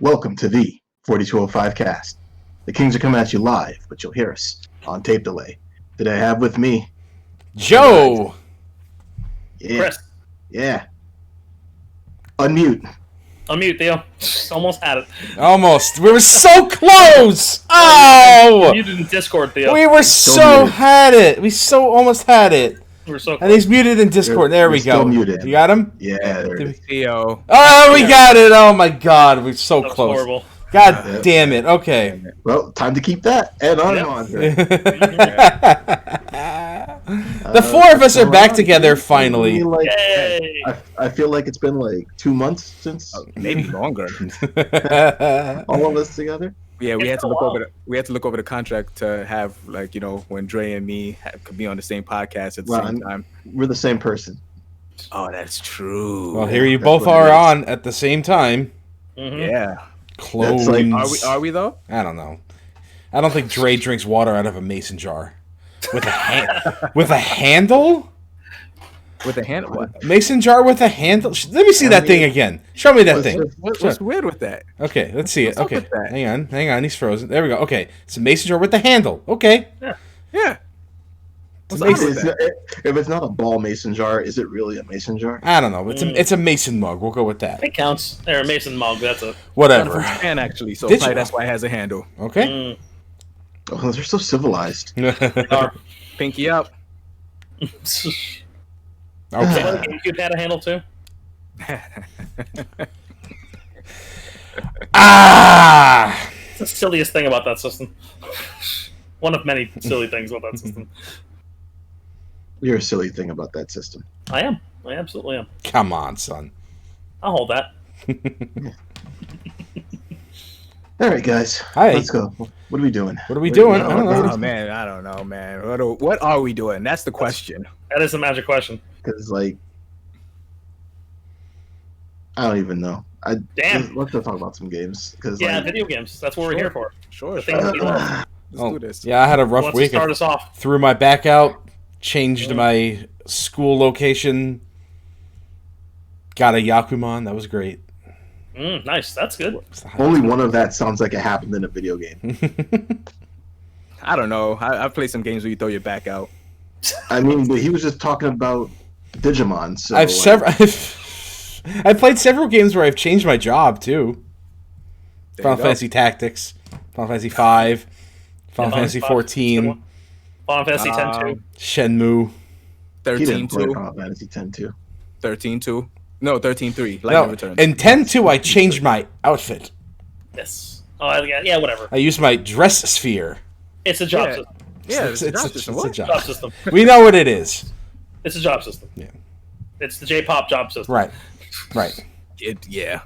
Welcome to the 4205 cast. The Kings are coming at you live, but you'll hear us on tape delay. Today I have with me Joe. Yeah. Chris. Yeah. Unmute. Unmute, Theo. Almost had it. Almost. We were so close. Oh! Muted in Discord, Theo. We were so muted. had it. We so almost had it. We're so And close. he's muted in Discord. There we You're still go. muted. You got him? Yeah, there it is. Theo. Oh, we got it. Oh my God. We're so That was close. horrible. God Yep. damn it. Okay. Well, time to keep that. And I'm Yep. on. The four of us are back together finally. Yay! I feel like it's been like 2 months since Maybe longer. all of us together. Yeah, we It's had to been a look while. over the contract to have when Dre and me could be on the same podcast at the Well, same time. We're the same person. Oh, that's true. Well, here you That's both what it are is. on at the same time. Mhm. Yeah. Clones. That's like- Are we though? I don't know. I don't think Dre drinks water out of a mason jar. With a with a handle? With the hand? What? Mason jar with a handle? Let me see that thing again. Show me that What's thing. this? What's weird with that? Okay, let's see it. What's up Okay, with that? hang on. He's frozen. There we go. Okay, it's a mason jar with a handle. Okay. Yeah. It's What's a up mason. with It's that? if it's not a ball mason jar, is it really a mason jar? I don't know. It's a mason mug. We'll go with that. It counts. There, Mason Mug. That's it. Whatever. From Japan, actually. So Did probably you? that's why it has a handle. Okay. Mm. Oh, they're so civilized. Or- Pinky up. Okay. GameCube had a handle too. Ah. It's the silliest thing about that system. One of many silly things about that system. You're a silly thing about that system. I am. I absolutely am. Come on, son. I'll hold that. All right, guys. Hi. Let's go. What are we doing? What are we doing? I don't know. Oh man, I don't know, man. What are we doing? That's the question. That is the magic question. Because, like, I don't even know. Damn. Let's go talk about some games. Because, Yeah, like, video games. That's what we're here for. Sure. The things we love. Let's Oh, do this. yeah, I had a Who rough wants to week. start us off? Threw my back out, changed my school location, got a Yakuman. That was great. Nice. That's good. only one of that sounds like it happened in a video game. I don't know. I've played some games where you throw your back out. I mean, but he was just talking about Digimon. So I've like, I've played several games where I've changed my job too. There Final you go. Fantasy Tactics, Final Fantasy 5, Final Yeah, Fantasy Final 14, Final Fantasy X too. Shenmue. he didn't play 13-2. Final Fantasy X too. 13-2. No, 13-3. Lightning No, Returns. in 10-2, I changed my outfit. Yes. Oh, yeah. Whatever. I used my dress sphere. It's a job Yeah. system. Yeah, it's, it's, it's a what? job. Job system. We know what it is. It's a job system. Yeah. It's the J-pop job system. Right. Yeah.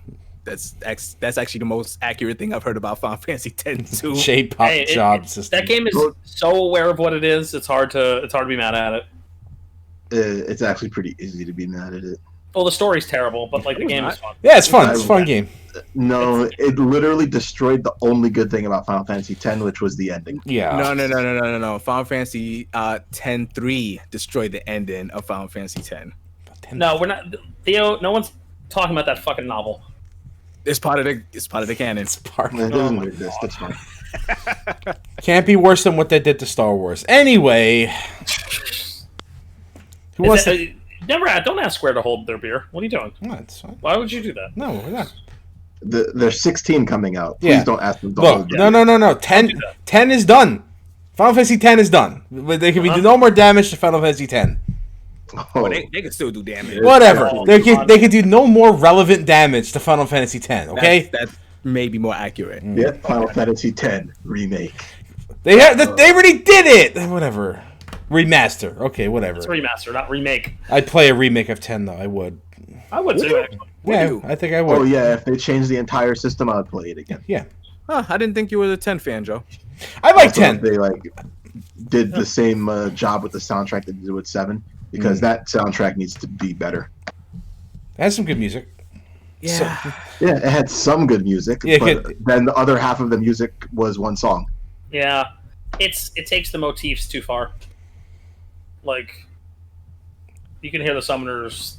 That's actually the most accurate thing I've heard about Final Fantasy X too. J-pop Hey, job system. That game is so aware of what it is. It's hard to be mad at it. It's actually pretty easy to be mad at it. Well, the story's terrible, but like the game is fun. Yeah, it's fun. It's a fun game. No, it literally destroyed the only good thing about Final Fantasy X, which was the ending. Yeah. No. Final Fantasy X-3 destroyed the ending of Final Fantasy X. No, we're not. Theo, no one's talking about that fucking novel. It's part of the canon. It's part It of doesn't my exist. It's fine. Can't be worse than what they did to Star Wars. Anyway. Who wants to... Don't ask Square to hold their beer. What are you doing? No, it's fine. Why would you do that? No, we're not. There's 16 coming out. Please Yeah. don't ask them to Look, hold them. no. 10 is done. Final Fantasy 10 is done. But there can be no more damage to Final Fantasy 10. Oh, They can still do damage. Whatever. Oh, They God. can do no more relevant damage to Final Fantasy 10, okay? That's maybe more accurate. yeah, Final Fantasy X remake. They already did it! Whatever. Remaster. Okay, whatever. It's a remaster, not remake. I'd play a remake of 10, though. I would. I would too. Actually. Yeah, you? I think I would. Oh yeah, if they change the entire system, I would play it again. Yeah. Huh, I didn't think you were the 10 fan, Joe. I like Also, 10. if they like did the same job with the soundtrack that they did with 7, because that soundtrack needs to be better. It has some good music. Yeah. Yeah, it had some good music, Yeah, but then the other half of the music was one song. Yeah, it takes the motifs too far. Like, you can hear the summoners,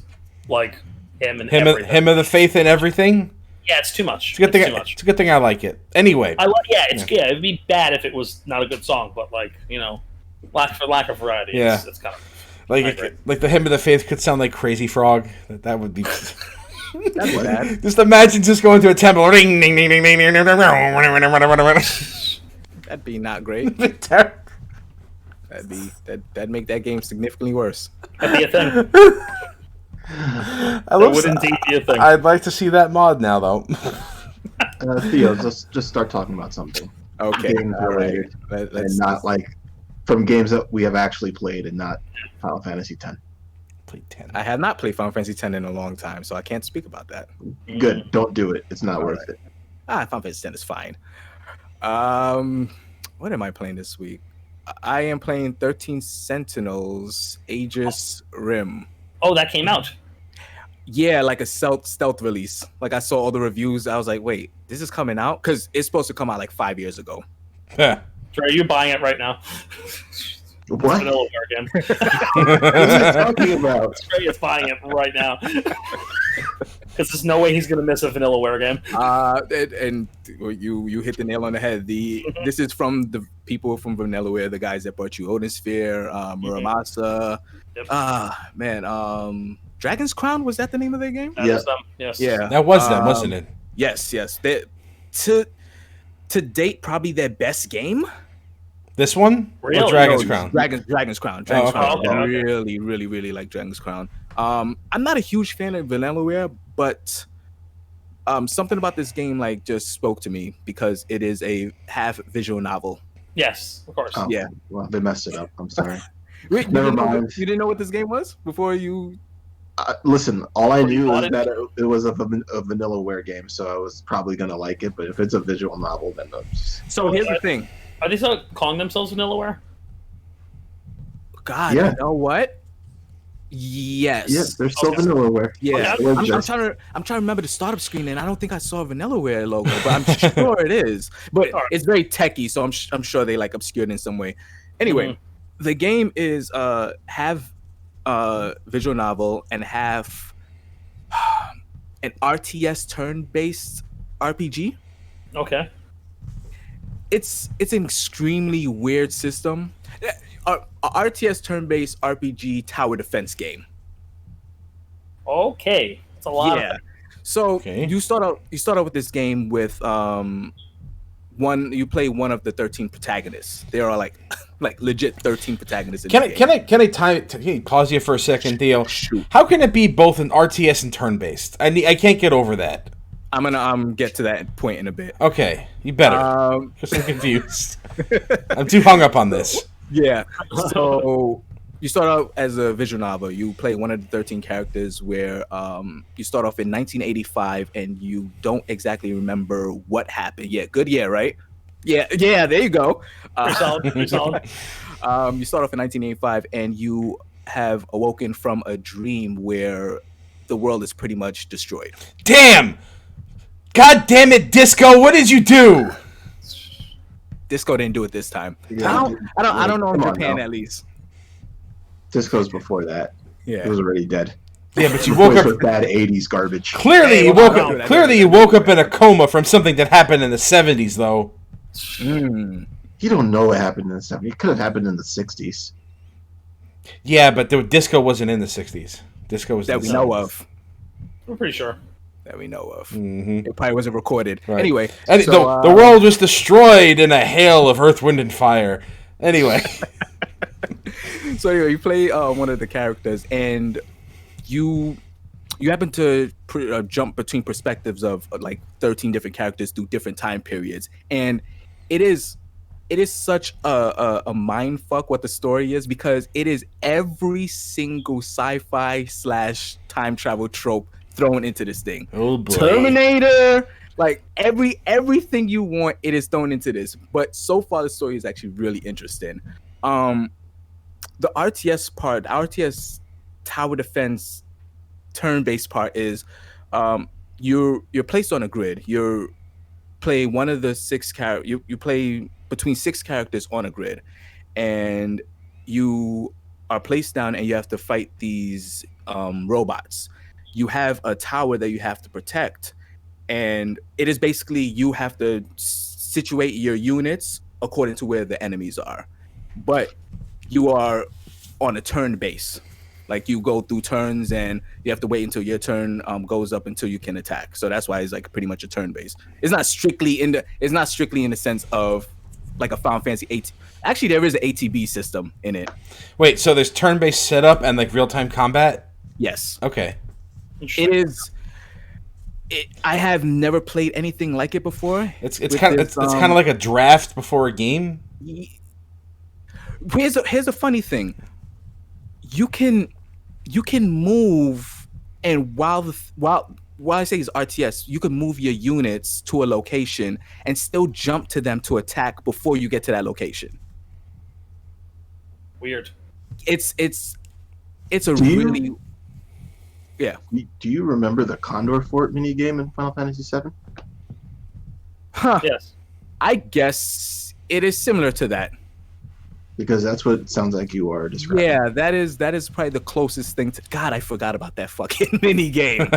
like him and everything. Him of the faith and everything. Yeah, it's too much. It's a good thing. Too much. It's a good thing I like it. Anyway, It'd be bad if it was not a good song, but lack of variety. Yeah. It's kind of like the hymn of the faith could sound like Crazy Frog. That would be. That's bad. Just imagine just going to a temple. Ring, ding, ding, ding, ding, ding, ding, ding, That'd be not great. ding. That'd make that game significantly worse. that'd be a thing. I That love would indeed be a thing. I'd like to see that mod now, though. Theo, just start talking about something. Okay, Games all right. related, Let's and not like from games that we have actually played, and not Final Fantasy X. Played 10. I have not played Final Fantasy X in a long time, so I can't speak about that. Good, don't do it. It's not All worth right. it. Final Fantasy X is fine. What am I playing this week? I am playing 13 Sentinels Aegis Rim. Oh, that came out. Yeah, like a stealth release. Like I saw all the reviews. I was like, wait, this is coming out? Because it's supposed to come out like 5 years ago. Yeah. Trey, are you buying it right now? What? Vanillaware again. What are you talking about? Trey is buying it right now. Because there's no way he's going to miss a Vanillaware game. And you hit the nail on the head. This is from the people from Vanillaware, the guys that brought you Odin Sphere, Muramasa. Yep. Dragon's Crown, was that the name of their game? That Yeah. is them. Yes. Yeah. That was them, wasn't it? Yes. To date, probably their best game. This one? Really? Or Dragon's No, Crown? Dragon's Crown. Oh, Crown. okay. I Okay. really, really, really like Dragon's Crown. I'm not a huge fan of Vanillaware, but something about this game like just spoke to me because it is a half visual novel. Yes, of course. Oh, Yeah. Well, they messed it up. I'm sorry. Wait, Never you mind. didn't know what this game was before you? Listen, all I Or you knew bought is it? that it was a Vanillaware game, so I was probably gonna like it. But if it's a visual novel, then I'm just... So here's the thing. Are they still calling themselves Vanillaware? God, Yeah. you know what? Yes. yes, they're still Okay. Vanillaware. Yeah. Okay. We're I'm just- trying to remember the startup screen, and I don't think I saw a Vanillaware logo, but I'm sure it is. But Alright. it's very techy, so I'm sure they like obscured in some way. Anyway, the game is have visual novel and have an RTS turn-based RPG. Okay. It's an extremely weird system. A RTS turn-based RPG tower defense game. Okay. It's a lot Yeah. of So Okay. you start out with this game with you play one of the 13 protagonists. There are like legit 13 protagonists in the game. Can I pause you for a second, Theo? Shoot. How can it be both an RTS and turn-based? I can't get over that. I'm gonna get to that point in a bit. Okay, you better. Um, Because I'm confused. I'm too hung up on this. yeah. So you start out as a visual novel. You play one of the 13 characters where you start off in 1985 and you don't exactly remember what happened. Yeah, good year, right? Yeah, there you go. Pretty solid. Pretty solid. You start off in 1985 and you have awoken from a dream where the world is pretty much destroyed. Damn! God damn it, Disco! What did you do? Disco didn't do it this time. Yeah. I don't know in Come on Japan now. at least. Disco's before that. He Yeah. was already dead. Yeah, but you Replaced woke with up. bad '80s garbage. Clearly, Hey, you wow, woke wow. up. Clearly, you woke up in a coma from something that happened in the '70s, though. Mm. You don't know what happened in the '70s. It could have happened in the '60s. Yeah, but Disco wasn't in the '60s. Disco was That in we the know 70s. of. We're pretty sure. That we know of. Mhm. It probably wasn't recorded. Right. Anyway, And so, the world was destroyed in a hail of earth, wind, and fire. Anyway, so anyway, you play one of the characters, and you happen to jump between perspectives of like 13 different characters through different time periods, and it is such a mind fuck what the story is, because it is every single sci-fi / time travel trope thrown into this thing. oh boy. Terminator, like everything you want, it is thrown into this. But so far, the story is actually really interesting. The RTS part, the RTS tower defense turn-based part is, you're placed on a grid. You play one of the 6 characters. You play between 6 characters on a grid, and you are placed down, and you have to fight these robots. You have a tower that you have to protect, and it is basically you have to situate your units according to where the enemies are, but you are on a turn base. Like you go through turns, and you have to wait until your turn goes up until you can attack. So that's why it's like pretty much a turn base. It's not strictly in the sense of like a Final Fantasy 8. Actually, there is an ATB system in it. Wait, so there's turn-based setup and like real-time combat? Yes, Okay. it is. I have never played anything like it before. It's kind of like a draft before a game. Here's a funny thing. You can move, and while I say it's RTS, you can move your units to a location and still jump to them to attack before you get to that location. Weird. It's a really yeah. Do you remember the Condor Fort minigame in Final Fantasy VII? Huh. Yes. I guess it is similar to that. Because that's what it sounds like you are describing. Yeah, that is probably the closest thing to. God, I forgot about that fucking mini game.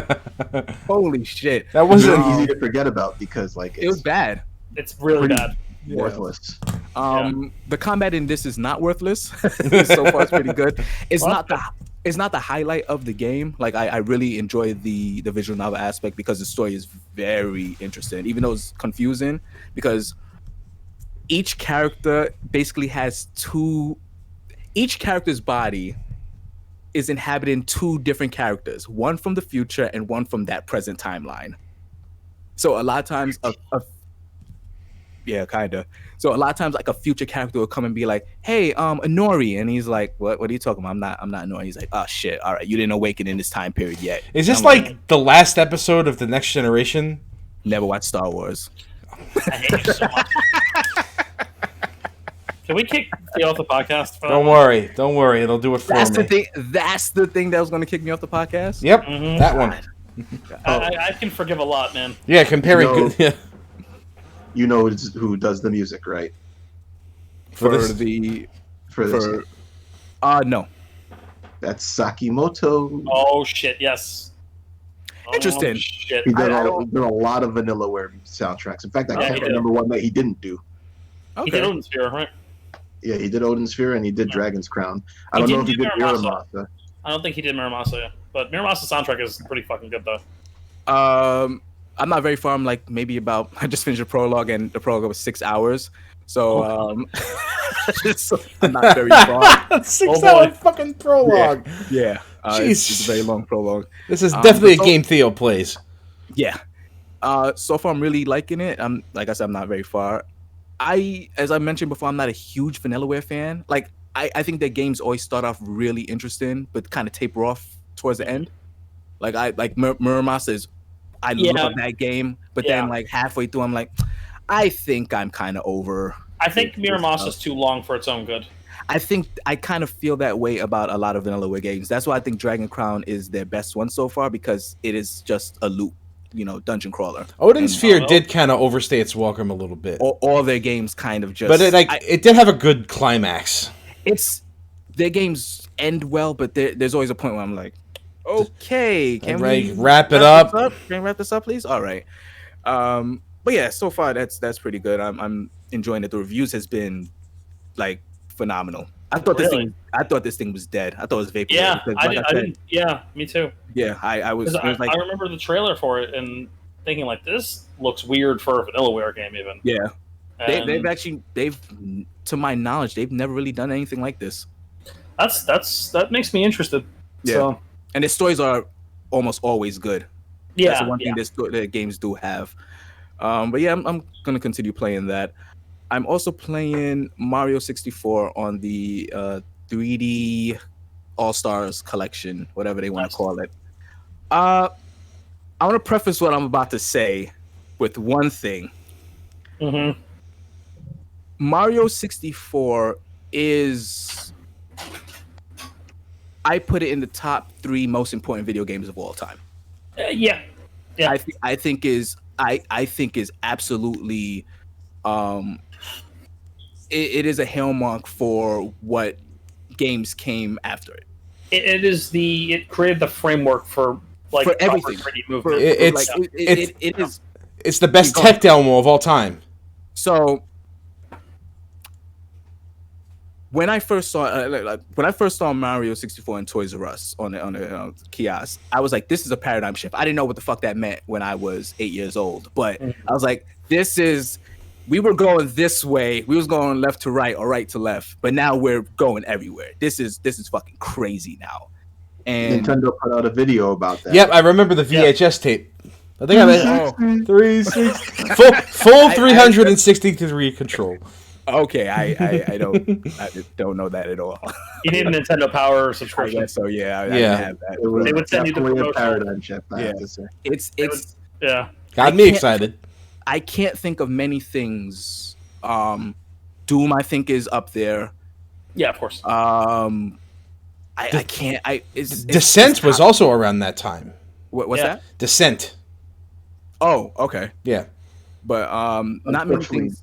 Holy shit! That It's wasn't really easy to forget about because like It was bad. It's really Pretty- bad. worthless. The combat in this is not worthless. So far, it's pretty good. It's not the highlight of the game. Like I really enjoy the visual novel aspect because the story is very interesting, even though it's confusing because each character basically has each character's body is inhabiting two different characters, one from the future and one from that present timeline. So a lot of times So a lot of times like a future character will come and be like, "Hey, Inori," and he's like, "What are you talking about? I'm not Inori." He's like, "Oh shit, all right, you didn't awaken in this time period yet." Is this I'm like the last episode of The Next Generation? never watched Star Wars? I hate you so much. Can we kick you off the podcast? Don't worry, it'll do it for That's me. the thing. That's the thing that was going to kick me off the podcast. Yep, Mhm. that one. I can forgive a lot, man. Yeah, comparing No. yeah. You know who does the music, right? For For this- the For this, for no. that's Sakimoto. Oh shit! Yes. Interesting. Oh, shit. He did, I did a lot of Vanillaware soundtracks. In fact, I Yeah, can't he did. remember one that he didn't do. He did Odin Sphere, right? Yeah, he did Odin Sphere and he did Yeah. Dragon's Crown. I He don't know didn't if he do did Miramasa. Miramasa. I don't think he did Miramasa, yeah. But Miramasa's soundtrack is pretty fucking good, though. I'm not very far. I'm like maybe about. I just finished the prologue, and the prologue was 6 hours. So so I'm not very far. 6 Oh, hour boy. fucking prologue. Yeah, it's a very long prologue. This is definitely a but so- game Theo plays. Yeah. So far I'm really liking it. I'm like I said, I'm not very far. As I mentioned before, I'm not a huge Vanillaware fan. Like I think their games always start off really interesting, but kind of taper off towards the end. Like Muramasa is, I love that game, but then like halfway through, I'm like, I think I'm kind of over. I think this Miramasa's stuff. too long for its own good. I think I kind of feel that way about a lot of Vanillaware games. That's why I think Dragon Crown is their best one so far because it is just a loop, dungeon crawler. Odin And Sphere did kind of overstay its welcome a little bit. all their games kind of just. But it did have a good climax. It's their games end well, but there's always a point where I'm like, okay, can we wrap it up? Can we wrap this up, please? All right. But yeah, so far that's pretty good. I'm enjoying it. The reviews has been like phenomenal. I thought this thing was dead. I thought it was vaporware. Yeah, because, I like didn't. Yeah, me too. Yeah, I was. 'Cause It was like, I remember the trailer for it and thinking like, this looks weird for a Vanillaware game, even. yeah, And they've to my knowledge, they've never really done anything like this. that makes me interested. Yeah. So, And their stories are almost always good. yeah, That's the one thing that games do have. But yeah, I'm gonna continue playing that. I'm also playing Mario 64 on the 3D All Stars collection, whatever they want Nice. to call it. I want to preface what I'm about to say with one thing. Mhm. Mario 64 is, I put it in the top 3 most important video games of all time. Yeah. Yeah. I think is absolutely it is a hallmark for what games came after it. It created the framework for like For proper everything. 3D For, movement. it is. It's the best Go on. tech demo of all time. So when I first saw Mario 64 in Toys R Us on the kiosk, I was like, this is a paradigm shift. I didn't know what the fuck that meant when I was 8 years old, but I was like, we were going this way, we was going left to right or right to left, but now we're going everywhere. This is fucking crazy now. And Nintendo put out a video about that. Yep, I remember the VHS tape. I think I Oh. 360 full 360-degree control. Okay, I don't know that at all. You need a Nintendo Power I subscription. guess so. Yeah, I Yeah. didn't have that. It was They would send you the definitely a promotional- paradigm shift, I have to say. It's Yeah. Got I me can't- excited. I can't think of many things. Doom, I think, is up there. Yeah, of course. I can't. Descent was also around that time. What's Yeah. that? Descent. Oh, okay. Yeah. But not many Unfortunately, things.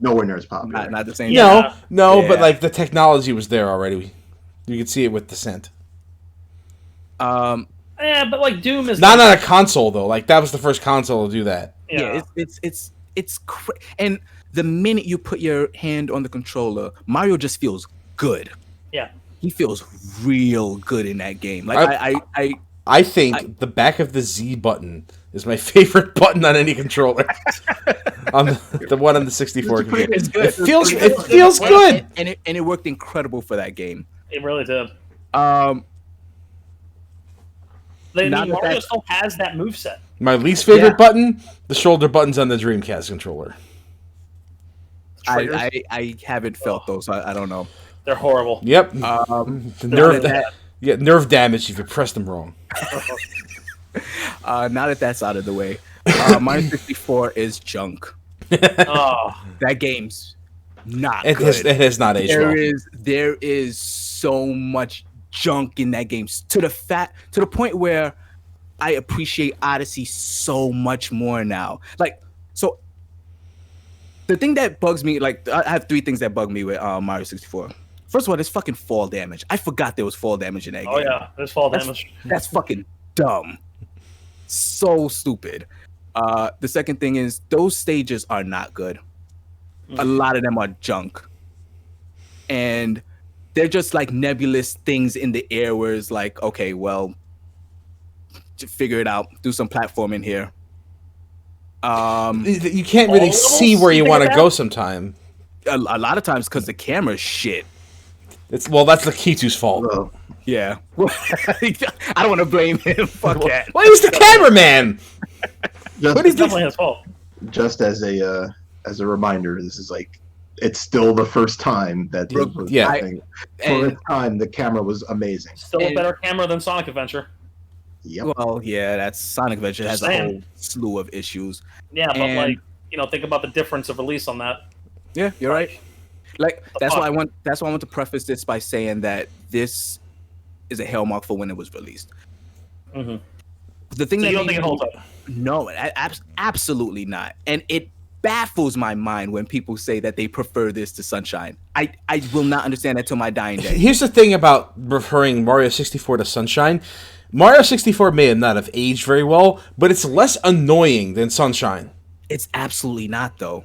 nowhere near as popular. Not the same. Yeah. No, Yeah. but like the technology was there already. You could see it with Descent. Um, Yeah, but like Doom is Not like, on a console though. Like that was the first console to do that. yeah, and the minute you put your hand on the controller, Mario just feels good. Yeah. He feels real good in that game. Like I think the back of the Z button is my favorite button on any controller. On the one on the 64 controller. it's good. It feels good. and it worked incredible for that game. It really did. Not that Mario that- still has that moveset. My least favorite Yeah. button, the shoulder buttons on the Dreamcast controller. Triggers. I haven't felt those. I don't know. They're horrible. Yep. The nerve, that- nerve damage if you press them wrong. Now that that's out of the way, Mario 64 is junk. Oh, That game's not It good. has not aged well. There is so much junk in that game to the point where I appreciate Odyssey so much more now. Like, so the thing that bugs me, like, I have three things that bug me with Mario 64. First of all, there's fucking fall damage. I forgot there was fall damage in that oh game. yeah. There's fall damage. That's fucking dumb. So stupid. The second thing is those stages are not good. A lot of them are junk. And they're just like nebulous things in the air where it's like, okay, well, just figure it out. Do some platforming here. You can't really All see levels? where you Think want to about go it? sometime. A lot of times because the camera's shit. That's the Kitu's fault. Well, Yeah. I don't want to blame him. Fuck that. Well, he's the cameraman. just, What is It's definitely his fault. just as a reminder, this is like it's still the first time that this was Yeah. happening. For And- its time, the camera was amazing. Still a And- better camera than Sonic Adventure. Yep. Well, yeah, that's Sonic Adventure has a Saying. whole slew of issues. Yeah, but And- like, think about the difference of release on that. Yeah, you're right. Like that's fuck? why I want to preface this by saying that this is a hell mark for when it was released. Mm-hmm. The thing So that you don't made think it me- holds up? No, absolutely not. And it baffles my mind when people say that they prefer this to Sunshine. I will not understand that till my dying day. Here's the thing about referring Mario 64 to Sunshine. Mario 64 may not have aged very well, but it's less annoying than Sunshine. It's absolutely not though.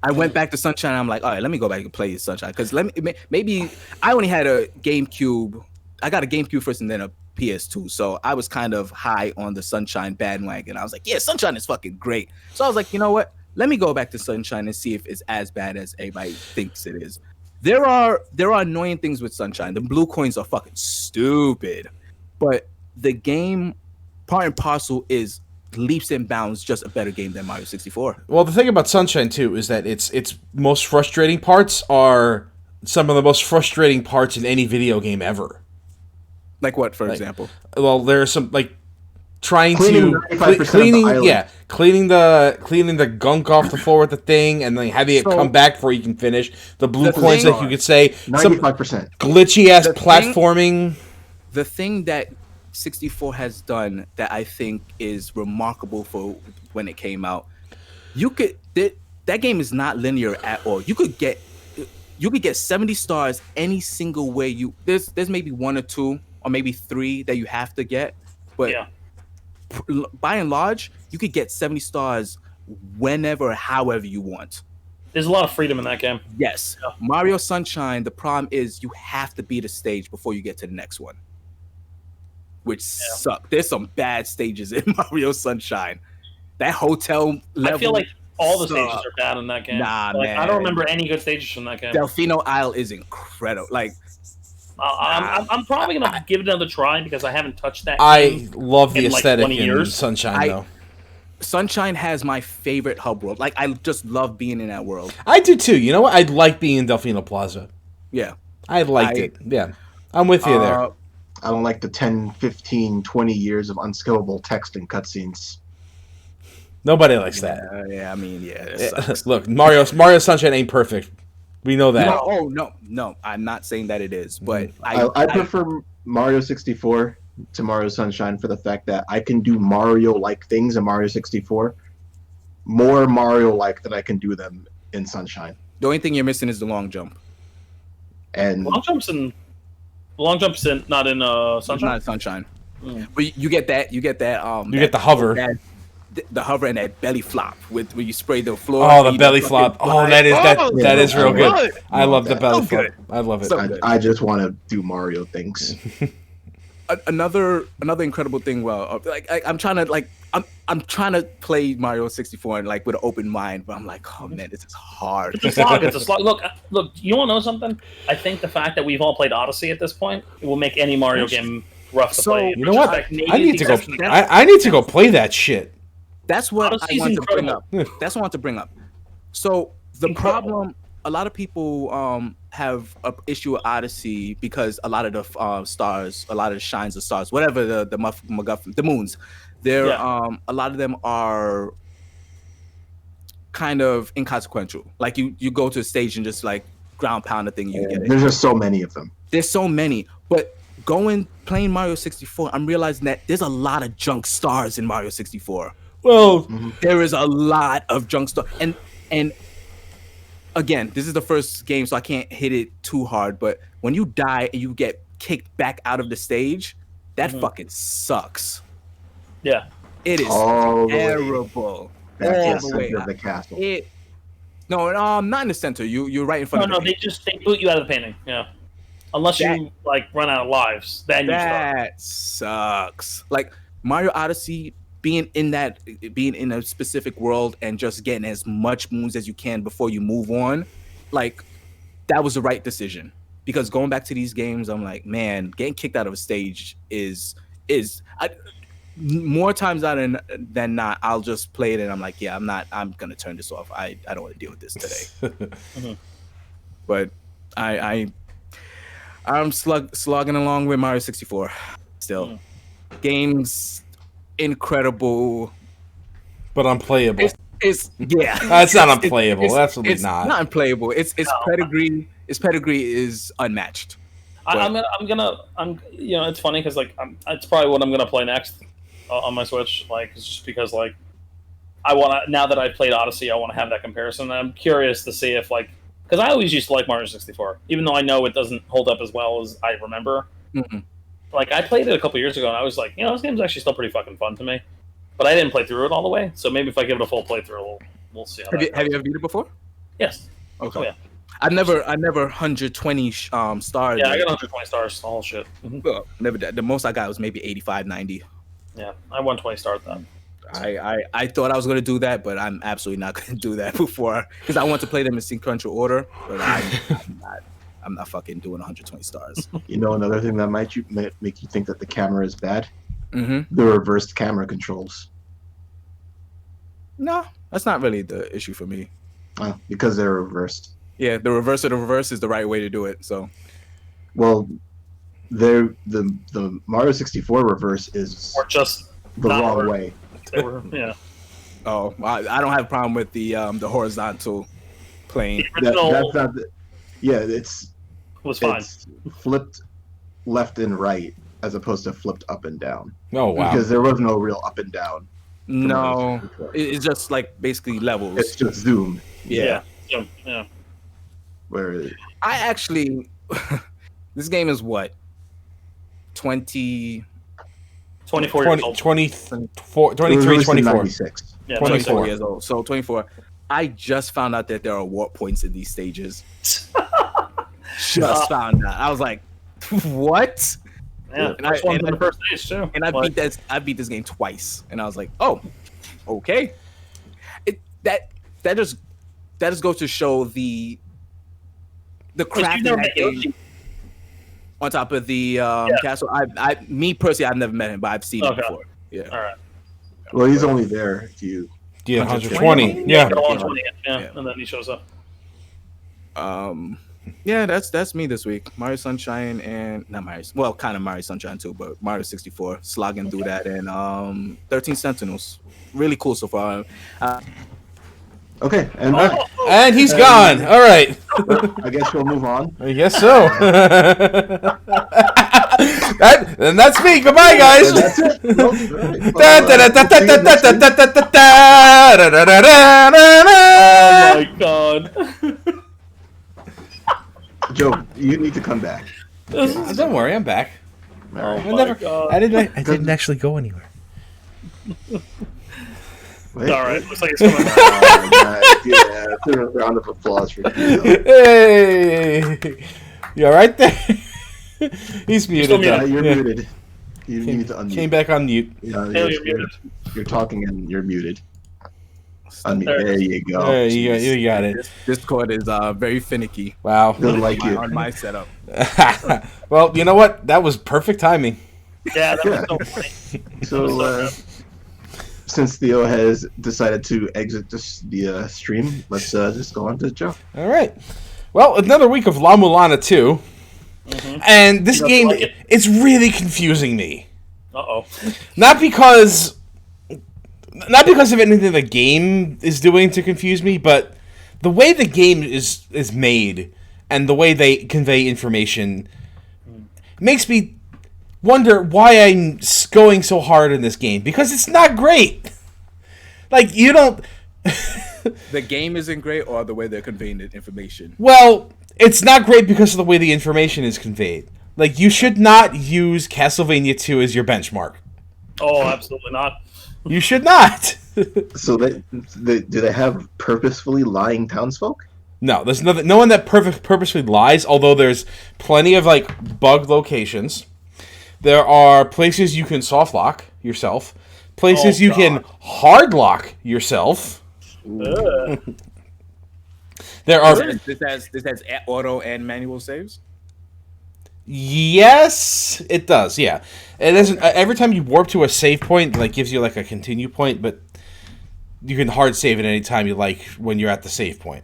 I went back to Sunshine. And I'm like, all right, let me go back and play Sunshine because maybe I only had a GameCube. I got a GameCube first and then a PS2, so I was kind of high on the Sunshine bandwagon. I was like, yeah, Sunshine is fucking great. So I was like, you know what? Let me go back to Sunshine and see if it's as bad as everybody thinks it is. There are annoying things with Sunshine. The blue coins are fucking stupid, but the game, part and parcel, is leaps and bounds just a better game than Mario 64. Well, the thing about Sunshine too is that its most frustrating parts are some of the most frustrating parts in any video game ever. Like what, for example? Well, there's some like trying Cleaning to 95% of the cleaning island. cleaning the gunk off the floor with the thing and then having it So- come back before you can finish. The blue The coins, thing- like you could say, some 95%. glitchy ass The thing- platforming. The thing that 64 has done that I think is remarkable for when it came out, that game is not linear at all. You could get 70 stars any single way there's maybe one or two or maybe three that you have to get, but Yeah. by and large, you could get 70 stars whenever, however you want. There's a lot of freedom in that game. Yes. Yeah. Mario Sunshine, the problem is you have to beat a stage before you get to the next one, which suck. There's some bad stages in Mario Sunshine. That hotel level. I feel like all the stages are bad in that game. Nah, like, man. I don't remember any good stages from that game. Delfino Isle is incredible. Like, I'm probably gonna give it another try because I haven't touched that. I love the in, like, aesthetic 20 in years. Sunshine, though. Sunshine has my favorite hub world. Like, I just love being in that world. I do too. You know what? I'd like being in Delfino Plaza. Yeah. I liked it. Yeah. I'm with you there. I don't like the 10, 15, 20 years of unskippable text and cutscenes. Nobody likes that. Yeah, I mean, it sucks. Look, Mario Sunshine ain't perfect. We know that. No. I'm not saying that it is, but I prefer Mario 64 to Mario Sunshine for the fact that I can do Mario-like things in Mario 64. More Mario-like than I can do them in Sunshine. The only thing you're missing is the long jump. And Long jump's not in Sunshine. It's not Sunshine. But you get that. You get that. You get the hover. The hover and that belly flop with where you spray the floor. Oh, the belly flop. Oh, that is real good. I love the belly flop. Good. I love it. So I just want to do Mario things. Another incredible thing. Well, like I'm trying to play Mario 64 and like with an open mind, but I'm like, oh man, this is hard. It's a slog. It's a slog. Look. You want to know something? I think the fact that we've all played Odyssey at this point will make any Mario game rough to play. You know what? I need to go. I need to go play that shit. That's what Odyssey's I want incredible. to bring up. That's what I want to bring up. So the problem, a lot of people have an issue with Odyssey because a lot of the stars, a lot of the shines of stars, whatever the MacGuffin, the moons, they're a lot of them are kind of inconsequential. Like you go to a stage and just like ground pound the thing, you get it. There's just so many of them. There's so many, but playing Mario 64, I'm realizing that there's a lot of junk stars in Mario 64. Well, there is a lot of junk stuff, and again, this is the first game, so I can't hit it too hard. But when you die and you get kicked back out of the stage, that fucking sucks. Yeah, it is terrible. That's the center of the castle. No, not in the center. You're right in front of. No, they boot you out of the painting. Yeah, unless you like run out of lives, then you start. That sucks. Like Mario Odyssey. Being in a specific world and just getting as much moons as you can before you move on, like that was the right decision. Because going back to these games, I'm like, man, getting kicked out of a stage is more times than not. I'll just play it and I'm like, yeah, I'm gonna turn this off. I don't want to deal with this today. But I'm slogging along with Mario 64 still. Games. Incredible, but unplayable. It's It's not unplayable. Absolutely it's not. Not unplayable. Its pedigree. Its pedigree is unmatched. I'm gonna. It's funny because like it's probably what I'm gonna play next on my Switch. Like it's just because like I want to, now that I've played Odyssey, I want to have that comparison. I'm curious to see if like because I always used to like Mario 64, even though I know it doesn't hold up as well as I remember. Mm-mm. Like, I played it a couple years ago, and I was like, this game's actually still pretty fucking fun to me. But I didn't play through it all the way, so maybe if I give it a full playthrough, we'll see how Have you ever beat it before? Yes. Okay. Oh, yeah. I never 120 stars. Yeah, I got 120 stars, all shit. Mm-hmm. Well, never. The most I got was maybe 85, 90. Yeah, I 120 starred that. I thought I was going to do that, but I'm absolutely not going to do that before, because I want to play them in sequential order, but I'm not fucking doing 120 stars. You know, another thing that might make you think that the camera is bad? Mm-hmm. The reversed camera controls. No, that's not really the issue for me. Because they're reversed. Yeah, the reverse of the reverse is the right way to do it. So, well, the Mario 64 reverse is or just the wrong way. Yeah. Oh, I don't have a problem with the horizontal plane. The original that's not. It was fine. It's flipped left and right as opposed to flipped up and down. Oh wow! Because there was no real up and down. No, it's just like basically levels. It's just zoom. Yeah. Where I actually, this game is what 20. 24 years old. 24, It was 23, released in 24. 96. Yeah, 24. 24 years old. So 24. I just found out that there are warp points in these stages. Just found out. I was like, what? Yeah, And I- first one's and in I- the first stage too. And I beat this game twice, and I was like, oh, okay. That just goes to show the craft in that game. On top of the castle, me personally, I've never met him, but I've seen him Okay. before. Yeah. All right. Well, he's only there if you. Yeah, 120. 120. Yeah. Got a 120, Yeah. and then he shows up. Yeah, that's me this week. Mario Sunshine and not Mario. Well, kind of Mario Sunshine too, but Mario 64, slogging through that, and 13 Sentinels. Really cool so far. Okay, and And he's gone. All right. I guess we'll move on. I guess so. And that's me. Goodbye, guys. And that's it. Nope, all right. Oh my god. Joe, you need to come back. Don't worry, I'm back. Oh I my god. I didn't actually go anywhere. Wait, All right, looks like it's coming back. yeah, it's a round of applause for you. Hey, you all right there? He's muted. still muted. though. You're Yeah. muted. You need to unmute. Came back on mute. Yeah, Hey, you're muted. You're talking and you're muted. Unmute. There it There you go. There you got it. Discord is very finicky Wow. Doesn't like you. on my setup. Well, you know what? That was perfect timing. Yeah, that Yeah. was so funny. So, since Theo has decided to exit the stream, let's just go on to Joe. All right. Well, another week of La Mulana 2. And this You game like it? is really confusing me. Uh-oh. Not because of anything the game is doing to confuse me, but the way the game is made and the way they convey information makes me wonder why I'm going so hard in this game, because it's not great. Like, you don't... The game isn't great, or the way they're conveying the information. Well, it's not great because of the way the information is conveyed. Like, you should not use Castlevania 2 as your benchmark. Oh, absolutely not. You should not. So, do they have purposefully lying townsfolk? No, there's no one that purposely lies, although there's plenty of, like, bug locations. There are places you can soft lock yourself. Places you can hard lock yourself. Ugh. There are... This has auto and manual saves. Yes, it does, yeah. It isn't... every time you warp to a save point, like, gives you, like, a continue point, but you can hard save it any time you like when you're at the save point.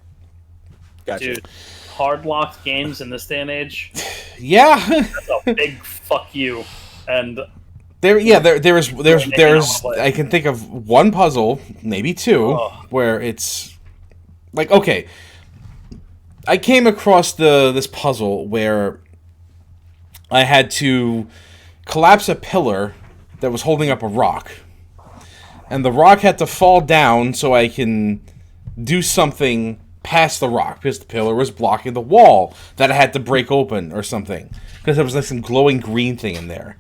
Gotcha. Dude, hard locked games in this day and age, Yeah. that's a big fuck you. And There's I can think of one puzzle, maybe two, Oh. where it's like, okay, I came across this puzzle where I had to collapse a pillar that was holding up a rock, and the rock had to fall down so I can do something past the rock, because the pillar was blocking the wall that I had to break open or something, because there was like some glowing green thing in there.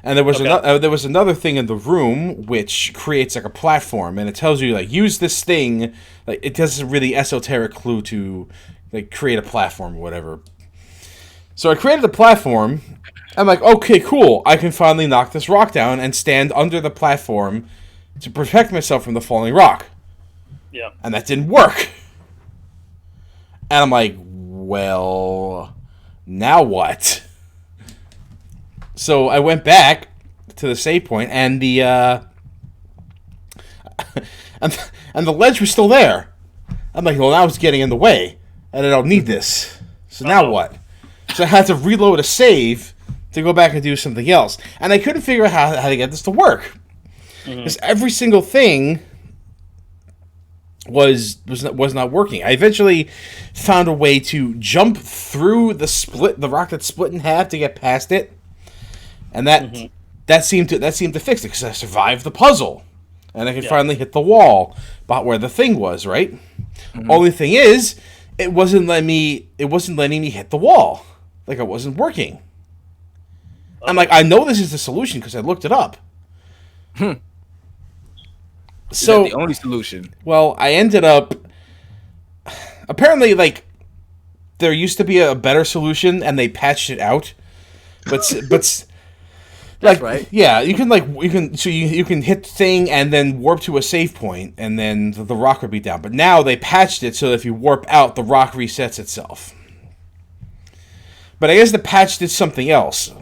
And there was there was another thing in the room which creates like a platform, and it tells you like use this thing. Like it does a really esoteric clue to like create a platform or whatever. So I created a platform. I'm like, okay, cool. I can finally knock this rock down and stand under the platform to protect myself from the falling rock. yeah, And that didn't work. And I'm like, well, now what? So I went back to the save point, and the and the ledge was still there. I'm like, well, now it's getting in the way, and I don't need this. So now what? So I had to reload a save to go back and do something else, and I couldn't figure out how to get this to work, because every single thing was not working. I eventually found a way to jump through the rock that split in half to get past it. And that seemed to fix it, because I survived the puzzle, and I could finally hit the wall about where the thing was. Right. Only thing is, it wasn't letting me hit the wall. Like it wasn't working. I'm like, I know this is the solution because I looked it up. Is So that the only solution? well, I ended up apparently like there used to be a better solution and they patched it out, but like right. yeah, you can hit the thing and then warp to a save point and then the rock would be down. But now they patched it so that if you warp out, the rock resets itself. But I guess the patch did something else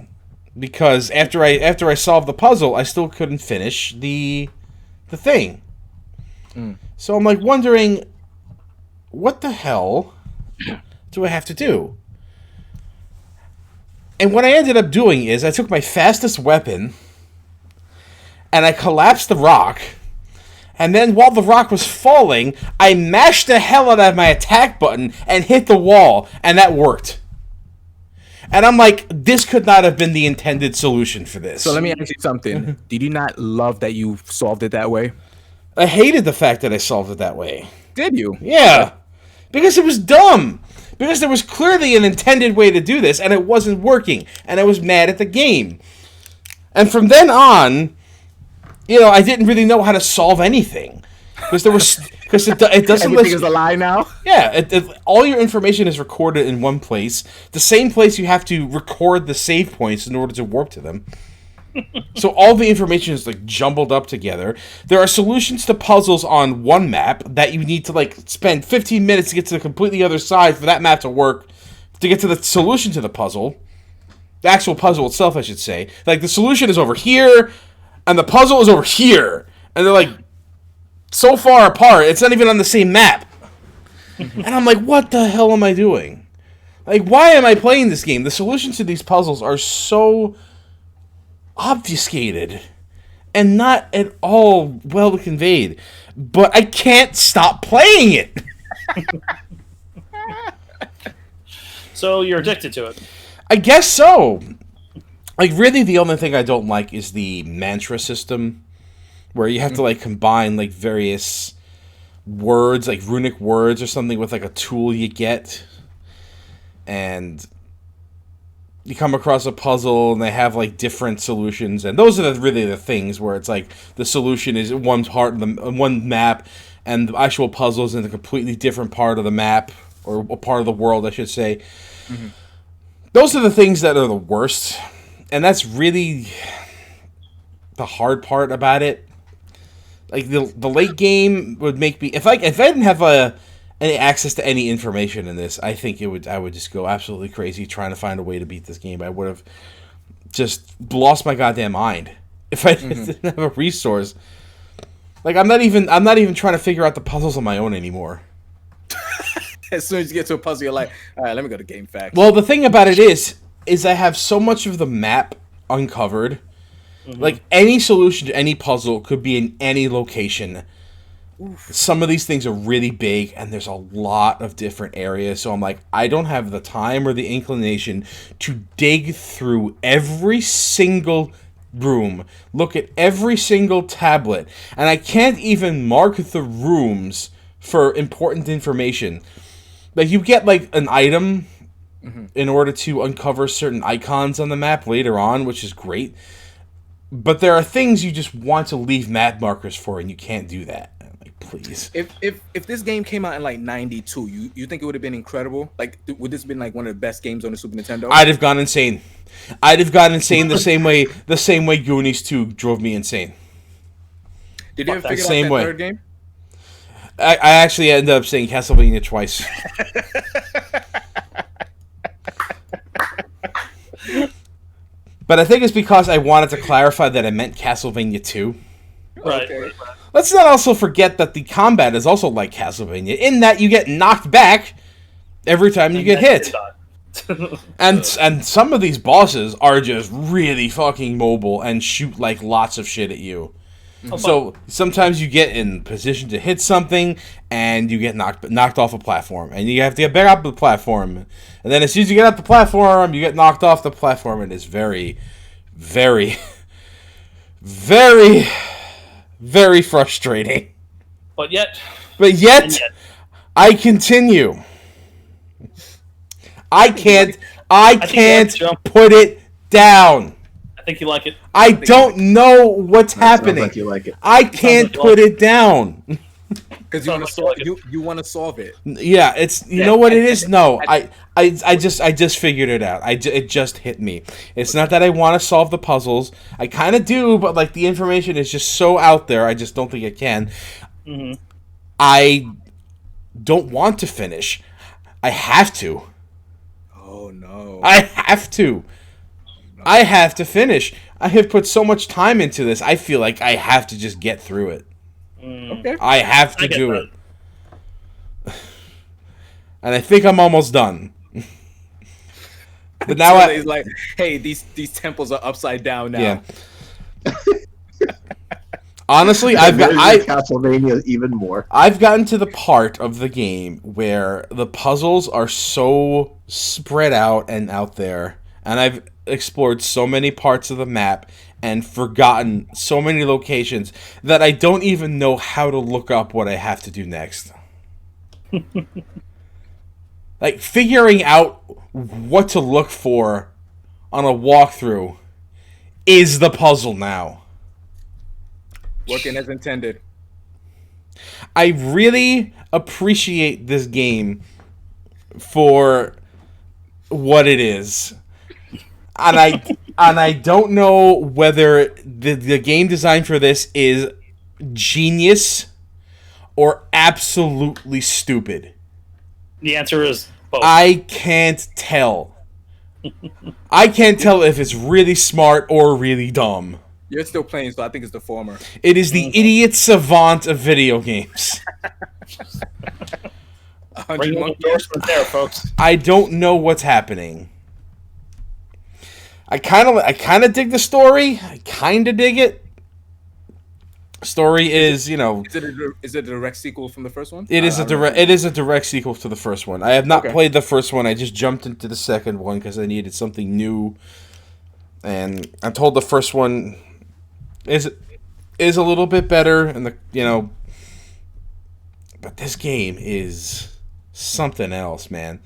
because after I solved the puzzle, I still couldn't finish the thing. So I'm like wondering, what the hell do I have to do? And what I ended up doing is I took my fastest weapon and I collapsed the rock. And then while the rock was falling, I mashed the hell out of my attack button and hit the wall, and that worked. And I'm like, this could not have been the intended solution for this. So let me ask you something. Did you not love that you solved it that way? I hated the fact that I solved it that way. Did you? Yeah. Because it was dumb. Because there was clearly an intended way to do this, and it wasn't working. And I was mad at the game. And from then on, I didn't really know how to solve anything. Because it doesn't Everything is a lie now. Yeah, all your information is recorded in one place. The same place you have to record the save points in order to warp to them. So all the information is like jumbled up together. There are solutions to puzzles on one map that you need to like spend 15 minutes to get to the completely other side for that map to work. To get to the solution to the puzzle, the actual puzzle itself, I should say. Like the solution is over here, and the puzzle is over here, and they're like so far apart. It's not even on the same map. And I'm like, what the hell am I doing? Like, why am I playing this game? The solutions to these puzzles are so obfuscated and not at all well conveyed, but I can't stop playing it. So you're addicted to it. I guess so. Like, really, the only thing I don't like is the mantra system, where you have to like combine like various words, like runic words or something, with like a tool you get, and you come across a puzzle and they have like different solutions, and those are really the things where it's like the solution is one part of the one map, and the actual puzzle is in a completely different part of the map, or a part of the world, I should say. Mm-hmm. Those are the things that are the worst, and that's really the hard part about it. Like the late game would make me, if I didn't have any access to any information in this, I think I would just go absolutely crazy trying to find a way to beat this game. I would have just lost my goddamn mind if I didn't have a resource. Like I'm not even trying to figure out the puzzles on my own anymore. As soon as you get to a puzzle, you're like, all right, let me go to Game Facts. Well, the thing about it is I have so much of the map uncovered. Mm-hmm. Like any solution to any puzzle could be in any location. Oof. Some of these things are really big, and there's a lot of different areas. So I'm like, I don't have the time or the inclination to dig through every single room, look at every single tablet, and I can't even mark the rooms for important information. Like you get like an item in order to uncover certain icons on the map later on, which is great. But there are things you just want to leave map markers for, and you can't do that. Like, please. If this game came out in like '92, you think it would have been incredible? Like, would this have been like one of the best games on the Super Nintendo? I'd have gone insane. The same way Goonies 2 drove me insane. Did you ever figure out that third game? I actually ended up saying Castlevania twice. But I think it's because I wanted to clarify that I meant Castlevania 2. Right. Okay. Let's not also forget that the combat is also like Castlevania, in that you get knocked back every time you get hit. and some of these bosses are just really fucking mobile and shoot like lots of shit at you. So sometimes you get in position to hit something, and you get knocked off a platform, and you have to get back up the platform, and then as soon as you get up the platform, you get knocked off the platform, and it's very, very, very, very frustrating. But yet, I continue. I can't put it down. think you like it. I don't know what's happening. Sounds like you like it. I can't put it down. Because you want to solve you want to solve it. Yeah, it's you know what it is. No, I just figured it out. It just hit me. It's not that I want to solve the puzzles. I kind of do, but like the information is just so out there. I just don't think I can. Mm-hmm. I don't want to finish. I have to. Oh no! I have to. I have to finish. I have put so much time into this. I feel like I have to just get through it. Okay. I have to I get do that. it. And I think I'm almost done. But Now now he's like, hey, these temples are upside down now. yeah. Honestly, There's Castlevania even more. I've gotten to the part of the game where the puzzles are so spread out and out there, and I've explored so many parts of the map and forgotten so many locations that I don't even know how to look up what I have to do next. Like, figuring out what to look for on a walkthrough is the puzzle now. Working as intended. I really appreciate this game for what it is. And I don't know whether the game design for this is genius or absolutely stupid. The answer is both. I can't tell. I can't tell if it's really smart or really dumb. You're still playing, so I think it's the former. It is the idiot savant of video games. 100 Bring an monkeys. endorsement there, folks. I don't know what's happening. I kind of dig the story. I kind of dig it. Story is, Is it a direct sequel from the first one? it is I a don't direct know. it is a direct sequel to the first one. I have not Okay. played the first one. I just jumped into the second one because I needed something new. And I'm told the first one is a little bit better, and but this game is something else, man.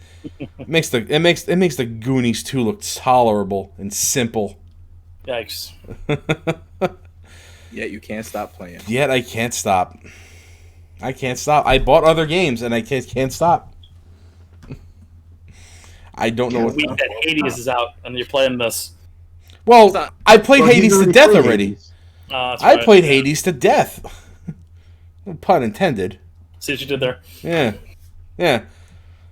It makes the Goonies 2 look tolerable and simple. Yikes. Yeah, you can't stop playing. Yet I can't stop. I can't stop. I bought other games and I can't stop. I don't know The what. week that Hades is out and you're playing this. Well, I played Well, Hades he's to death played already. Hades. That's I right. played Hades to death. Pun intended. See what you did there. Yeah. Yeah.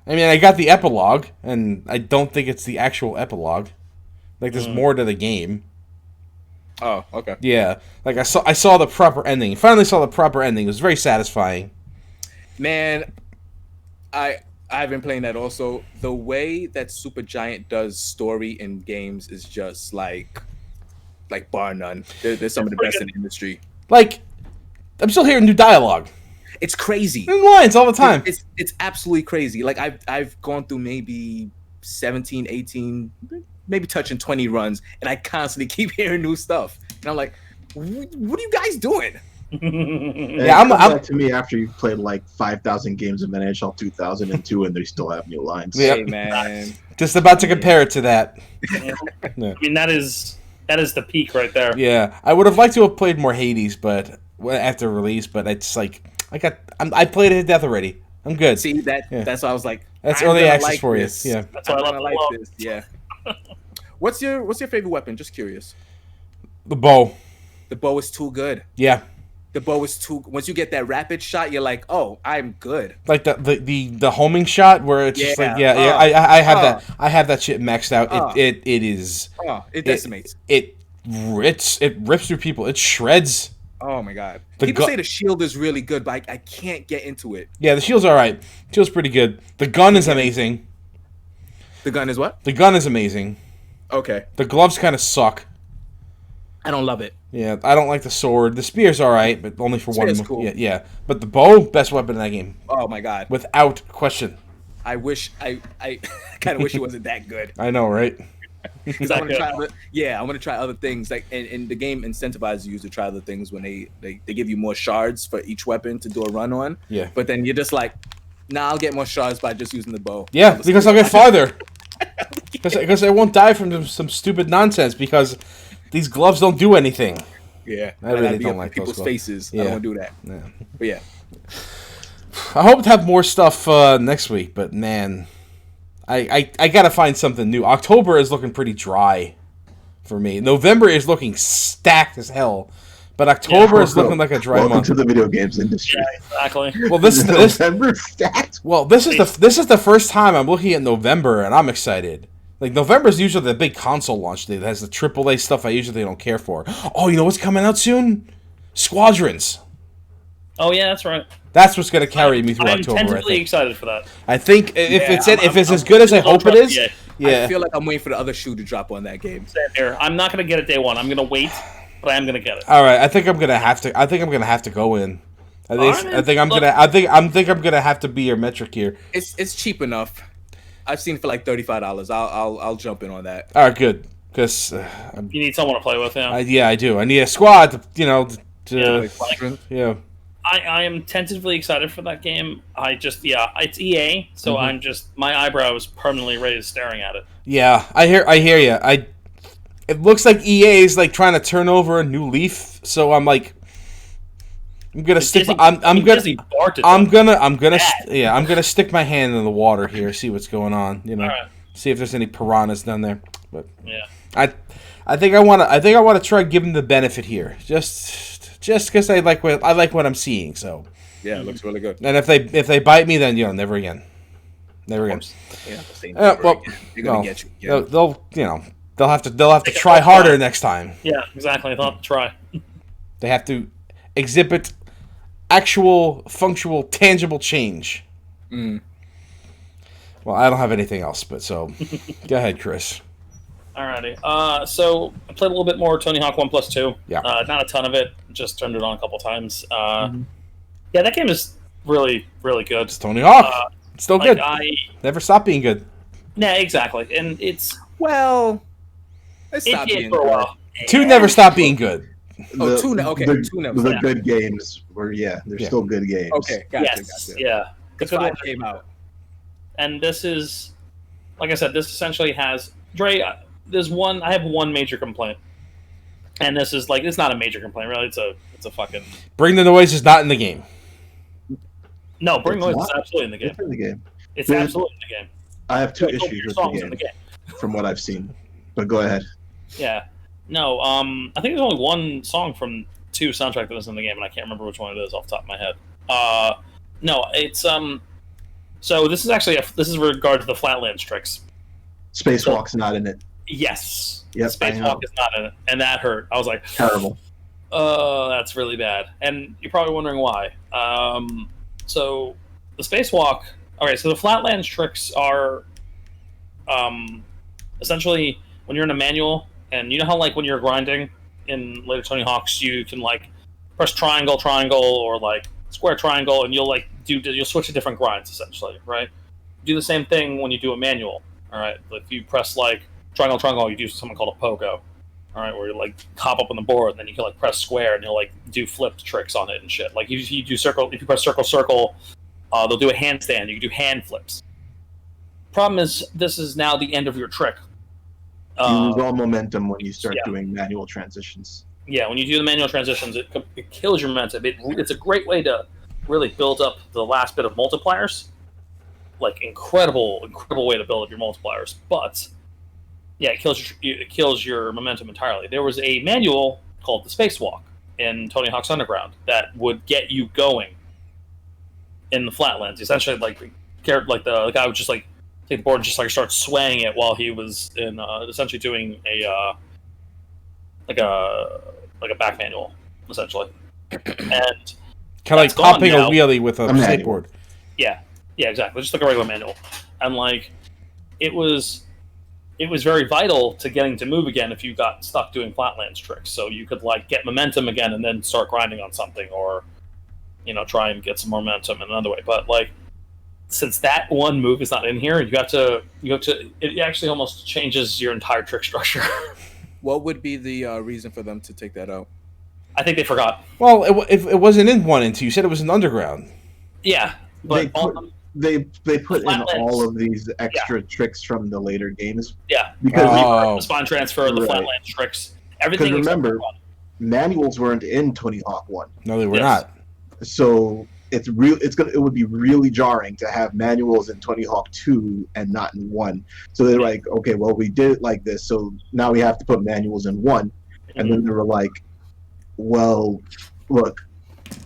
I mean, I got the epilogue, and I don't think it's the actual epilogue. Like, there's more to the game. Oh, okay. Yeah. Like, I saw the proper ending. Finally saw the proper ending. It was very satisfying. Man, I've been playing that also. The way that Supergiant does story in games is just like bar none. They're some of the best in the industry. Like, I'm still hearing new dialogue. It's crazy. In lines all the time. It's absolutely crazy. Like I've gone through maybe 17, 18, maybe touching 20 runs, and I constantly keep hearing new stuff. And I'm like, what are you guys doing? And Yeah, it comes I'm- back to me after you've played like 5,000 games of NHL 2002 and they still have new lines. Yeah. Hey man. Just about to compare it to that. I mean, that is the peak right there. Yeah. I would have liked to have played more Hades, but after release, but it's like, I played it to death already. I'm good. See that's why I was like, That's I'm early gonna access like for this. you. Yeah. That's why I love like the this. Yeah. What's your favorite weapon? Just curious. The bow. The bow is too good. Yeah. The bow is too. Once you get that rapid shot, you're like, oh, I'm good. Like the homing shot where it's just like Yeah. I have that I have that shit maxed out. It is Oh, it decimates. it rips through people. It shreds. Oh my god. The People gu- say the shield is really good, but I can't get into it. Yeah, the shield's all right. Shield's pretty good. The gun is amazing. The gun is what? The gun is amazing. Okay. The gloves kind of suck. I don't love it. Yeah, I don't like the sword. The spear's all right, but only for Spear's one. cool. Yeah. But the bow, best weapon in that game, Oh my god. without question. I wish I kind of wish it wasn't that good. I know, right? Because I want to try I want to try other things. Like and the game incentivizes you to try other things when they give you more shards for each weapon to do a run on. Yeah. But then you're just like, nah, I'll get more shards by just using the bow. Yeah, because I'll get farther. Because I won't die from some stupid nonsense. Because These gloves don't do anything. Yeah, I really be don't up like people's those gloves. faces. Yeah. I don't want to do that. Yeah. But yeah, I hope to have more stuff next week, but man, I gotta find something new. October is looking pretty dry for me. November is looking stacked as hell, but October is looking like a dry Welcome month. to the video games industry. Yeah, exactly. Well, this November stacked. well this is the first time I'm looking at November, and I'm excited. Like, November is usually the big console launch day that has the AAA stuff I usually don't care for. Oh, you know what's coming out soon? Squadrons. Oh yeah, that's right. That's what's going to carry me through I'm October, I tentatively think. excited for that. I think if Yeah, it's as good as I hope it is, Yeah. yeah. I feel like I'm waiting for the other shoe to drop on that game. Same here. I'm not gonna get it day one. I'm gonna wait, but I am gonna get it. All right, I think I'm gonna have to go in. I think Alright, I think I'm look. gonna I think I'm gonna have to be your metric here. It's cheap enough. I've seen it for like $35. I'll jump in on that. All right, good, because You need someone to play with. Yeah. yeah, I do. I need a squad to Yeah. yeah. I am tentatively excited for that game. It's EA, so Mm-hmm. I'm just my eyebrow is permanently raised staring at it. Yeah, I hear you. It looks like EA is like trying to turn over a new leaf. So I'm like, I'm gonna stick. Disney- I'm gonna. Disney barked at I'm them. gonna. Bad. Yeah, I'm gonna stick my hand in the water here, see what's going on. You know, All right. see if there's any piranhas down there. But Yeah. I think I want to try giving the benefit here, just because I like what I'm seeing. So, Yeah, it looks really good. and if they bite me, then never again, never again. Yeah, they're Well, gonna no, get you. Yeah. they'll have to Take a try tough harder shot. next time. Yeah, exactly. They'll have to try. They have to exhibit actual, functional, tangible change. Mm. Well, I don't have anything else, but so go ahead, Chris. Alrighty. So I played a little bit more Tony Hawk 1+2. Yeah. Not a ton of it. Just turned it on a couple times. Yeah, that game is really, really good. It's Tony Hawk. It's still Like good. Never stop being good. yeah, exactly. And it's Well, it it stopped did being for a good. while. Two never stop being good. Oh, two now. Okay, the, two now. The Yeah. good games were they're Yeah. still good games. Okay, gotcha, Yes. gotcha. Yeah. The Good 5 one. came out. And this is, like I said, this essentially has Dre. I have one major complaint, and this is like it's not a major complaint really. It's a fucking Bring the Noise is not in the game. no. Bring It's Noise not? is absolutely in the game. It's in the game. It's There's- absolutely in the game. I have two There's issues with songs the in game, the game. from what I've seen. But go ahead. Yeah. No. I think there's only one song from 2 soundtrack that was in the game, and I can't remember which one it is off the top of my head. No, it's So this is actually this is with regard to the Flatlands tricks. Spacewalk's not in it. Yes. Yep, I know. Spacewalk is not in it, and that hurt. I was like, Terrible. that's really bad. And you're probably wondering why. So the spacewalk. Okay, so the Flatlands tricks are essentially when you're in a manual, and you know how like when you're grinding in later Tony Hawks, you can like press triangle, or like square triangle, and you'll switch to different grinds essentially, right? Do the same thing when you do a manual. All right, if you press like triangle, you do something called a pogo. All right, where you like hop up on the board, and then you can like press square, and you'll like do flipped tricks on it and shit. Like if you do circle, if you press circle, they'll do a handstand. You can do hand flips. Problem is, this is now the end of your trick. You lose all momentum when you start yeah. doing manual transitions. Yeah, when you do the manual transitions, it kills your momentum. It's a great way to really build up the last bit of multipliers. Like incredible way to build up your multipliers. But yeah, it kills your momentum entirely. There was a manual called the Spacewalk in Tony Hawk's Underground that would get you going in the Flatlands. Essentially, like the guy would just like take the board and just like start swaying it while he was in essentially doing a like a back manual, essentially. And Kind of like That's gone popping a now. wheelie with a A manual. skateboard. yeah, exactly, just like a regular manual. And like it was very vital to getting to move again if you got stuck doing Flatlands tricks. So you could like get momentum again and then start grinding on something, or try and get some momentum in another way. But like since that one move is not in here, you have to it actually almost changes your entire trick structure. What would be the reason for them to take that out? I think they forgot. Well, it wasn't in 1 and 2. You said it was in Underground. Yeah, but They put in Flatlands. all of these extra tricks from the later games. yeah, Because Oh. the spawn transfer, the Right. Flatlands tricks, Everything Because except for remember, fun. manuals weren't in Tony Hawk 1. No, they were Yes. not. So it would be really jarring to have manuals in Tony Hawk 2 and not in 1. So they're like, okay, well, we did it like this, so now we have to put manuals in 1. And then they were like, well, look,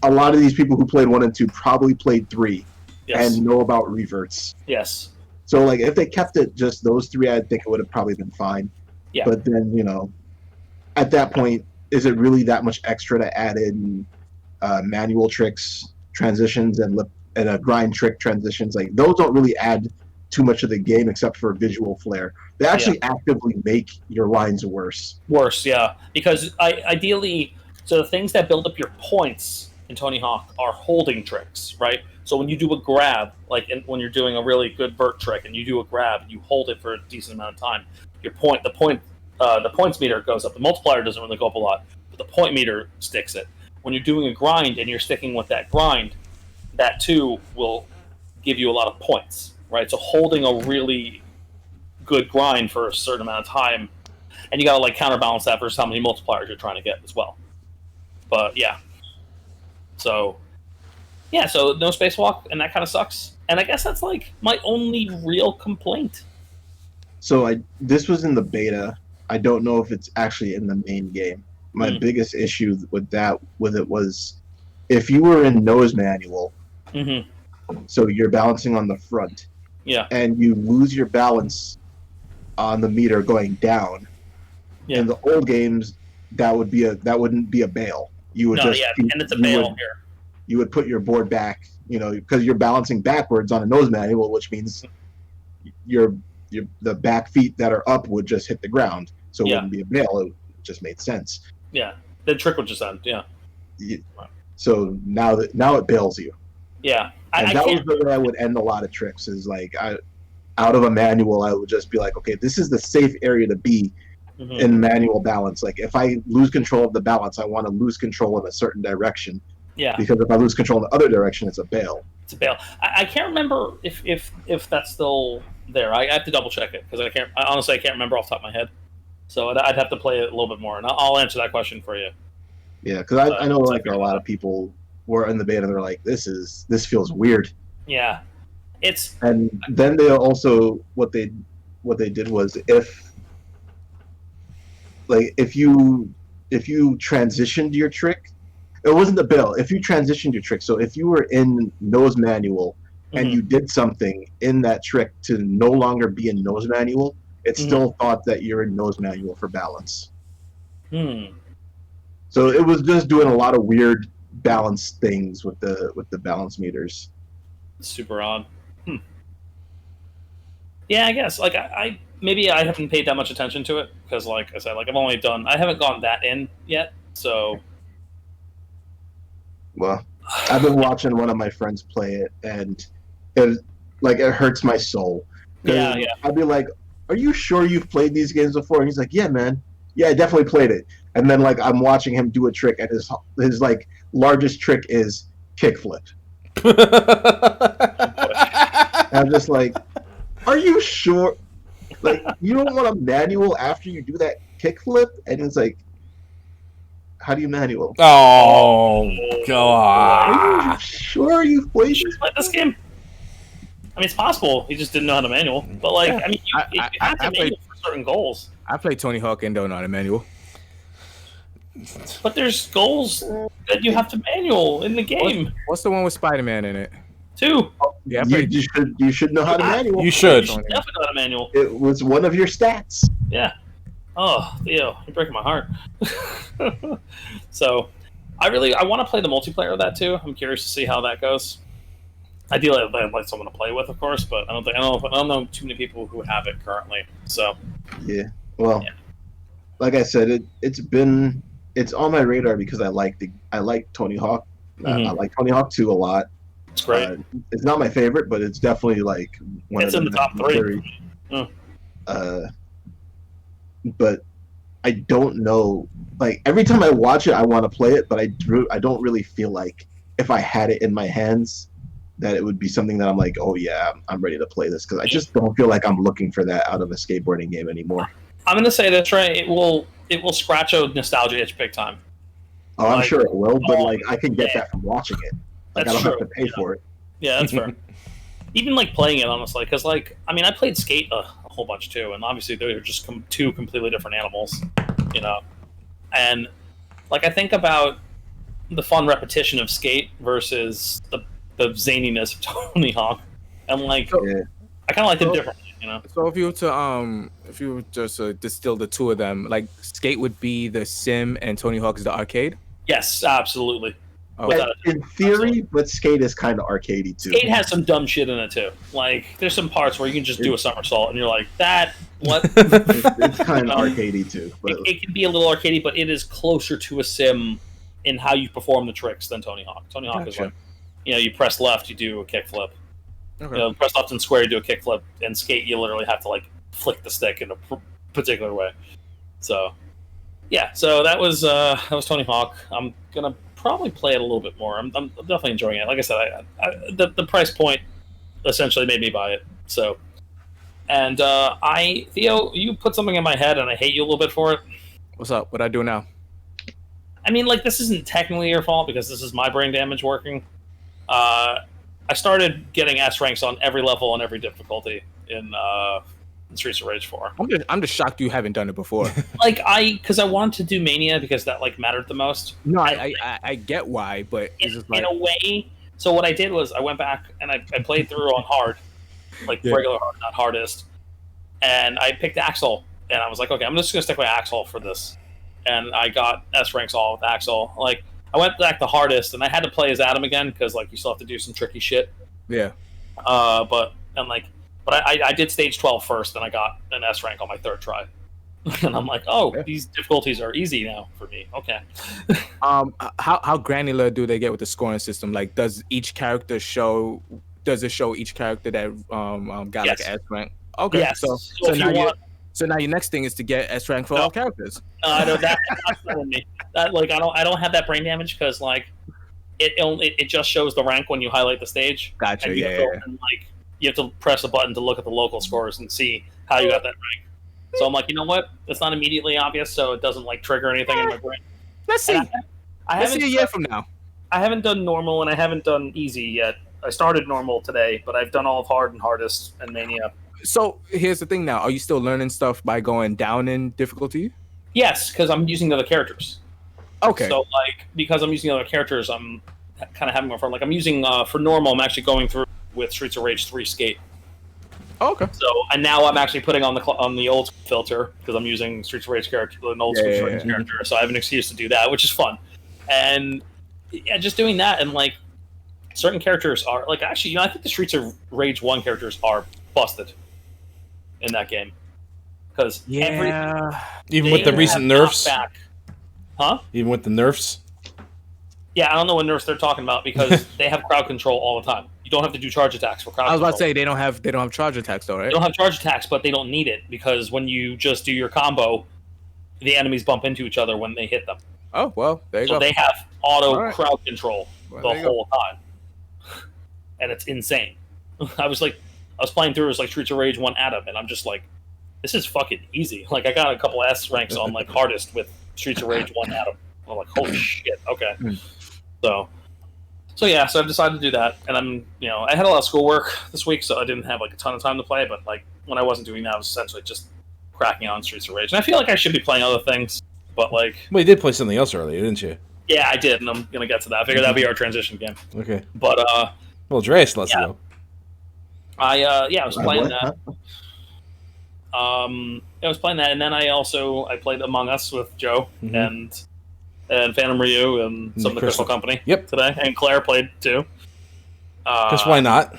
a lot of these people who played 1 and 2 probably played 3 Yes. and know about reverts. Yes. So like if they kept it just those 3, I think it would have probably been fine. Yeah. But then, at that point, is it really that much extra to add in manual tricks, transitions, and a grind trick transitions? Like those don't really add too much of the game except for visual flair. They actually actively make your lines worse. Worse, yeah. Because ideally, so the things that build up your points in Tony Hawk are holding tricks, right? So when you do a grab, like when you're doing a really good vert trick and you do a grab and you hold it for a decent amount of time, the points meter goes up. The multiplier doesn't really go up a lot, but the point meter sticks it. When you're doing a grind and you're sticking with that grind, that too will give you a lot of points, right? So holding a really good grind for a certain amount of time, and you got to like counterbalance that versus how many multipliers you're trying to get as well. But yeah, so no spacewalk, and that kind of sucks. And I guess that's like my only real complaint. So this was in the beta. I don't know if it's actually in the main game. My biggest issue with it was if you were in nose manual, so you're balancing on the front, and you lose your balance on the meter going down. In the old games, that wouldn't be a bail. You would and it's a bail here. You would put your board back, because you're balancing backwards on a nose manual, which means the back feet that are up would just hit the ground, so it wouldn't be a bail. It just made sense. Yeah, the trick would just end. Yeah. So now it bails you. Yeah, that was the way I would end a lot of tricks. Is like out of a manual, I would just be like, okay, this is the safe area to be in manual balance. Like if I lose control of the balance, I want to lose control in a certain direction. Yeah. Because if I lose control in the other direction, it's a bail. It's a bail. I can't remember if that's still there. I have to double check it because I can't remember off the top of my head. So I'd have to play it a little bit more, and I'll answer that question for you. Yeah, because I know like a lot of people were in the beta and they're like, this feels weird. Yeah, and then they also what they did was if you transitioned your trick, it wasn't the bail. If you transitioned your trick, so if you were in nose manual and you did something in that trick to no longer be in nose manual, it still thought that you're in nose manual for balance. So it was just doing a lot of weird balance things with the balance meters. Super odd. Yeah, I guess like I maybe I haven't paid that much attention to it because, like I said, like I haven't gone that in yet. So, well, I've been watching one of my friends play it, and it hurts my soul. Yeah. I'd be like, "Are you sure you've played these games before?" And he's like, "Yeah, man. Yeah, I definitely played it." And then like I'm watching him do a trick, and his like largest trick is kickflip. I'm just like, are you sure? Like, you don't want a manual after you do that kickflip? And it's like, how do you manual? Oh God! Are you sure you've played this game? I mean, it's possible he just didn't know how to manual, but like, I mean, you have to manual for certain goals. I played Tony Hawk and don't know how to manual. But there's goals that you have to manual in the game. What's the one with Spider-Man in it? 2. Yeah, you should know how to manual. You should. Definitely know how to manual. It was one of your stats. Yeah. Oh, Theo, you're breaking my heart. So, I want to play the multiplayer of that too. I'm curious to see how that goes. Ideally, I'd like someone to play with, of course, but I don't know too many people who have it currently. So. Yeah. Well, like I said, it's on my radar because I like Tony Hawk. I like Tony Hawk 2 a lot. It's great. It's not my favorite, but it's definitely like it's in the top 3. But I don't know. Like every time I watch it, I want to play it, but I don't really feel like if I had it in my hands, that it would be something that I'm like, oh yeah, I'm ready to play this because I just don't feel like I'm looking for that out of a skateboarding game anymore. I'm gonna say this right. it will scratch a nostalgia itch big time. Oh, I'm sure it will, but like I can get yeah. that from watching it. Like That's I don't true. have to pay for it. Yeah, that's fair. Even like playing it, honestly, because like I mean, I played Skate a whole bunch too, and obviously they're just two completely different animals, you know. And like I think about the fun repetition of Skate versus the zaniness of Tony Hawk, and like I kind of like them differently, you know. So if you were just to distill the two of them, like Skate would be the sim and Tony Hawk is the arcade. Yes, absolutely. Oh. In theory, but Skate is kind of arcadey too. Skate has some dumb shit in it too. Like there's some parts where you can just do a somersault and you're like, that what? It's kind of arcadey too. But It can be a little arcadey, but it is closer to a sim in how you perform the tricks than Tony Hawk. Tony Hawk is like, you press left, you do a kickflip. Okay. Press left and square, you do a kickflip. And Skate, you literally have to like flick the stick in a particular way. So, yeah. So that was Tony Hawk. I'm gonna probably play it a little bit more. I'm definitely enjoying it. Like I said, the price point essentially made me buy it. So, and Theo, you put something in my head, and I hate you a little bit for it. What's up? What I do now? I mean, like, this isn't technically your fault because this is my brain damage working. I started getting S ranks on every level and every difficulty in Streets of Rage 4. I'm just shocked you haven't done it before. Because I wanted to do Mania because that like mattered the most. No, I get why, but it's just like in a way. So what I did was I went back and I played through on hard, like regular hard, not hardest, and I picked Axel, and I was like, okay, I'm just gonna stick with Axel for this, and I got S ranks all with Axel. Like I went back to hardest, and I had to play as Adam again because like you still have to do some tricky shit. Yeah. But I did stage 12 first, and I got an S rank on my third try. And I'm like, these difficulties are easy now for me. Okay. How granular do they get with the scoring system? Like, does each character show each character that got like an S rank? Okay. Yes. So now your next thing is to get S rank for all characters. I know that's not me. That like I don't have that brain damage because like it just shows the rank when you highlight the stage. Gotcha. And like you have to press a button to look at the local scores and see how you got that rank. So I'm like, you know what? It's not immediately obvious, so it doesn't like trigger anything in my brain. Let's see. Let's see a year from now. I haven't done normal and I haven't done easy yet. I started normal today, but I've done all of hard and hardest and Mania. So here's the thing now. Are you still learning stuff by going down in difficulty? Yes, because I'm using the other characters. Okay. So like because I'm using the other characters, I'm kind of having more fun. Like I'm using for normal, I'm actually going through with Streets of Rage 3 Skate. Okay. So and now I'm actually putting on the old filter because I'm using Streets of Rage character, an old Streets of Rage character. So I have an excuse to do that, which is fun. And yeah, just doing that and like certain characters are like actually, I think the Streets of Rage 1 characters are busted in that game because even with the recent nerfs, even with the nerfs. Yeah, I don't know what nerfs they're talking about because they have crowd control all the time. You don't have to do charge attacks for crowd control. I was about to say they don't have charge attacks though, right? They don't have charge attacks, but they don't need it because when you just do your combo, the enemies bump into each other when they hit them. Oh well, there you go. So they have auto crowd control the whole time, and it's insane. I was playing through it was like Streets of Rage 1 Adam, and I'm just like, this is fucking easy. Like I got a couple S ranks on like hardest with Streets of Rage 1 Adam. I'm like, holy shit, okay. So yeah, so I've decided to do that, and I'm, I had a lot of schoolwork this week, so I didn't have like a ton of time to play. But like when I wasn't doing that, I was essentially just cracking on Streets of Rage, and I feel like I should be playing other things, but like. Well, you did play something else earlier, didn't you? Yeah, I did, and I'm gonna get to that. I figured that'd be our transition game. Okay. But well, Dreas lets go. I was playing that. I was playing that, and then I played Among Us with Joe and Phantom Ryu and some of the Crystal Company today, and Claire played too. Because why not?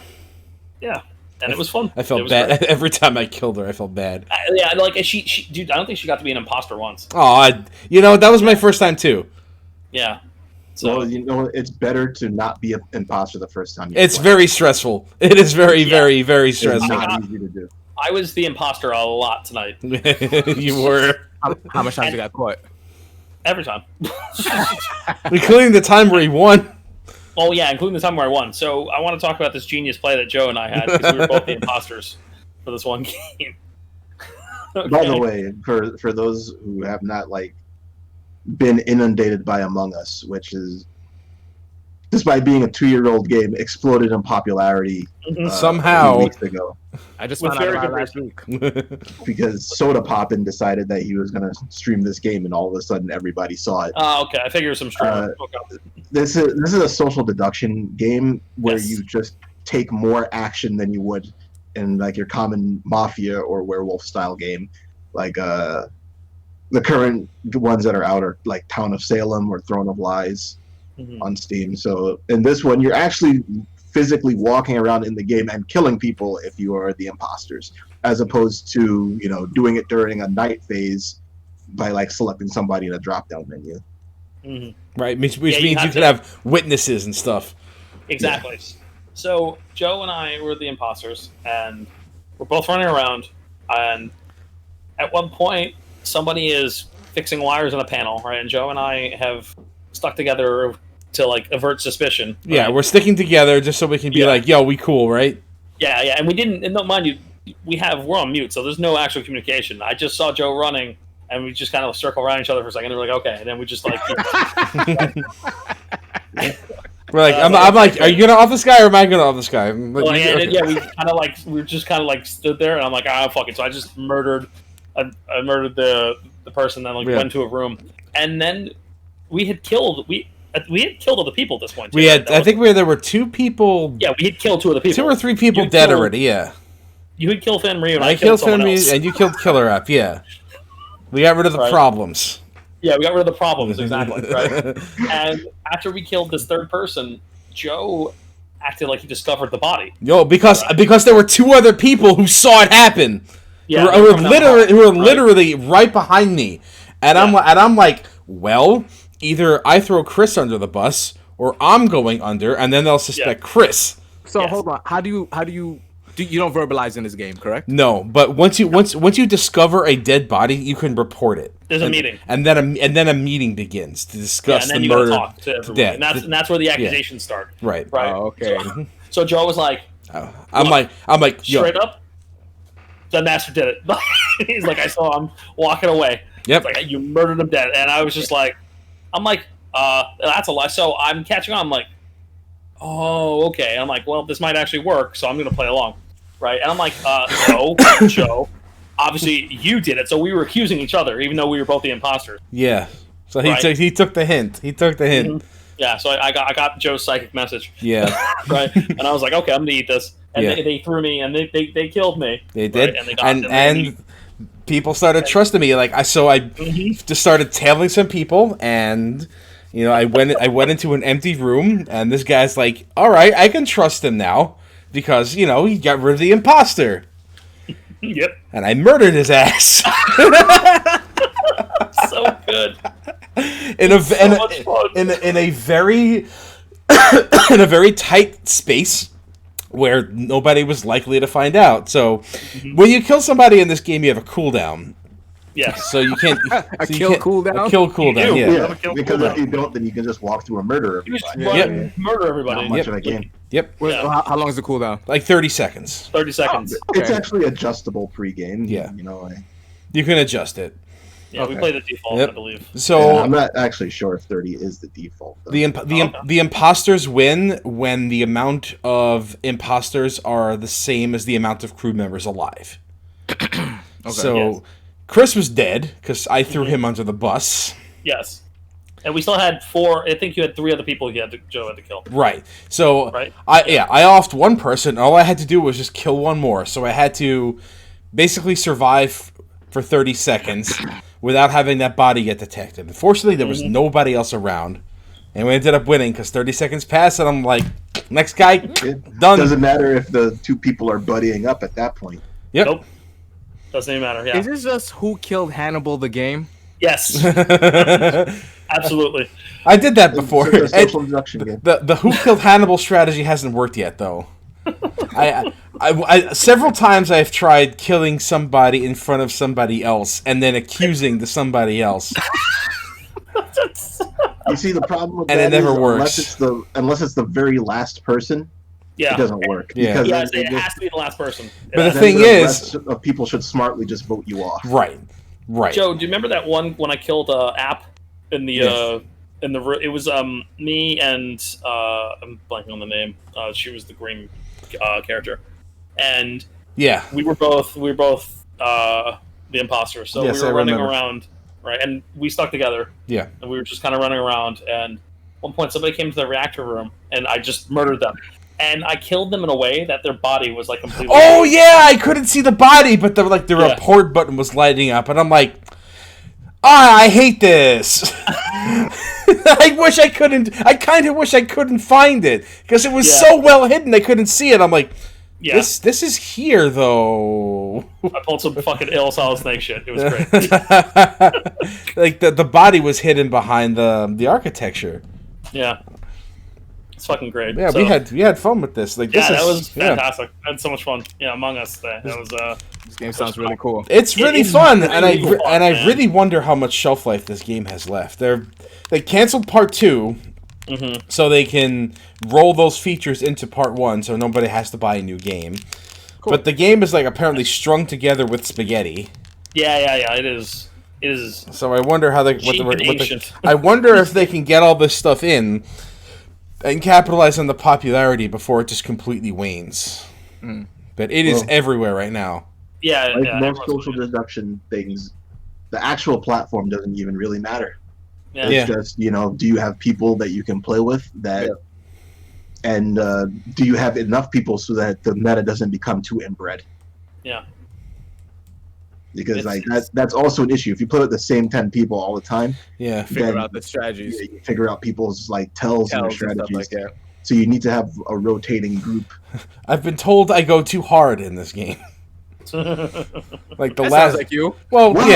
Yeah, and it was fun. I felt bad great. Every time I killed her. I felt bad. Yeah, like she, dude. I don't think she got to be an imposter once. Oh, that was my first time too. Yeah. So it's better to not be an imposter the first time. It's very stressful. It is very, very, very stressful. It's not easy to do. I was the imposter a lot tonight. You were. How much times you got caught? Every time. Including the time where he won. Oh, yeah, including the time where I won. So I want to talk about this genius play that Joe and I had because we were both the imposters for this one game. By the way, for those who have not like been inundated by Among Us, which is, despite being a 2-year-old game, exploded in popularity Somehow. a few weeks ago. I just With found out very about good last week. Because Soda Poppin decided that he was going to stream this game, and all of a sudden everybody saw it. Oh, okay. I figure some streamer. Okay. This is a social deduction game where Yes. you just take more action than you would in like your common Mafia or Werewolf style game. Like the current ones that are out are like Town of Salem or Throne of Lies on Steam. So in this one, you're actually physically walking around in the game and killing people if you are the imposters, as opposed to, you know, doing it during a night phase by like selecting somebody in a drop down menu. Right, which Yeah, means you could have witnesses and stuff. Exactly. Yeah. So Joe and I were the imposters, and we're both running around. And at one point, somebody is fixing wires in a panel, right? And Joe and I have stuck together to like avert suspicion. Right? Yeah, we're sticking together just so we can be like, "Yo, we cool, right?" Yeah, and we didn't. And don't mind you, we're on mute, so there's no actual communication. I just saw Joe running, and we just kind of circle around each other for a second. And we're like, okay, and then we just like. We're like, I'm like, are you gonna off this guy or am I gonna off this guy? Like, well, yeah, we kind of like stood there, and I'm like, fuck it. So I just murdered, I murdered the person, then like went to a room, and then we had killed other people at this point. Too, we had, I think there were 2 people. Yeah, we had killed 2 other people. 2 or 3 people dead already. Yeah. You had killed Fenrir, and I killed Fenrir, and you killed Killer App. Yeah. We got rid of the problems. Yeah, we got rid of the problems, exactly, right? And after we killed this third person, Joe acted like he discovered the body. Yo, because there were 2 other people who saw it happen. Yeah, who were literally right behind me. And I'm like, well, either I throw Chris under the bus or I'm going under, and then they'll suspect Chris. So hold on, how do you you don't verbalize in this game, correct? No, but once you discover a dead body, you can report it. There's a meeting, and then a meeting begins to discuss and then the you murder. gotta talk to everyone, and that's where the accusations start. Right. Oh, okay. So Joe was like, I'm like, straight up, the master did it. He's like, I saw him walking away. Yep. It's like, you murdered him dead, and I was just like, that's a lie. So I'm catching on. I'm like, oh, okay. I'm like, well, this might actually work, so I'm gonna play along. Right, and I'm like, no, Joe. Obviously, you did it, so we were accusing each other, even though we were both the imposters. Yeah. So he took the hint. Mm-hmm. Yeah. So I got Joe's psychic message. Yeah. Right, and I was like, okay, I'm gonna eat this, and they threw me, and they killed me. They did, right? and people started trusting me. Like I just started tailing some people, and you know, I went into an empty room, and this guy's like, all right, I can trust him now. Because, you know, he got rid of the imposter. Yep. And I murdered his ass. So good. In a very in a very tight space where nobody was likely to find out. So when you kill somebody in this game, you have a cooldown. Yes. So you can't a kill cooldown. A kill cooldown. Yeah. Because if you don't, then you can just walk through and murder everybody. Murder everybody. Not much of a game. Yep. How long is the cooldown? Like 30 seconds. 30 seconds. It's actually adjustable pre-game. Yeah. You know. You can adjust it. Yeah, we play the default, I believe. So I'm not actually sure if 30 is the default. Though. The imposters win when the amount of imposters are the same as the amount of crew members alive. Okay. So Chris was dead because I threw him under the bus. Yes. And we still had 4. I think you had 3 other people Joe had to kill. Right. So I offed one person. All I had to do was just kill one more. So I had to basically survive for 30 seconds without having that body get detected. Unfortunately, there was nobody else around. And we ended up winning because 30 seconds passed, and I'm like, next guy, done. Doesn't matter if the 2 people are buddying up at that point. Yep. Nope. Doesn't even matter, yeah. Is this just Who Killed Hannibal the game? Yes. Absolutely. I did that before. It's a social deduction game. The Who Killed Hannibal strategy hasn't worked yet, though. I several times I've tried killing somebody in front of somebody else and then accusing the somebody else. You see, the problem with and that it never is works. Unless it's the very last person, Yeah. it doesn't work. Yeah. Because Yeah, it has to be the last person. But the then thing is, rest of people should smartly just vote you off. right. Joe, do you remember that one when I killed App in the Yes. it was me and I'm blanking on the name. She was the green character, and Yeah. we were both the imposters. So Yes, we I were running remember. around, right, and we stuck together. Yeah. And we were just kind of running around, and at one point somebody came to the reactor room, and I just murdered them. And I killed them in a way that their body was like completely. Oh yeah, I couldn't see the body, but the Yeah. report button was lighting up, and I'm like, I hate this. I wish I couldn't. I kind of wish I couldn't find it because it was Yeah. so well hidden. I couldn't see it. I'm like, Yeah, this is here though. I pulled some fucking ill Solid Snake shit. It was great. Like the body was hidden behind the architecture. Yeah, it's fucking great. Yeah, So, we had fun with this. Like yeah, this that is, was fantastic. I had so much fun. Yeah, Among Us. That was This game sounds really cool. It's really It is fun, really and I fun, man. really wonder how much shelf life this game has left. They canceled part 2, so they can roll those features into part 1, so nobody has to buy a new game. Cool. But the game is like apparently strung together with spaghetti. yeah. It is. So I wonder how they. Cheap and ancient. I wonder if they can get all this stuff in and capitalize on the popularity before it just completely wanes. But it is Well, everywhere right now. Yeah, Like yeah. most everyone's social doing it. deduction things, the actual platform doesn't even really matter. Yeah. Yeah. It's just, do you have people that you can play with that, and do you have enough people so that the meta doesn't become too inbred? Yeah. Because It's- that's also an issue. If you play with the same 10 people all the time, Yeah. Figure then out the strategies, you figure out people's tells and their tells and stuff strategies. like that. So you need to have a rotating group. I've been told I go too hard in this game. Like the That last. sounds like you. Well, Wow.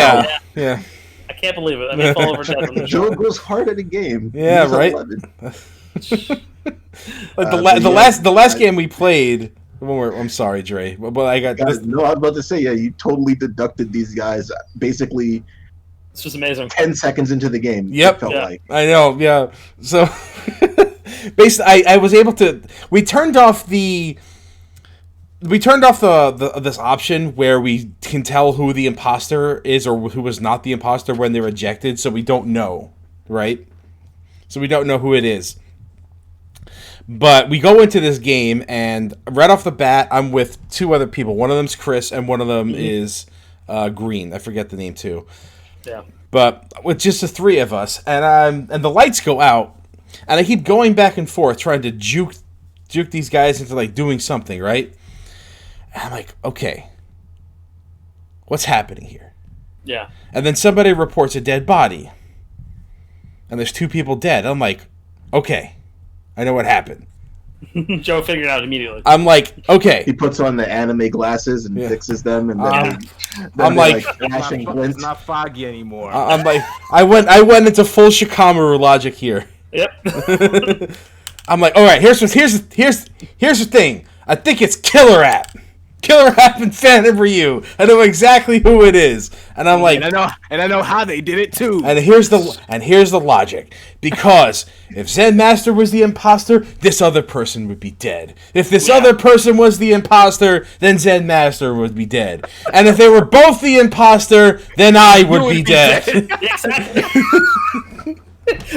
yeah. I can't believe it. I mean, fall over dead on the Joe show. goes hard at a game. Yeah, He's right? 11. Like But the yeah, last game we played. I'm sorry, Dre, but I got Guys, this. no, I was about to say, yeah, you totally deducted these guys basically It's just amazing. 10 seconds into the game. Yep. It felt Yeah. like. I know, yeah. So, basically, I was able to. We turned off the this option where we can tell who the imposter is or who was not the imposter when they're ejected, so we don't know, right? So we don't know who it is. But we go into this game, and right off the bat, I'm with 2 other people. One of them's Chris, and one of them is Green. I forget the name too. Yeah. But with just the 3 of us, and the lights go out, and I keep going back and forth trying to juke these guys into doing something, right? And I'm like, okay, what's happening here? Yeah. And then somebody reports a dead body, and there's 2 people dead. I'm like, okay, I know what happened. Joe figured it out immediately. I'm like, okay, He puts on the anime glasses and Yeah. fixes them, and then, I'm then they, like- flash and It's glint. not foggy anymore. I'm like, I went into full Shikamaru logic here. Yep. I'm like, all right, here's the thing. I think it's Killer App. Killer App and Phantom Ryu. I know exactly who it is, and I'm like, and I know how they did it too. and here's the logic. Because if Zen Master was the imposter, this other person would be dead. If this other person was the imposter, then Zen Master would be dead. And if they were both the imposter, then I would be dead. Exactly.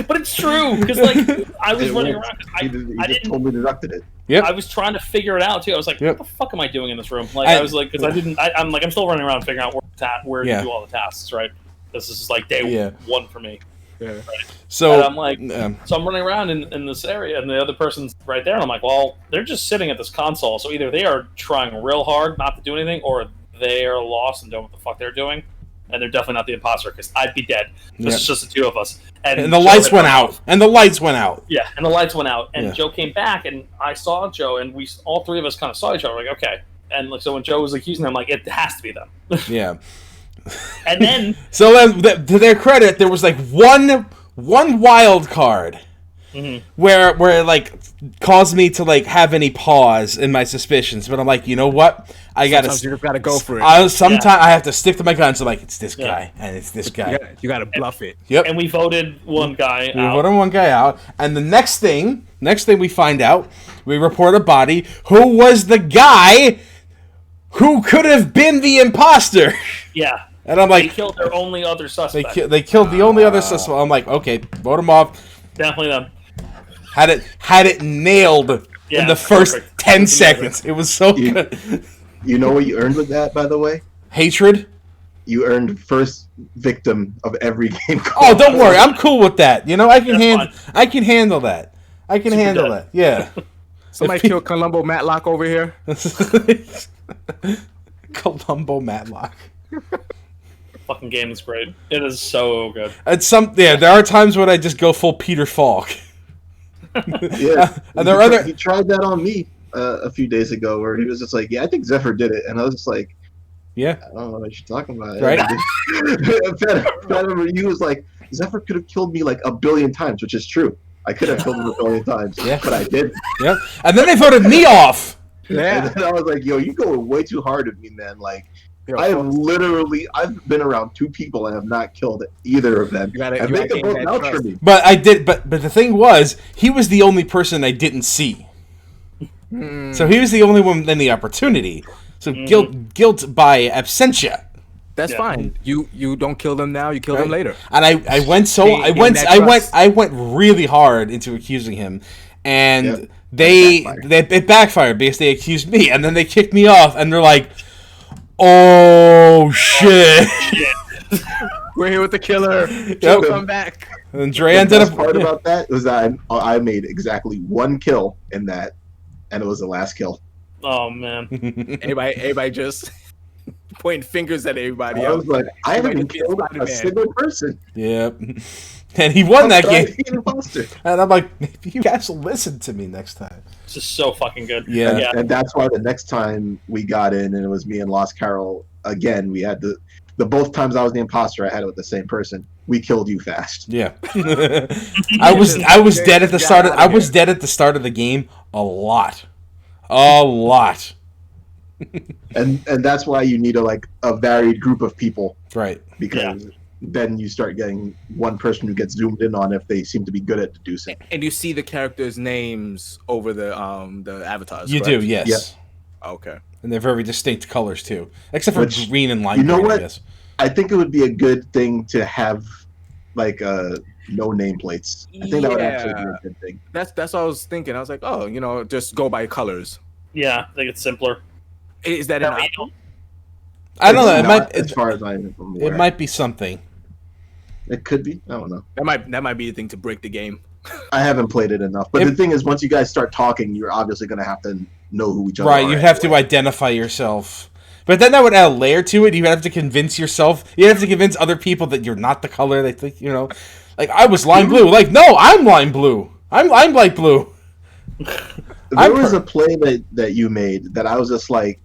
But it's true because I was It running works. around because He I just didn't. totally deducted it. Yep. I was trying to figure it out too. I was like, Yep. "What the fuck am I doing in this room?" I- I was like, because I didn't. I'm still running around figuring out where Yeah. to do all the tasks. Right. This is like day Yeah. 1 for me. So And I'm like, so I'm running around in this area, and the other person's right there, and I'm like, well, they're just sitting at this console, so either they are trying real hard not to do anything, or they are lost and don't know what the fuck they're doing, and they're definitely not the imposter because I'd be dead. This is just the 2 of us, and the Joe lights had went run out. off. And the lights went out. Yeah, and the lights went out, and Yeah. Joe came back, and I saw Joe, and we all 3 of us kind of saw each other, like, okay, and so when Joe was accusing them, I'm like, it has to be them, Yeah. and then So to their credit, there was one wild card, where it like caused me to like have any pause in my suspicions. But I'm like, you know what? Sometimes you just gotta go for it. Sometimes I have to stick to my guns. So like, it's this guy and it's this guy. You gotta bluff it. Yep. And we voted one guy out. We voted one guy out, and the next thing we find out, we report a body. Who was the guy who could have been the imposter? Yeah. And I'm like, they killed their only other suspect. They killed the only other suspect. I'm like, okay, vote him off. Definitely them. Had it nailed in the first 10 seconds. It was so good. You know what you earned with that, by the way? Hatred. You earned first victim of every game. Oh, don't worry, I'm cool with that. You know, I can handle that. I can handle that. Yeah. Somebody killed Columbo Matlock over here. Columbo Matlock. Fucking game is great. It is so good. There are times when I just go full Peter Falk. Yeah, and he tried that on me a few days ago, where he was just like, "Yeah, I think Zephyr did it," and I was just like, "Yeah, I don't know what you're talking about." Right? He was like, "Zephyr could have killed me like a billion times," which is true. I could have killed him a billion times, but I didn't. Yeah, and then they voted me off. Yeah, and then I was like, "Yo, you going way too hard at me, man!" Like. I've been around two people and have not killed either of them. And they can both vouch for me. But I did. But the thing was, he was the only person I didn't see. So he was the only one in the opportunity. So guilt by absentia. That's fine. You don't kill them now. You kill them later. And I went really hard into accusing him, and it backfired because they accused me, and then they kicked me off, and they're like. Oh shit! We're here with the killer. Yep. Come back. And Dre ended up. Part about that was that I made exactly one kill in that, and it was the last kill. Oh man! everybody just pointing fingers at everybody. I was like, I haven't killed a single person. Yep. And he won that game. And I'm like, maybe you guys will listen to me next time. It's just so fucking good. Yeah. And that's why the next time we got in, and it was me and Lost Carol again, we had the both times I was the imposter, I had it with the same person. We killed you fast. Yeah. I was dead at the start. I was dead at the start of the game a lot. And that's why you need a varied group of people, right? Because then you start getting one person who gets zoomed in on if they seem to be good at deducing. And you see the characters' names over the avatars. You correct? do, yes. Yeah. Okay. And they're very distinct colors too, except for green and lime. You know green, what? I guess. I think it would be a good thing to have no nameplates. I think that would actually be a good thing. That's what I was thinking. I was like, just go by colors. Yeah, I think it's simpler. Is that an option? I don't know. It might, as far as I'm aware. It might be something. It could be. I don't know. That might be the thing to break the game. I haven't played it enough. But the thing is, once you guys start talking, you're obviously going to have to know who each other are. Right, you have to identify yourself. But then that would add a layer to it. You have to convince yourself. You have to convince other people that you're not the color they think, Like, I was lime blue. Like, no, I'm lime blue. I'm light blue. There was a play that you made that I was just like,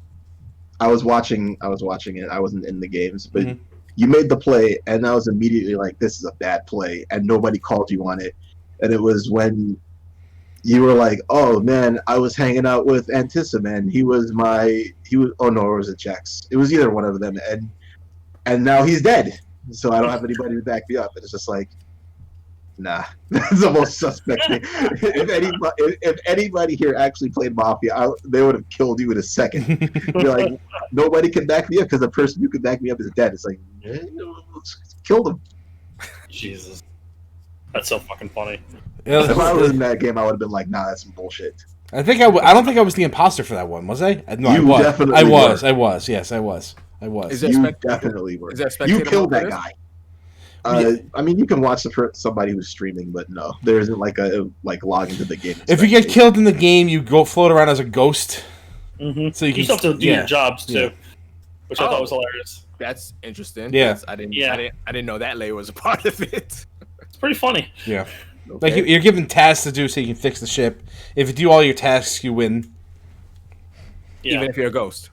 I was watching it. I wasn't in the games, but you made the play, and I was immediately like, "This is a bad play," and nobody called you on it. And it was when you were like, "Oh man, I was hanging out with Anticiman. Oh no, it was a Jax. It was either one of them, and now he's dead. So I don't have anybody to back me up." And it's just like, nah, that's the most suspect thing. If anybody here actually played Mafia, they would have killed you in a second. You're like, nobody can back me up because the person who could back me up is dead. It's like, kill them. Jesus, that's so fucking funny. If I was in that game, I would have been like, nah, that's some bullshit. I don't think I was the imposter for that one, was I? No, you I was. Definitely I was. were. I was. Yes, I was. You definitely were. You killed that guy. I mean, you can watch somebody who's streaming, but no, there isn't log into the game. If you get killed in the game, you go float around as a ghost. Mm-hmm. So you still have to do your jobs too, which I thought was hilarious. That's interesting. Yeah, I didn't know that layer was a part of it. It's pretty funny. Yeah, okay. Like you're given tasks to do so you can fix the ship. If you do all your tasks, you win. Yeah. Even if you're a ghost.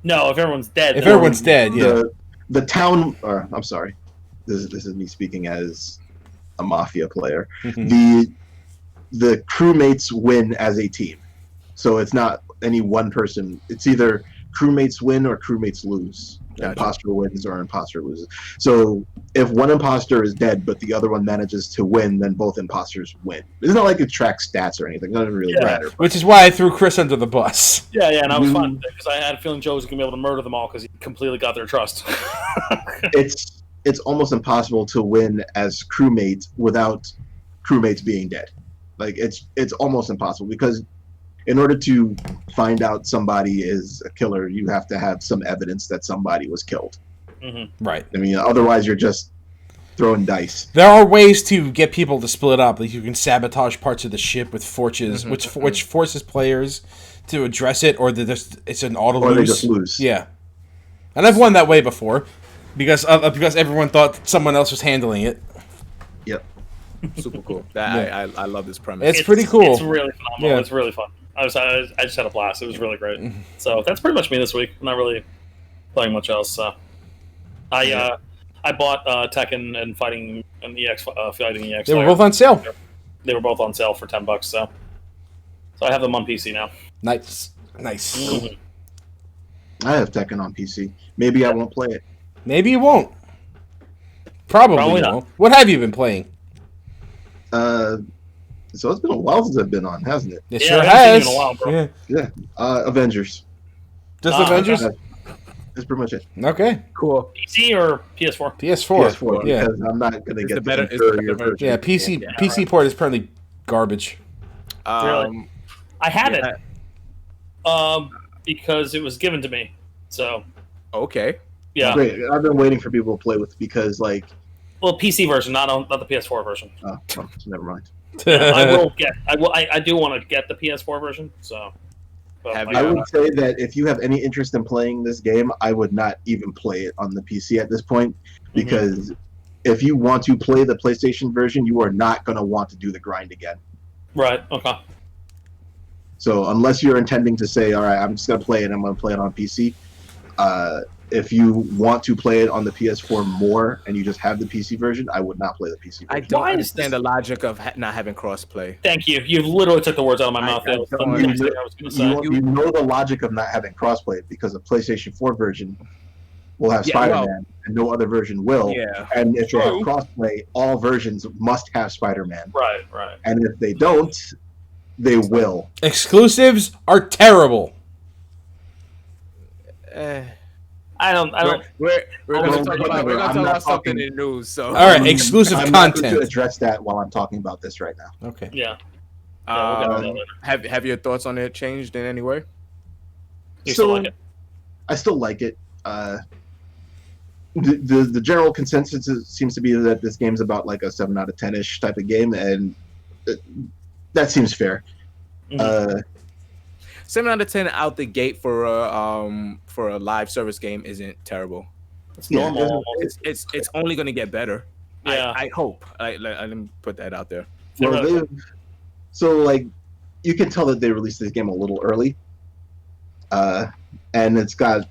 No, if everyone's dead. If everyone's dead, yeah. The town. I'm sorry. This is me speaking as a Mafia player. the crewmates win as a team. So it's not any one person. It's either crewmates win or crewmates lose. Gotcha. Imposter wins or imposter loses. So if one imposter is dead but the other one manages to win, then both imposters win. It's not like it tracks stats or anything. It doesn't really matter. Which is why I threw Chris under the bus. Yeah, and I was fine because I had a feeling Joe was going to be able to murder them all because he completely got their trust. It's almost impossible to win as crewmates without crewmates being dead. Like it's almost impossible because in order to find out somebody is a killer, you have to have some evidence that somebody was killed. Mm-hmm. Right. I mean, otherwise you're just throwing dice. There are ways to get people to split up. Like you can sabotage parts of the ship with forges, which forces players to address it, or it's an auto lose. Or they just lose. Yeah. And I've won that way before because everyone thought someone else was handling it. Yep. Super cool. I love this premise. It's pretty cool. It's really phenomenal. Yeah. It's really fun. I just had a blast. It was really great. So that's pretty much me this week. I'm not really playing much else. So I bought Tekken and Fighting and EX Fighting EX. They were both on sale. They were both on sale for $10. So I have them on PC now. Nice. Mm-hmm. I have Tekken on PC. Maybe I won't play it. Maybe you won't. Probably not. What have you been playing? So it's been a while since I've been on, hasn't it? It sure has. Been a while, bro. Yeah. Avengers. Just Avengers? That's pretty much it. Okay. Cool. PC or PS4? PS4. Yeah. Because I'm not going to get the better version. Yeah, PC port is apparently garbage. Really? I have it. Because it was given to me. So. Okay. Yeah. Great. I've been waiting for people to play with because, like. Well, PC version, not the PS4 version. Oh, well, never mind. I do want to get the PS4 version. So. I would say that if you have any interest in playing this game, I would not even play it on the PC at this point because if you want to play the PlayStation version, you are not going to want to do the grind again. Right. Okay. So unless you're intending to say, all right, I'm just going to play it, I'm going to play it on PC. If you want to play it on the PS4 more and you just have the PC version, I would not play the PC version. I don't understand the logic of not having crossplay. Thank you. You literally took the words out of my mouth. You know the logic of not having crossplay because the PlayStation 4 version will have Spider-Man and no other version will. Yeah. And if they have crossplay, all versions must have Spider-Man. Right. And if they don't, they will. Exclusives are terrible. I don't. We're going to talk about something in the news. So. All right, exclusive I'm content. not going to address that while I'm talking about this right now. Okay. Yeah. Have your thoughts on it changed in any way? You still like it? I still like it. The general consensus seems to be that this game's about like a 7 out of 10-ish type of game, and that seems fair. 7 out of 10 out the gate for a live service game isn't terrible. It's normal. It's only going to get better. Yeah. I hope. Let me put that out there. Well, so like you can tell that they released this game a little early, and it's got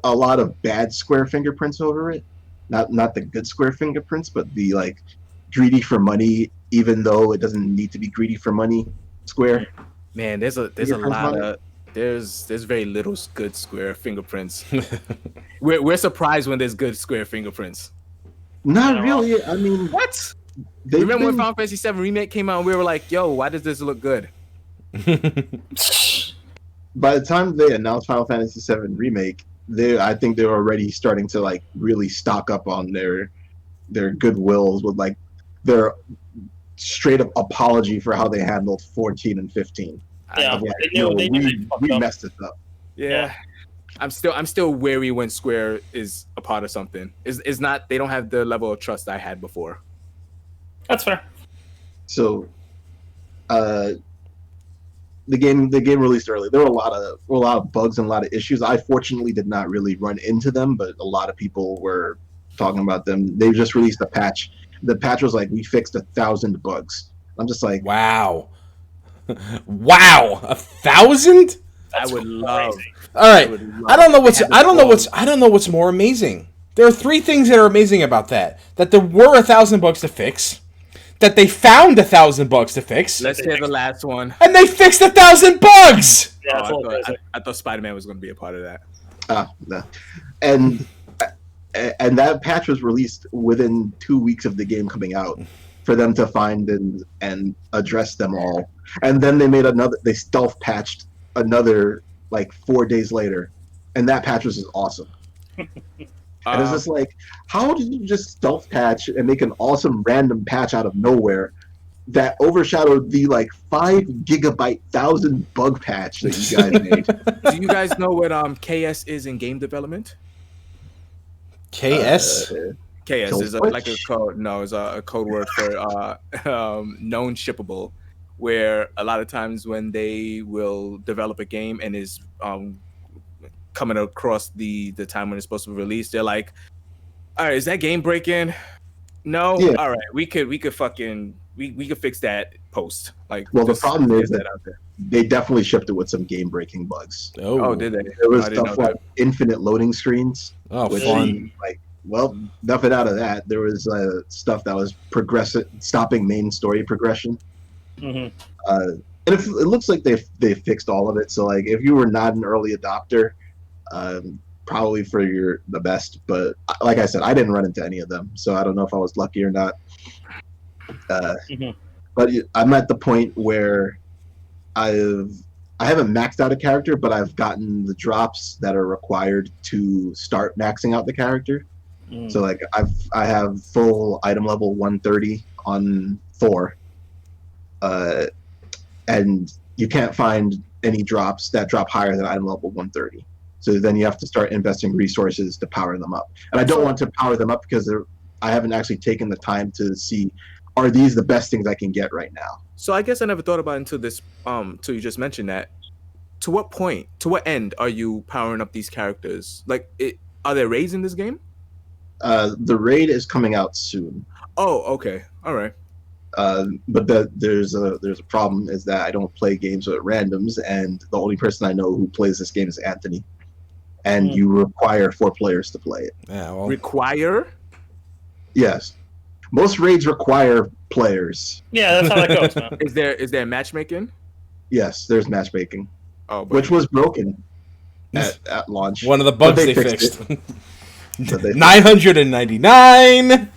a lot of bad Square fingerprints over it. Not the good Square fingerprints, but the like greedy for money, even though it doesn't need to be greedy for money. Square. Man, there's a lot of there's very little good Square fingerprints. we're surprised when there's good Square fingerprints. Not really. I mean, what? Remember when Final Fantasy VII Remake came out and we were like, "Yo, why does this look good?" By the time they announced Final Fantasy VII Remake, I think they were already starting to like really stock up on their goodwills with like their straight up apology for how they handled 14 and 15. Yeah, we messed it up. Yeah. I'm still wary when Square is a part of something. It's not, they don't have the level of trust I had before. That's fair. So the game released early. There were a lot of bugs and a lot of issues. I fortunately did not really run into them, but a lot of people were talking about them. They just released a patch. The patch was like, we fixed 1,000 bugs. I'm just like, wow, 1,000? I would love. All right, I don't know what's more amazing. There are 3 things that are amazing about that. That there were 1,000 bugs to fix. that they found $1,000 to fix. Let's hear the last one. And they fixed 1,000 bugs. Yeah, it's a little crazy. I thought Spider-Man was going to be a part of that. No. And that patch was released within 2 weeks of the game coming out for them to find and address them all. And then they stealth patched another like 4 days later, and that patch was just awesome. And it's just like, how did you just stealth patch and make an awesome random patch out of nowhere that overshadowed the like 5 gigabyte 1,000 bug patch that you guys made? Do you guys know what KS is in game development? KS? KS is like a code. No, it's a code word for known shippable, where a lot of times when they will develop a game and is coming across the time when it's supposed to be released, they're like, all right, is that game breaking? No. Yeah. All right, we could fucking we could fix that post. Like, well, the problem is that out there. They definitely shipped it with some game breaking bugs. Oh, did they? There was stuff like infinite loading screens. Oh, fun. Like, well, nothing out of that. There was stuff that was stopping main story progression. Mm-hmm. And it looks like they fixed all of it. So like, if you were not an early adopter, probably for the best. But like I said, I didn't run into any of them, so I don't know if I was lucky or not. But I'm at the point where I haven't maxed out a character, but I've gotten the drops that are required to start maxing out the character. So like I have full item level 130 on Thor, and you can't find any drops that drop higher than item level 130. So then you have to start investing resources to power them up. And I don't want to power them up because I haven't actually taken the time to see, are these the best things I can get right now? So I guess I never thought about it until this, till you just mentioned that. To what point, to what end are you powering up these characters? Like, are there raids in this game? The raid is coming out soon. Oh, okay, all right. But there's a problem, is that I don't play games with randoms, and the only person I know who plays this game is Anthony. And you require 4 players to play it. Yeah, well. Require? Yes. Most raids require players. Yeah, that's how that goes, man. Is there matchmaking? Yes, there's matchmaking. Oh, which was broken at launch. One of the bugs they fixed. 999. Yep.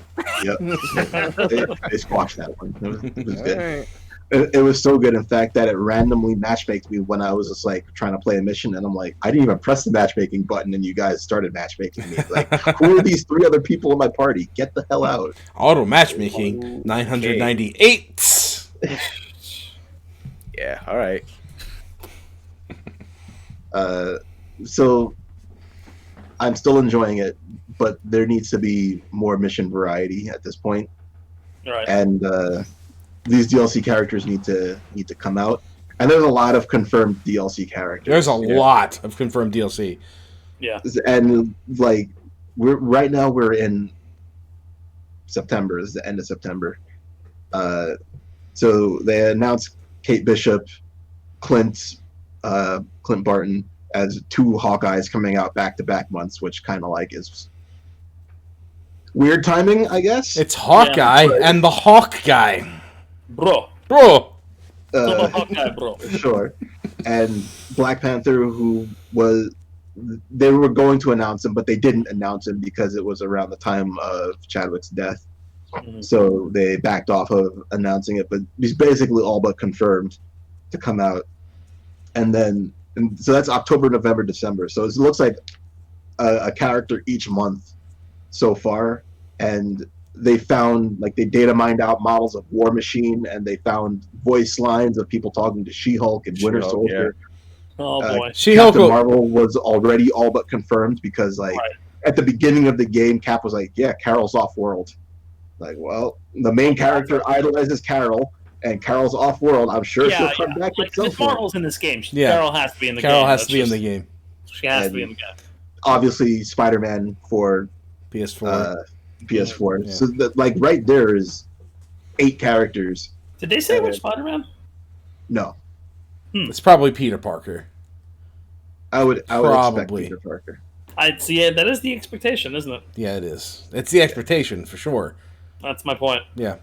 They squashed that one. It was good. Right. It was so good, in fact, that it randomly matchmaked me when I was just like trying to play a mission, and I'm like, I didn't even press the matchmaking button, and you guys started matchmaking me. Like, who are these 3 other people in my party? Get the hell out! Auto matchmaking, 998. Yeah, all right. So I'm still enjoying it, but there needs to be more mission variety at this point. Right. And these DLC characters need to come out. And there's a lot of confirmed DLC characters. There's a lot of confirmed DLC. Yeah. And like we're in September. This is the end of September. So they announced Kate Bishop, Clint Barton as 2 Hawkeyes coming out back-to-back months, which kind of like is weird timing, I guess. It's Hawkeye and the Hawk guy. Bro. Hawkeye, bro. Sure. And Black Panther, they were going to announce him, but they didn't announce him because it was around the time of Chadwick's death. Mm-hmm. So they backed off of announcing it, but he's basically all but confirmed to come out. And so that's October, November, December. So it looks like a character each month so far. And they found, like, they data mined out models of War Machine, and they found voice lines of people talking to She-Hulk and Winter Soldier. Yeah. Oh boy, She-Hulk. Captain Marvel was already all but confirmed because, like, at the beginning of the game, Cap was like, "Yeah, Carol's off-world." Like, well, the main character idolizes Carol, and Carol's off-world. I'm sure she'll come back. Like, if Marvel's in this game, yeah. Carol has to be in the game. Carol has to be in the game. She has to be in the game. Obviously, Spider-Man for PS4. PS4. Yeah. So like right there is 8 characters. Did they say which Spider-Man? No. It's probably Peter Parker. I would expect Peter Parker. I'd see it. That is the expectation, isn't it? Yeah, it is. It's the expectation for sure. That's my point. Yeah.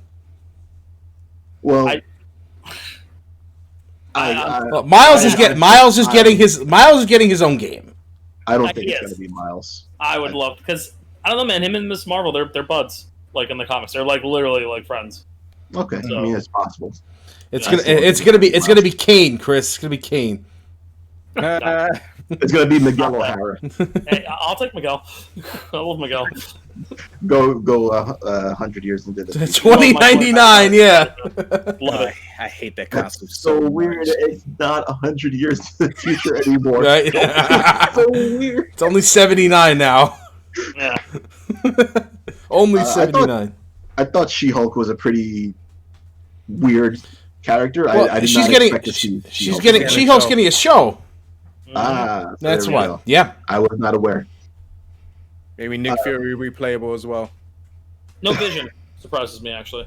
Well, Miles is getting his own game. I don't think it's gonna be Miles. I would love, because I don't know, man. Him and Miss Marvel, they're buds. Like in the comics, they're like literally like friends. Okay, So, I mean it's possible. It's gonna be Kane, Chris. It's gonna be Kane. It's gonna be Miguel O'Hara. Hey, I'll take Miguel. I love Miguel. Go 100 years into the future. 2099, yeah. Love it. I hate that That's concept so weird. It's not 100 years to the future anymore. Right? It's so weird. It's only 79 now. Yeah. Only 79. I thought She-Hulk was a pretty weird character. Well, I did she's not getting expect to see She-Hulk's getting a show. Ah, That's there we why. go. Yeah. I was not aware. Maybe Nick Fury replayable as well. No Vision surprises me actually.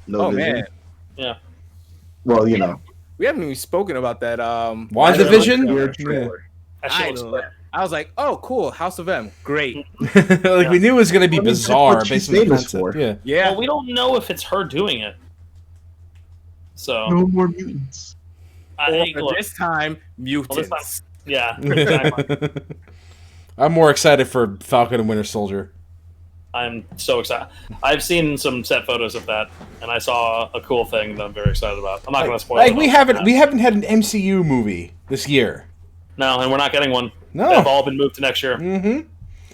No vision. Man, Yeah. Well, you know. we haven't even spoken about that. WandaVision? Weird trailer. That shit I, looks great. I was like, oh, cool, House of M, great. Like we knew it was gonna be I mean, that's bizarre what she's based on the famous concept. for. Yeah. Yeah, Well, we don't know if it's her doing it. So No more mutants. look, this time mutants. yeah, exactly. I'm more excited for Falcon and Winter Soldier. I'm so excited. I've seen some set photos of that, and I saw a cool thing that I'm very excited about. I'm not going to spoil it. We haven't had an MCU movie this year. No, and we're not getting one. No. They've all been moved to next year. Mm-hmm.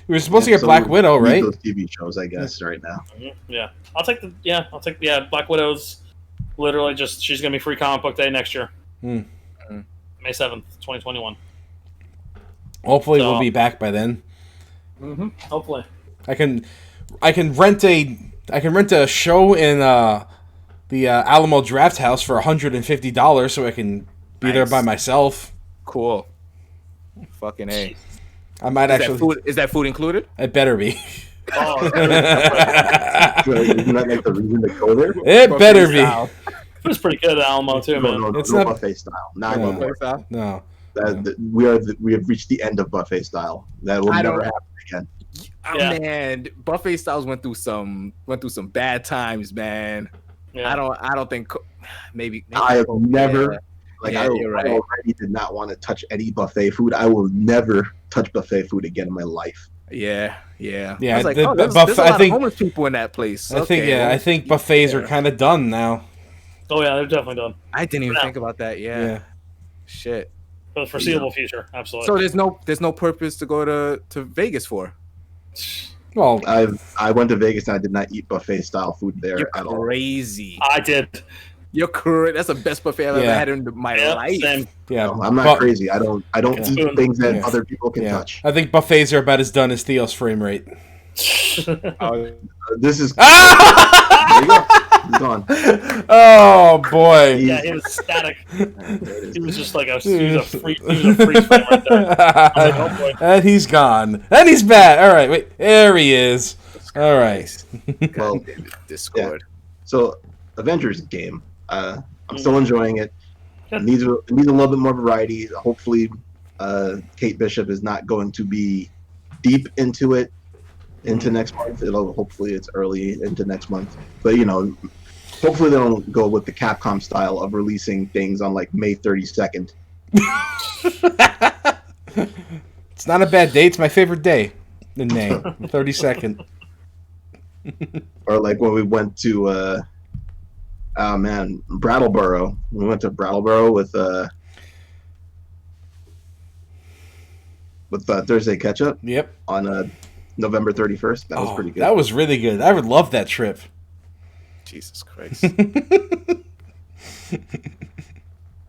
We were supposed to get So Black we Widow, need right? Those TV shows, I guess, right now. Yeah, I'll take Black Widow's literally just, she's going to be free comic book day next year. Mm. May 7th, 2021. Hopefully So- we'll be back by then. Mm-hmm. Hopefully. I can rent a show in the Alamo Draft House for $150 so I can be there Nice. by myself. Cool. Fucking A. I might actually. Is that food included? It better be. Oh, Isn't that like the reason to go there? It better be. Style. it was pretty good at Alamo too, man. No, It's no not- buffet style. Not No. anymore. Style. No. We have reached the end of buffet style. That will I never don't- happen again. Oh, Yeah. man, buffet styles went through some bad times, Yeah. I don't think maybe I have never, like, Yeah, you're right. I already did not want to touch any buffet food. I will never touch buffet food again in my life. Yeah. Yeah, I was like, the- oh, there's buff- a I lot think- of homeless people in that place. I think buffets are kind of done now. Oh yeah, they're definitely done I didn't even No. think about that. Yeah. Shit. for the foreseeable future. Absolutely. So there's no purpose to go to Vegas for. Well, I went to Vegas and I did not eat buffet style food there You're at all. crazy. I did. You're correct. That's the best buffet I've ever Yeah. had in my Yeah, life. same. yeah. No, I'm not bu- crazy. I don't Yeah. eat things that Yeah. other people can Yeah. touch. I think buffets are about as done as Theo's frame rate. Oh, This is Ah! there you go. He's gone. Oh boy. Yeah, he was static. He was just like he was a freeze frame right there. like, oh, boy. And he's gone. And he's back. All right, wait. There he is. All right. Well, Discord. so Avengers game. I'm still enjoying it. It needs a little bit more variety. Hopefully, Kate Bishop is not going to be deep into it into next month. Hopefully it's early into next month. But hopefully they don't go with the Capcom style of releasing things on like May 32nd. It's not a bad day. It's my favorite day in May. 32nd. Or like when we went to Brattleboro. We went to Brattleboro with Thursday Ketchup Yep. on November 31st. That was pretty good. That was really good. I would love that trip. Jesus Christ.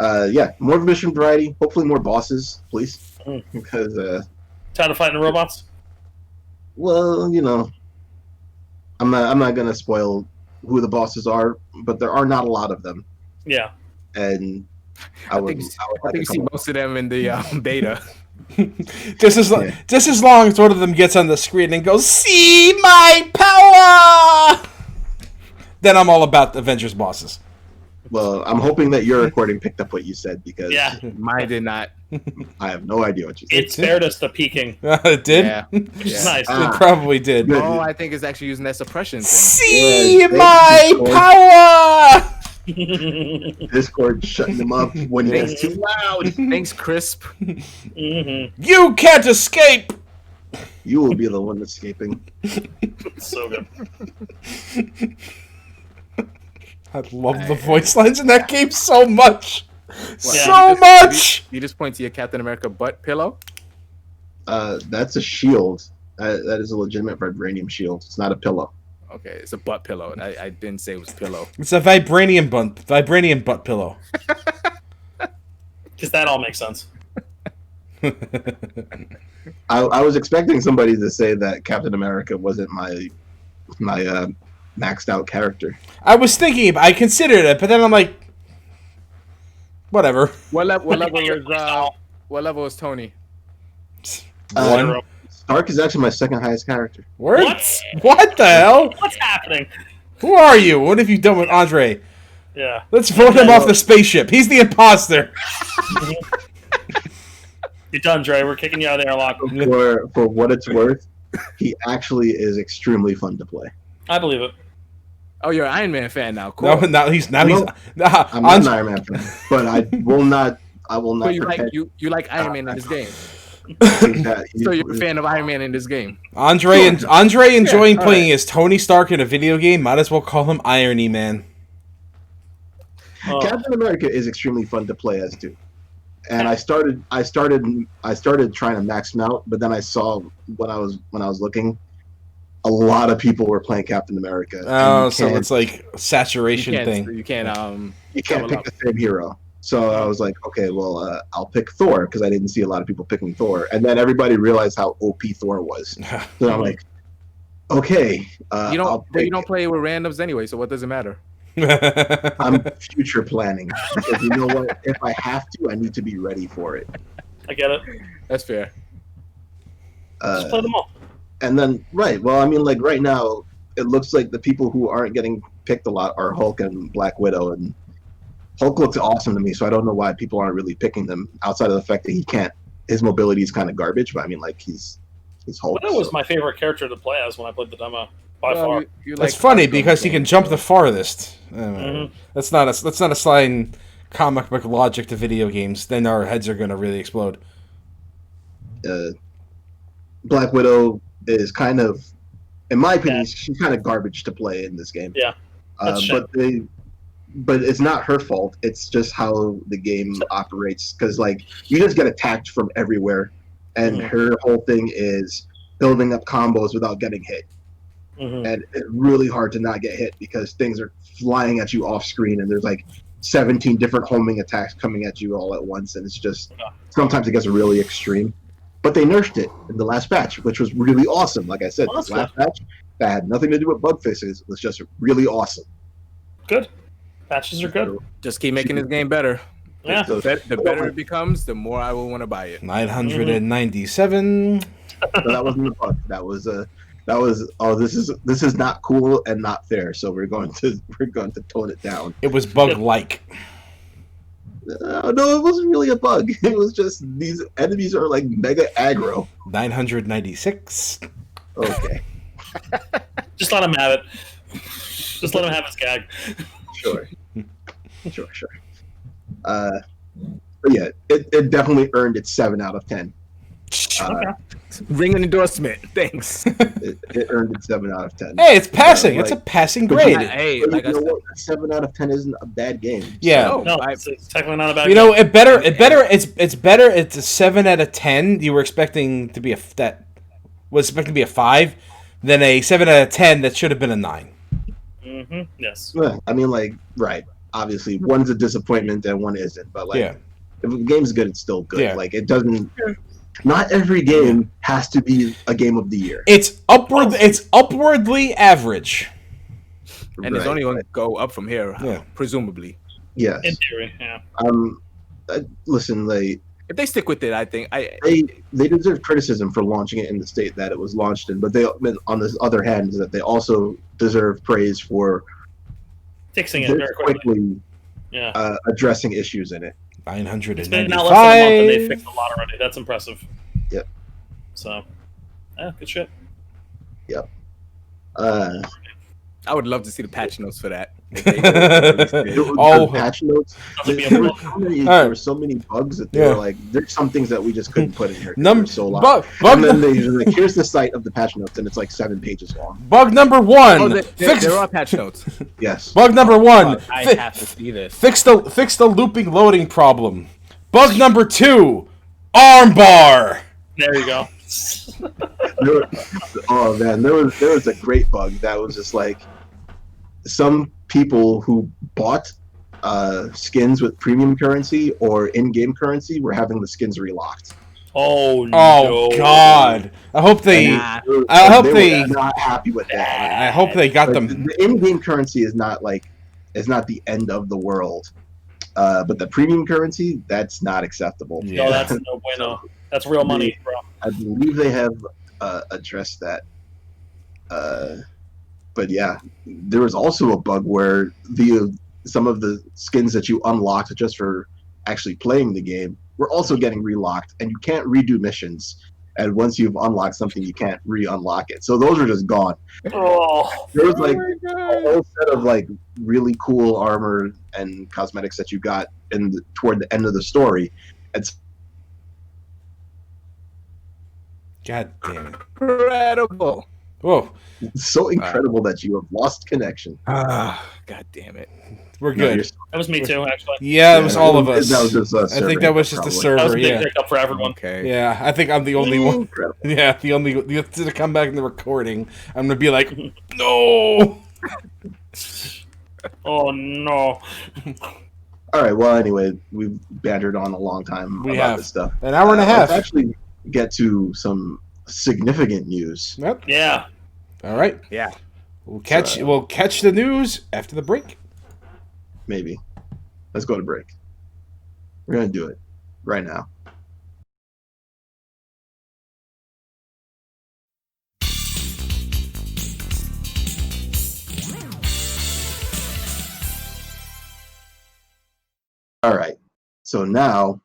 Yeah, more mission variety. Hopefully more bosses, please. Because Tired of fighting robots? well, I'm not gonna spoil who the bosses are, but there are not a lot of them. Yeah. And I think you see most of them in the beta. Just as long as one of them gets on the screen and goes, "See my power," then I'm all about Avengers bosses. Well, I'm hoping that your recording picked up what you said because Yeah. Mine did not. I have no idea what you said. It spared us the peeking, It did. Yeah. which is nice. It probably did. Good. Oh, I think it's actually using that suppression thing. See Yeah, my thank you, power. Discord shutting him up when he gets too loud. Thanks, Crisp. You can't escape. You will be the one escaping. So good. I love the voice lines in that game so much. So Yeah. much. You just point to your Captain America butt pillow. That's a shield. That is a legitimate vibranium shield. It's not a pillow. Okay, it's a butt pillow. I didn't say it was pillow. It's a vibranium butt pillow. Because that all makes sense. I was expecting somebody to say that Captain America wasn't my maxed out character. I was thinking, I considered it, but then I'm like, whatever. What level is Tony? One. Stark is actually my second highest character. Word? What? What the hell? What's happening? Who are you? What have you done with Andre? Yeah. Let's vote him off the spaceship. He's the imposter. You're done, Dre. We're kicking you out of the airlock. For what it's worth, he actually is extremely fun to play. I believe it. Oh, you're an Iron Man fan now. Cool. No, he's I'm not an Iron Man fan, but I will not. So you like Iron Man in this game. that. So you're a fan of Iron Man in this game. Andre enjoying playing as Tony Stark in a video game. Might as well call him Irony Man. Oh. Captain America is extremely fun to play as too. And I started trying to max him out, but then I saw when I was looking, a lot of people were playing Captain America. Oh, so it's like a saturation thing. You can't pick the same hero. So I was like, okay, well, I'll pick Thor because I didn't see a lot of people picking Thor, and then everybody realized how OP Thor was. So I'm like, okay, you don't play with randoms anyway, so what does it matter? I'm future planning because you know what? If I have to, I need to be ready for it. I get it. That's fair. Just play them all. And then, right? Well, I mean, like right now, it looks like the people who aren't getting picked a lot are Hulk and Black Widow, and Hulk looks awesome to me. So I don't know why people aren't really picking them outside of the fact that he can't. His mobility is kind of garbage, but I mean, like he's Hulk. Widow was my favorite character to play as when I played the demo. By far. That's funny because he can jump the farthest. That's not applying comic book logic to video games. Then our heads are going to really explode. Black Widow is kind of, in my opinion, she's kind of garbage to play in this game. Yeah, but it's not her fault. It's just how the game operates. Because like you just get attacked from everywhere, and her whole thing is building up combos without getting hit. And it's really hard to not get hit because things are flying at you off screen, and there's like 17 different homing attacks coming at you all at once, and it's just sometimes it gets really extreme. But they nerfed it in the last patch, which was really awesome. Like I said, this last patch that had nothing to do with bug fixes. It was just really awesome. Good. Patches are good. Just keep making this game better. Yeah. The better it becomes, the more I will want to buy it. 997. So that wasn't a bug. That was this is not cool and not fair. So we're going to tone it down. It was bug-like. No, it wasn't really a bug. It was just these enemies are like mega aggro. 996. Okay. Just let him have it. Just let him have his gag. Sure. But yeah, it definitely earned its 7 out of 10. Okay. Ring an endorsement. Thanks. It earned its 7 out of 10. Hey, it's passing. It's a passing grade. Hey, like I said, 7 out of 10 isn't a bad game. Yeah. No, it's technically not a bad You game. know, it's better. It's a 7 out of 10. You were expecting to be a 5, than a 7 out of 10 that should have been a 9. Yes. Well, I mean, like, right. Obviously, one's a disappointment and one isn't. But like, if the game's good, it's still good. Yeah. Like, it doesn't. Not every game has to be a game of the year. It's upwardly average. And it's only going to go up from here, presumably. Yes. In theory, yeah. Listen, if they stick with it, I think they deserve criticism for launching it in the state that it was launched in. But they, on the other hand, is that they also deserve praise for fixing it very quickly. Yeah. Addressing issues in it. 995. It's been now less than a month and they fixed a lot already. That's impressive. Yep. So, good shit. Yep. I would love to see the patch notes for that. Oh. Patch notes. Nothing There were beyond so many, All right. there were so many bugs that they Yeah. were like, there's some things that we just couldn't put in here. 'Cause Num- they're so long. bug And then they like, here's the site of the patch notes, and it's like 7 pages long. bug number Oh, one. there are patch notes. Yes. Bug number one. Fuck, I have to see this. Fix the looping loading problem. Bug number 2. Armbar. There you go. Oh man, there was a great bug that was just like some people who bought skins with premium currency or in-game currency were having the skins relocked. Oh Oh no. God! I hope they. Nah. I hope They they. were not happy with that. I hope they got Like, them. the in-game currency is not the end of the world, but the premium currency, that's not acceptable. No, that's no bueno. That's real money, bro. I believe they have addressed that. But yeah, there was also a bug where some of the skins that you unlocked just for actually playing the game were also getting relocked, and you can't redo missions. And once you've unlocked something, you can't re-unlock it. So those are just gone. Oh, There was like a whole set of like really cool armor and cosmetics that you got toward the end of the story. It's God damn it! Incredible. Whoa, so incredible that you have lost connection. Ah, God damn it. we're No, good. you're- that was me too, actually. Yeah, it was all of us. That was just I think that was just the probably. That was server. a big Yeah. hiccup for everyone. Okay. Yeah, I think I'm the only one. Incredible. Yeah, to come back in the recording. I'm gonna be like, no. Oh no. All right. Well, anyway, we've bantered on a long time We about have. this stuff. An hour and a half. Let's actually get to some significant news. Yep. Yeah. All right. Yeah. We'll catch the news after the break. Maybe. Let's go to break. We're gonna do it right now. All right. So now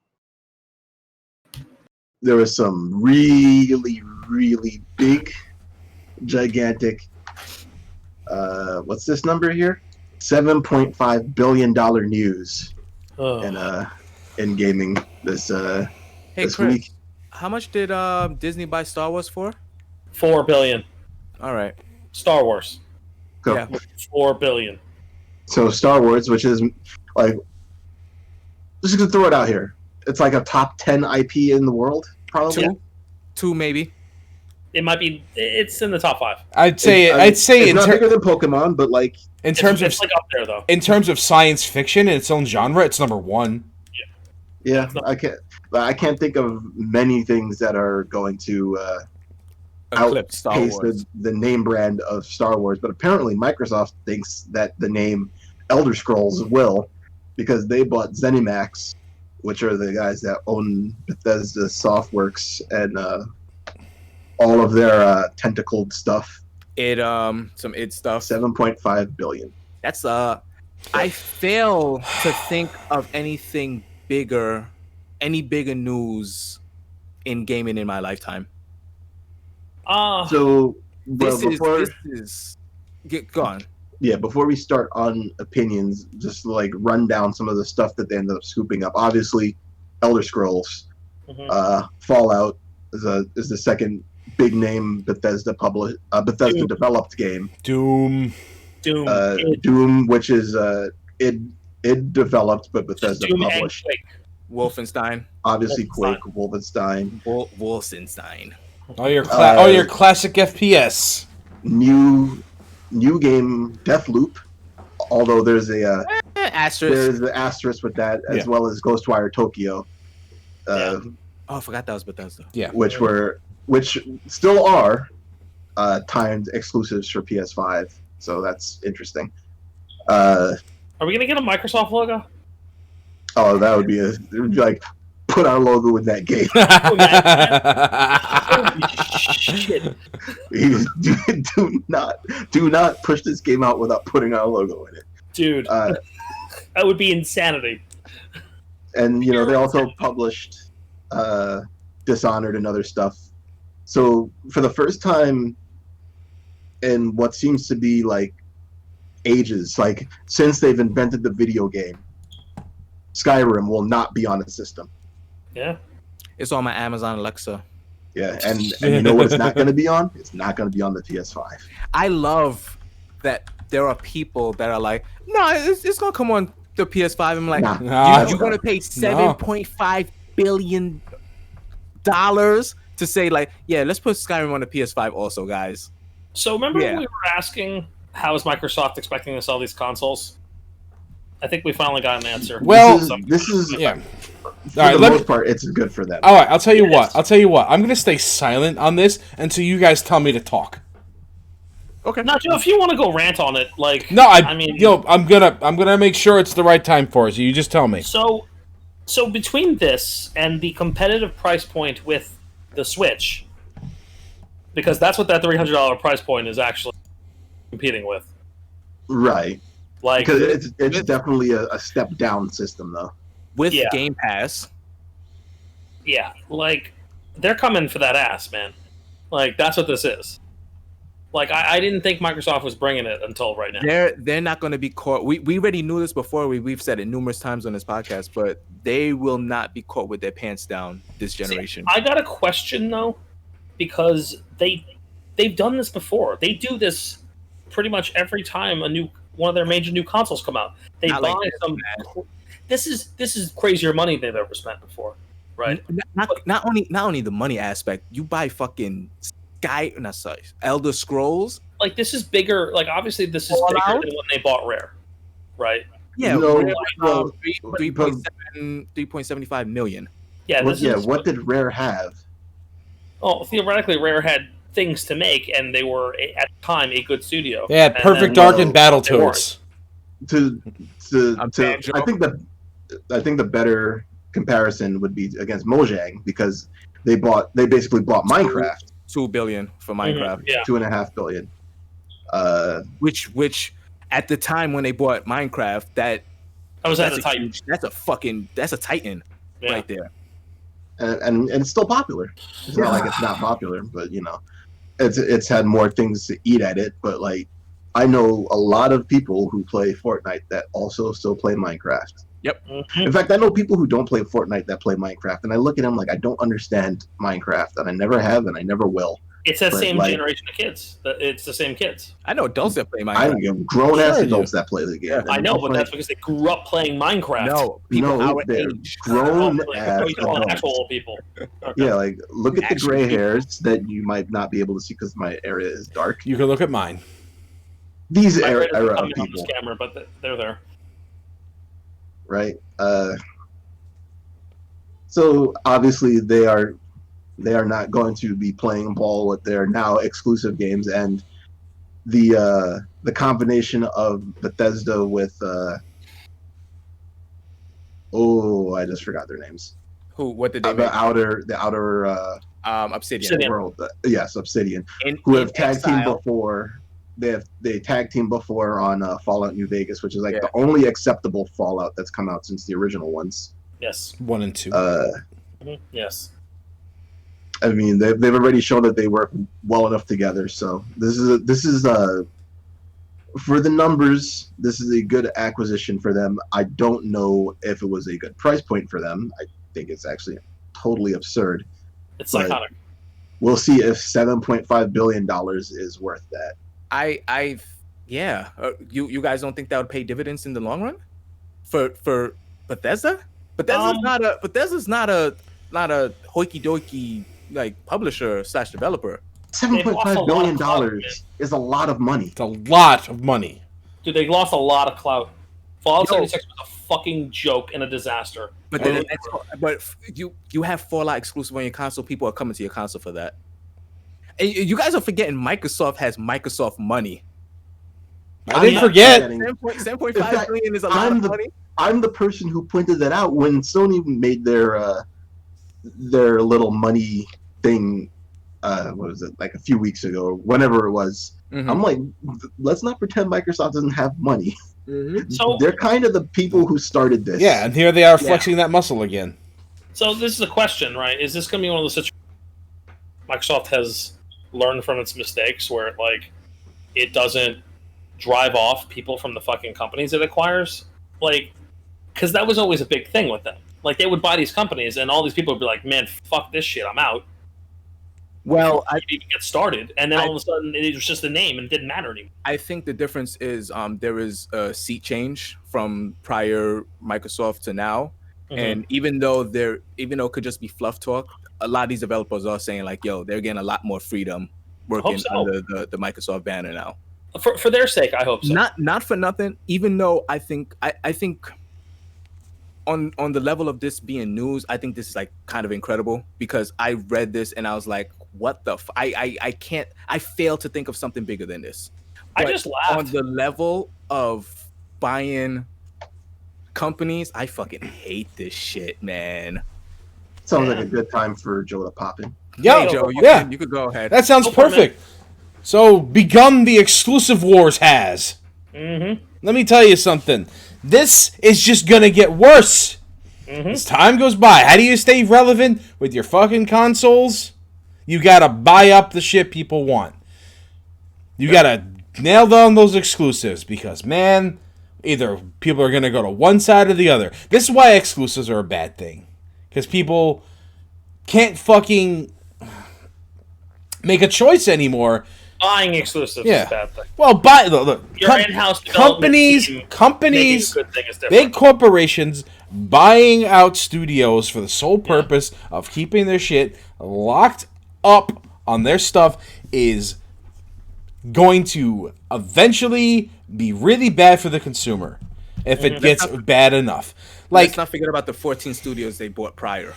there was some really, really big, gigantic. What's this number here? $7.5 billion news Ugh. in gaming this Hey, this Chris, week. how much did Disney buy Star Wars for? 4 billion. All right. Star Wars. So, Yeah. 4 billion. so Star Wars, which is like, just gonna throw it out here. It's like a top 10 IP in the world, probably. Two maybe. It might be. It's in the top 5. I'd say It's not bigger than Pokemon, but like in terms of It's like up there though. in terms of science fiction in its own genre, it's number 1. yeah, I can't think of many things that are going to Eclipse Star outpace Wars. the name brand of Star Wars. But apparently, Microsoft thinks that the name Elder Scrolls will, because they bought ZeniMax, which are the guys that own Bethesda Softworks and all of their tentacled stuff. Some id stuff. 7.5 billion. That's I fail to think of anything bigger, any bigger news in gaming in my lifetime. So, well, This is get gone. yeah, before we start on opinions, just like run down some of the stuff that they ended up scooping up. Obviously, Elder Scrolls, Fallout is the second big name Bethesda developed game. Doom. Doom, which is id developed but Bethesda Doom and published. Quake. Wolfenstein. Obviously, Wolfenstein. Quake, Wolfenstein, Wolfenstein. All your classic FPS. new game Deathloop. Although there's a Asterisk. there's the asterisk with that, as Yeah. well as Ghostwire Tokyo, Yeah. Oh, I forgot that was Bethesda. which still are timed exclusives for PS5. So that's interesting. Are we gonna get a Microsoft logo? Oh, that would be it would be like put our logo in that game. Holy shit! do not push this game out without putting our logo in it, Dude, that would be insanity. and you know they also published Dishonored and other stuff. So for the first time in what seems to be like ages. Like since they've invented the video game, Skyrim will not be on the system. Yeah. It's on my Amazon Alexa. Yeah, and you know what it's not going to be on? It's not going to be on the PS5. I love that there are people that are like, no, it's gonna come on the PS5. I'm like, Nah. you're gonna pay $7.5 billion to say like, yeah, let's put Skyrim on the PS5 also, guys. So remember when we were asking how is Microsoft expecting to sell these consoles? I think we finally got an answer. Well, this is yeah. For the most part, it's good for them. All right, I'll tell you what. I'm gonna stay silent on this until you guys tell me to talk. Okay. Now, Joe, if you want to go rant on it, like no, I mean, I'm gonna make sure it's the right time for us. You just tell me. So between this and the competitive price point with the Switch, because that's what that $300 price point is actually competing with, right? Like, because it's definitely a step down system, though. With Game Pass. Yeah, like they're coming for that ass, man. Like that's what this is. Like I didn't think Microsoft was bringing it until right now. They're not going to be caught. We already knew this before. We've said it numerous times on this podcast, but they will not be caught with their pants down this generation. See, I got a question though, because they've done this before. They do this pretty much every time one of their major new consoles come out. They buy some. This is crazier money they've ever spent before, right? Not only the money aspect. You buy fucking Elder Scrolls. Like this is bigger. Like obviously this is bigger than when they bought Rare, right? Yeah, no, 3.75 million. Yeah, what did Rare have? Oh, theoretically, Rare had things to make, and they were at the time a good studio. They had Perfect Dark and Battletoads. I think the better comparison would be against Mojang because they basically bought Minecraft. $2 billion for Minecraft. Yeah. $2.5 billion. Which at the time when they bought Minecraft, that's a titan. That's a titan right there. And it's still popular. It's not like it's not popular, but it's had more things to eat at it. But like, I know a lot of people who play Fortnite that also still play Minecraft. Yep. In fact, I know people who don't play Fortnite that play Minecraft, and I look at them like I don't understand Minecraft, and I never have, and I never will. It's that same generation of kids. It's the same kids. I know adults that play Minecraft. I know grown-ass adults that play the game. Yeah. I know, but that's because they grew up playing Minecraft. No, people our age. Grown-ass adults. Actual people. Okay. Yeah, like, look at the gray hairs that you might not be able to see because my area is dark. You can look at mine. These era of people. On this camera, but they're there. Right. So obviously they are not going to be playing ball with their now exclusive games, and the combination of Bethesda with I just forgot their names. Who? What did they make? The outer Obsidian world. Yes, Obsidian. Who have tag teamed before. They tag teamed before on Fallout New Vegas, which is like the only acceptable Fallout that's come out since the original ones. Yes. 1 and 2. Yes. I mean, they've already shown that they work well enough together. So this is for the numbers. This is a good acquisition for them. I don't know if it was a good price point for them. I think it's actually totally absurd. It's psychotic. We'll see if $7.5 billion is worth that. You guys don't think that would pay dividends in the long run for Bethesda? Bethesda's not a hoikey doikey like publisher / developer. $7.5 billion is a lot of money. It's a lot of money. Dude, they lost a lot of clout. Fallout 76 was a fucking joke and a disaster. But you have Fallout exclusive on your console. People are coming to your console for that. And you guys are forgetting Microsoft has Microsoft money. I didn't forget. $7.5 billion is a lot of money. I'm the person who pointed that out when Sony made their little money thing. What was it, like a few weeks ago, or whenever it was? Mm-hmm. I'm like, let's not pretend Microsoft doesn't have money. Mm-hmm. So they're kind of the people who started this. Yeah, and here they are flexing that muscle again. So this is a question, right? Is this going to be one of those situations Microsoft has learned from its mistakes, where it doesn't drive off people from the fucking companies it acquires? Like, because that was always a big thing with them. Like, they would buy these companies, and all these people would be like, "Man, fuck this shit, I'm out." Well, I even get started, and then all of a sudden it was just a name and it didn't matter anymore. I think the difference is there is a seat change from prior Microsoft to now, and even though it could just be fluff talk, a lot of these developers are saying like, "Yo, they're getting a lot more freedom working under the Microsoft banner now." For their sake, I hope so. Not for nothing. Even though I think on the level of this being news, I think this is like kind of incredible because I read this and I was like, what the I can't, I fail to think of something bigger than this. But I just laughed. On the level of buying companies, I fucking hate this shit, man. Sounds like a good time for Joe to pop in. Yeah, Hey, Joe, yeah. you could go ahead. That sounds perfect. So, begun the exclusive wars has. Let me tell you something. This is just gonna get worse as time goes by. How do you stay relevant with your fucking consoles? You gotta buy up the shit people want. You gotta nail down those exclusives because, man, either people are gonna go to one side or the other. This is why exclusives are a bad thing. Because people can't fucking make a choice anymore. Buying exclusives is a bad thing. Well, look, your in-house companies, big corporations buying out studios for the sole purpose of keeping their shit locked up on their stuff is going to eventually be really bad for the consumer if it gets bad enough. Like, let's not forget about the 14 studios they bought prior.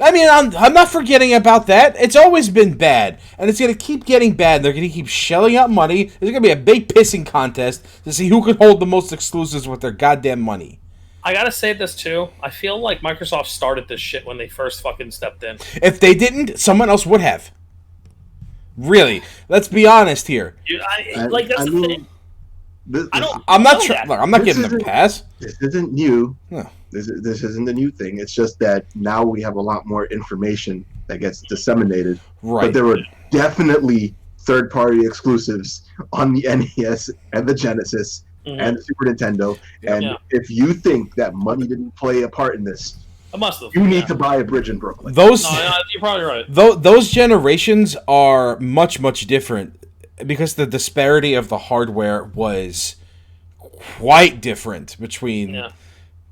I mean, I'm not forgetting about that. It's always been bad, and it's going to keep getting bad. They're going to keep shelling out money. There's going to be a big pissing contest to see who can hold the most exclusives with their goddamn money. I gotta say this, too. I feel like Microsoft started this shit when they first fucking stepped in. If they didn't, someone else would have. Really. Let's be honest here. That's the thing. I'm not giving them a pass. This isn't new. No. This isn't the new thing. It's just that now we have a lot more information that gets disseminated. Right. But there were definitely third-party exclusives on the NES and the Genesis and the Super Nintendo. And if you think that money didn't play a part in this, you need to buy a bridge in Brooklyn. You're probably right. Those generations are much, much different because the disparity of the hardware was quite different between.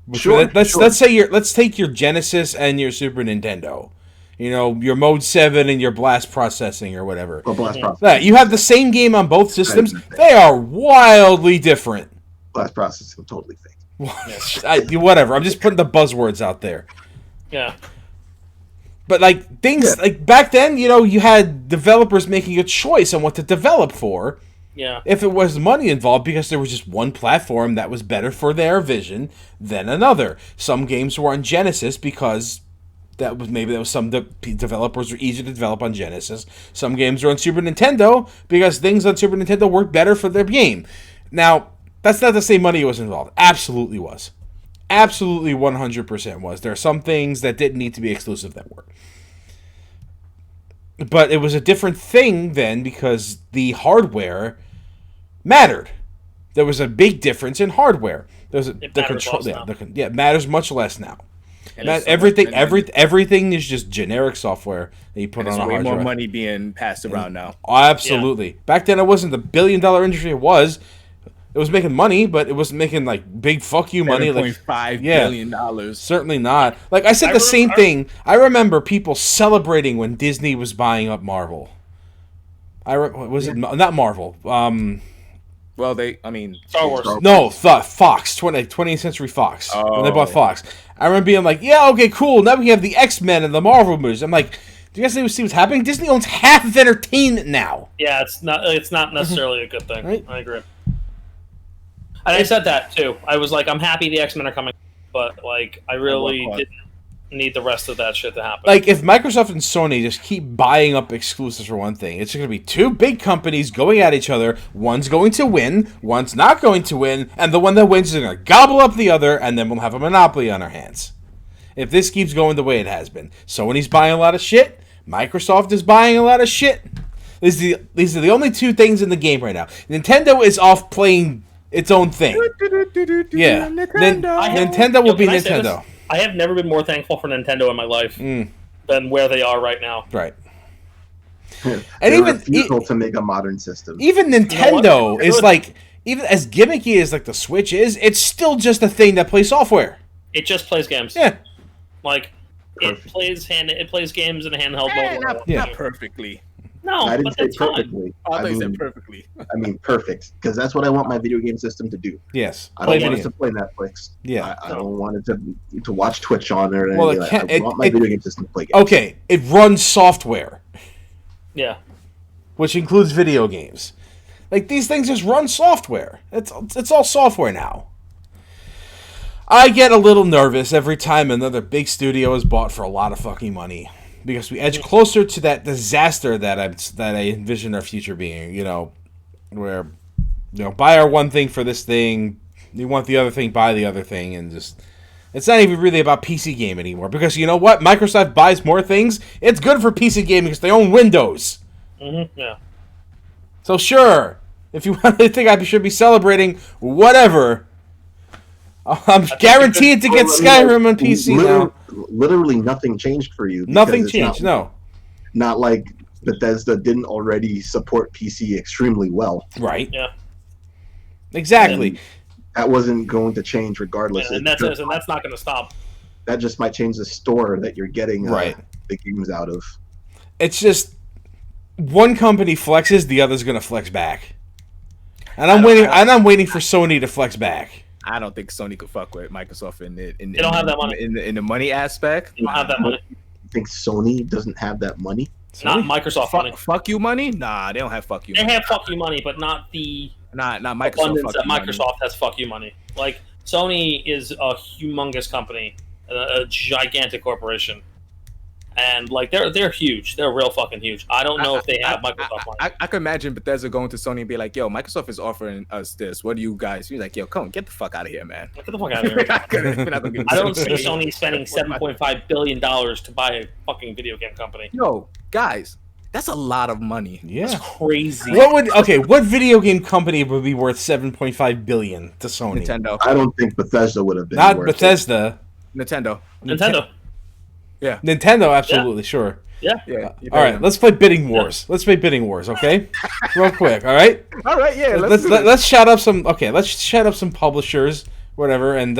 Let's take your Genesis and your Super Nintendo. You know, your Mode 7 and your Blast Processing or whatever. Blast Processing. You have the same game on both systems. They are wildly different. Blast Processing, totally fake. Whatever. I'm just putting the buzzwords out there. Yeah. But like things like back then, you know, you had developers making a choice on what to develop for. Yeah. If it was money involved, because there was just one platform that was better for their vision than another. Some games were on Genesis because that was some developers were easier to develop on Genesis. Some games were on Super Nintendo because things on Super Nintendo worked better for their game. Now, that's not to say money was involved. Absolutely was. Absolutely 100% was. There are some things that didn't need to be exclusive that were. But it was a different thing then because the hardware mattered. There was a big difference in hardware. It matters much less now. Everything is just generic software that you put on a hard drive. Way more money being passed around now. Absolutely. Yeah. Back then, it wasn't the $billion industry it was. It was making money, but it wasn't making like big fuck you money. $7.5 billion. Certainly not. Like I said, the same thing. I remember people celebrating when Disney was buying up Marvel. Not Marvel? Well, Star Wars. No, Fox, 20th Century Fox. When they bought Fox, I remember being like, "Yeah, okay, cool. Now we have the X-Men and the Marvel movies." I'm like, "Do you guys see what's happening? Disney owns half of entertainment now." Yeah, it's not necessarily a good thing. Right? I agree. And I said that too. I was like, I'm happy the X-Men are coming, but like, I really didn't need the rest of that shit to happen. Like, if Microsoft and Sony just keep buying up exclusives for one thing, it's going to be two big companies going at each other. One's going to win, one's not going to win, and the one that wins is going to gobble up the other, and then we'll have a monopoly on our hands. If this keeps going the way it has been. Sony's buying a lot of shit. Microsoft is buying a lot of shit. These are the only two things in the game right now. Nintendo is off playing its own thing. Yeah, Nintendo will be Nintendo. I have never been more thankful for Nintendo in my life than where they are right now. Right. And even refusal to make a modern system. Even Nintendo is like, even as gimmicky as like the Switch is, it's still just a thing that plays software. It just plays games. Yeah. Like it plays games in a handheld mode. Not perfectly. No, I didn't but say perfectly. I said perfectly. I mean perfect, because that's what I want my video game system to do. Yes. I don't want it to play Netflix. Yeah. I don't want it to watch Twitch on or anything. Well, I want my video game system to play games. Okay, it runs software. Yeah. Which includes video games. Like, these things just run software. It's all software now. I get a little nervous every time another big studio is bought for a lot of fucking money. Because we edge closer to that disaster that I envision our future being, where, buy our one thing for this thing, you want the other thing, buy the other thing, and just... It's not even really about PC game anymore, because you know what? Microsoft buys more things. It's good for PC gaming because they own Windows. Yeah. So sure, if you really think I should be celebrating whatever, I'm guaranteed to get Skyrim on PC now. Literally nothing changed for you. Nothing changed, no. Not like Bethesda didn't already support PC extremely well. Right. Yeah. Exactly. And that wasn't going to change regardless. Yeah, and that's not going to stop. That just might change the store that you're getting right. the games out of. It's just one company flexes, the other's going to flex back. And I'm waiting for Sony to flex back. I don't think Sony could fuck with Microsoft in they don't have that money in the money aspect. They don't have that money. You think Sony doesn't have that money? Not Microsoft money. Fuck you money? Nah, they don't have fuck you. They money. have fuck you money, but not the not Microsoft. Abundance that Microsoft has fuck you money. Like Sony is a humongous company, a gigantic corporation, and like they're huge. They're real fucking huge. I don't know if they have Microsoft money. I could imagine Bethesda going to Sony and be like, "Yo, Microsoft is offering us this. What do you guys?" He's like, "Yo, come on, get the fuck out of here, man. Get the fuck out of here." I don't see Sony spending $7.5 billion to buy a fucking video game company. Yo, guys. That's a lot of money. Yeah, that's crazy. What video game company would be worth $7.5 billion to Sony? Nintendo. I don't think Bethesda would have been. Not Bethesda. Nintendo. Yeah. Nintendo, absolutely, sure. Yeah. All right, let's play bidding wars. Let's play bidding wars, okay? Real quick, all right? All right, yeah. Let's shout up some. Okay, let's shout up some publishers, whatever, and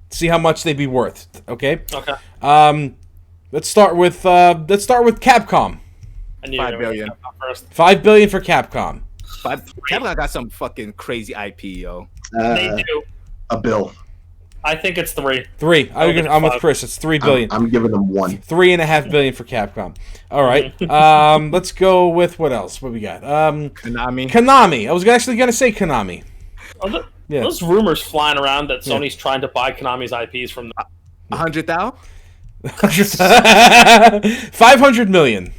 see how much they'd be worth. Okay. Okay. Let's start with Capcom. $5 billion. $5 billion for Capcom. Capcom got some fucking crazy IP, yo. They do. A bill. I think it's 3. 3. I'm with Chris. It's $3 billion. I'm giving them 1. $3.5 billion for Capcom. All right. Let's go with what else? What we got? Konami. I was actually gonna say Konami. Those rumors flying around that Sony's trying to buy Konami's IPs from them. 100,000. 500 million.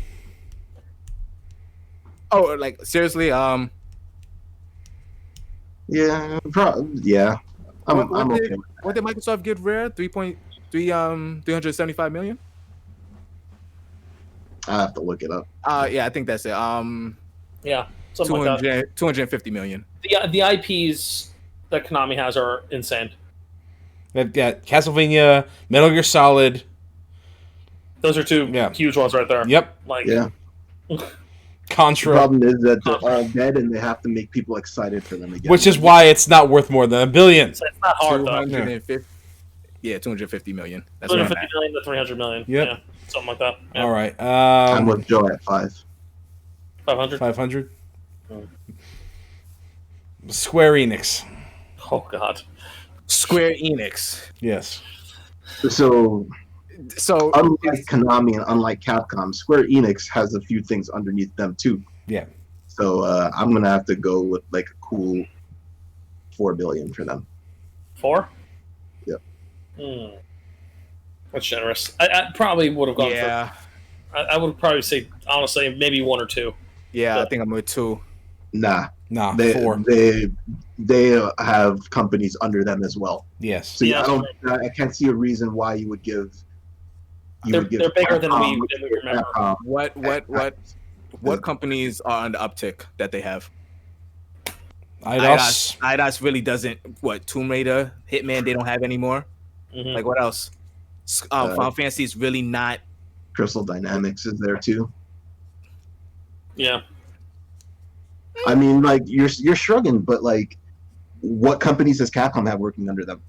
Oh, like seriously? Yeah, yeah. I'm okay. What did Microsoft give Rare? 375 million. I have to look it up. Yeah, I think that's it. Yeah, something like that. 250 million. The IPs that Konami has are insane. They've got Castlevania, Metal Gear Solid. Those are two huge ones right there. Yep. Yeah. Contra. The problem is that they're all dead and they have to make people excited for them again. Which is why it's not worth more than $1 billion. It's not hard, though. 250 million. That's 250 million to 300 million. Yep. Yeah, something like that. Yeah. All right. I'm with Joe at 5. 500? 500? Square Enix. Oh, God. Square Enix. Yes. So unlike Konami and unlike Capcom, Square Enix has a few things underneath them too. Yeah. So I'm gonna have to go with like a cool $4 billion for them. 4? Yep. That's generous. I probably would have gone for. I would probably say honestly maybe 1 or 2. Yeah, I think I'm with 2. Nah, 4. They have companies under them as well. Yes. So I can't see a reason why you would give. They're bigger than we remember. What? what companies are on the uptick that they have? IDOS. IDOS really doesn't. What, Tomb Raider, Hitman, they don't have anymore. Mhm. Like, what else? Final Fantasy is really not. Crystal Dynamics is there too. Yeah. I mean, like you're shrugging, but like, what companies does Capcom have working under them?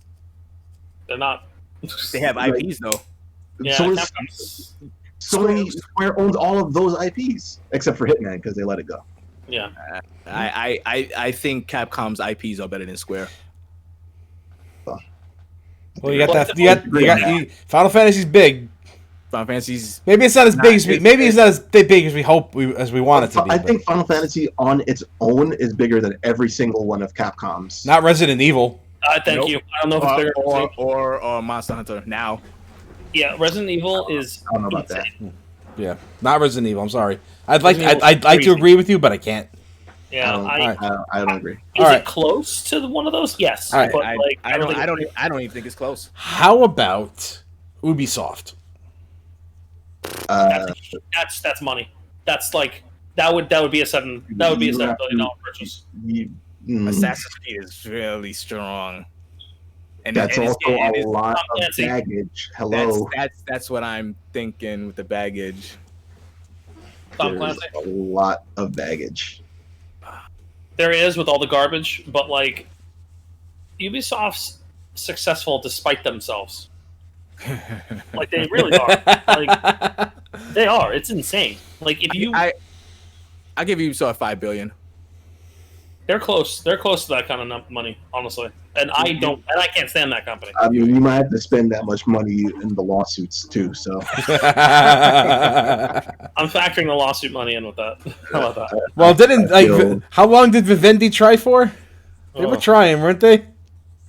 They're not. They have IPs though. Yeah, so is Capcom's- Sony. Square owns all of those IPs except for Hitman because they let it go. yeah. I think Capcom's IPs are better than Square. Well, you got that. You got Final Fantasy's big. Final Fantasy's Maybe it's not as big as maybe it's not as big as we hope as we want it to be. I think Final Fantasy on its own is bigger than every single one of Capcom's. Not Resident Evil. Thank you. I don't know if it's bigger or Monster Hunter now. Yeah, Resident Evil is. I don't know about that. Yeah, not Resident Evil. I'm sorry. I'd like to agree with you, but I can't. Yeah, I don't agree. Is it close to one of those? Yes. All right. But I don't even think it's close. How about Ubisoft? That's money. That's like that would be a $7 billion purchase. Assassin's Creed is really strong. And that's also a lot of fancy. baggage. Hello. That's what I'm thinking with the baggage. There's a lot of baggage. There is with all the garbage, but like Ubisoft's successful despite themselves. Like they really are. Like they are. It's insane. Like if you, I give Ubisoft $5 billion. They're close. They're close to that kind of money, honestly. And I don't. And I can't stand that company. I mean, you might have to spend that much money in the lawsuits too. So I'm factoring the lawsuit money in with that. How about that? Well, how long did Vivendi try for? They were trying, weren't they?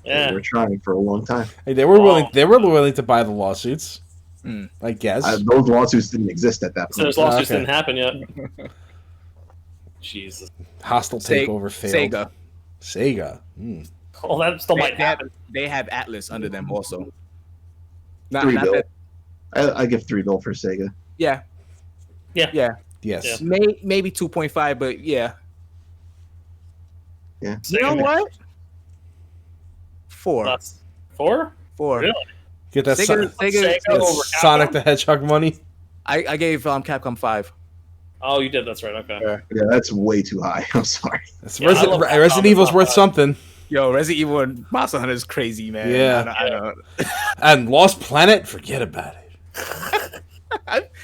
Yeah, they were trying for a long time. Hey, they were willing. They were willing to buy the lawsuits. I guess those lawsuits didn't exist at that point. So those lawsuits didn't happen yet. Jesus. Hostile takeover failed. Sega. Well, that still might happen. They have Atlas under them also. $3 billion. I give $3 billion for Sega. Yeah. Yes. Yeah. Maybe 2.5, but yeah. Yeah. You know what? 4. 4? 4. Really? Get that Sega over Sonic the Hedgehog money. I gave Capcom 5. Oh, you did. That's right. Okay. Yeah, that's way too high. I'm sorry. Resident Evil's worth something. Yo, Resident Evil and Monster Hunter is crazy, man. Yeah. I don't. And Lost Planet, forget about it.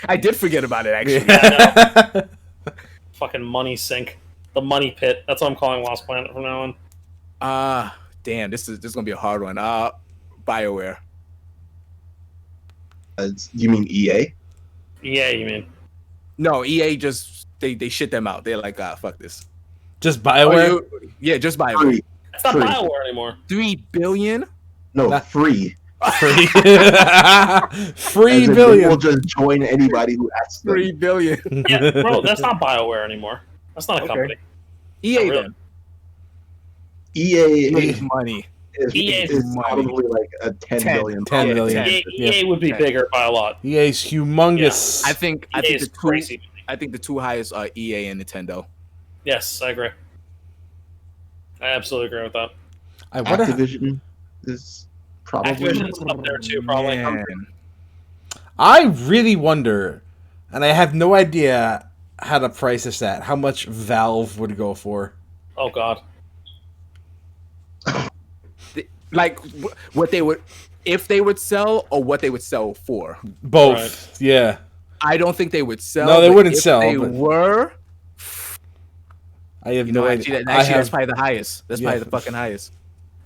I did forget about it, actually. Yeah, fucking money sink. The money pit. That's what I'm calling Lost Planet from now on. Damn, this is gonna be a hard one. BioWare. You mean EA? EA, you mean? No, EA just they shit them out. They're like, fuck this. Just BioWare? Just BioWare. It's not BioWare anymore. $3 billion? No, free. Free. $3 billion. We'll just join anybody who asks them. $3 billion. Yeah, bro, that's not BioWare anymore. That's not a company. EA then. EA makes money. Is probably like a $10 billion. $10 billion. EA would be bigger by a lot. EA's humongous. I think the crazy. I think the two highest are EA and Nintendo. Yes, I agree. I absolutely agree with that. Activision is probably Activision's up there too, probably. Man. I really wonder, and I have no idea how to price this at, how much Valve would go for. Oh God. Like what they would, if they would sell, or what they would sell for. Both, right. Yeah. I don't think they would sell. No, they wouldn't if sell. They were. I have no idea. Actually, that's probably the highest. That's probably the fucking highest.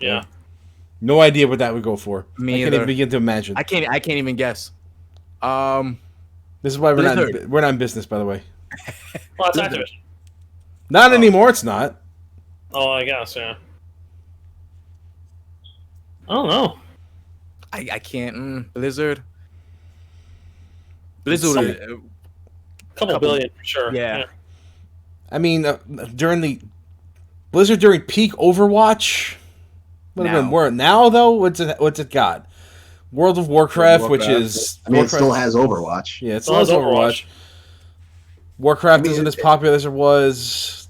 Yeah. No idea what that would go for. Me I can't even begin to imagine. I can't even guess. This is why we're not in business, by the way. Well, it's Activision. Not anymore. It's not. Oh, I guess, yeah. I don't know. I can't. Blizzard. Blizzard. A couple billion for sure. Yeah. I mean, during Blizzard during peak Overwatch. Would have been more now though. What's it got? World of Warcraft, which is it still has Overwatch. Yeah, it still has Overwatch. Warcraft isn't as popular as it was.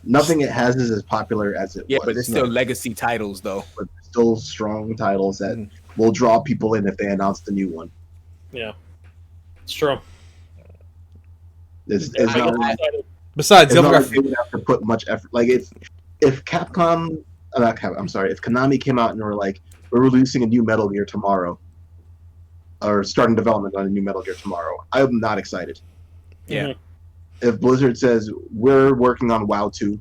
Nothing it has is as popular as it was. But it's still legacy titles though. But still strong titles that will draw people in if they announce the new one. Yeah, it's true. It's not, besides, it's not big enough to put much effort. Like if Capcom, I'm sorry, if Konami came out and were like, we're releasing a new Metal Gear tomorrow, or starting development on a new Metal Gear tomorrow, I'm not excited. Yeah. If Blizzard says we're working on WoW 2,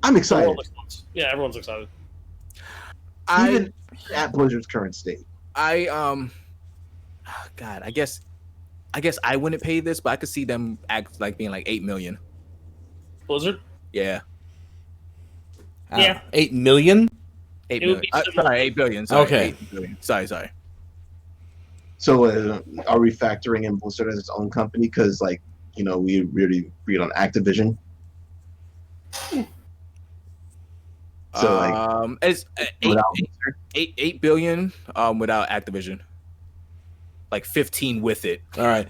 I'm excited. Yeah, everyone's excited. Even at Blizzard's current state. God, I guess I wouldn't pay this, but I could see them act like being like 8 million. Blizzard? Yeah. Yeah. 8 million? 8 million. Sorry, 8 billion. Sorry, okay. 8 billion. Sorry. So are we factoring in Blizzard as its own company? Because, like, you know, we really agreed on Activision. So, like, it's 8 billion without Activision. Like 15 with it. All right.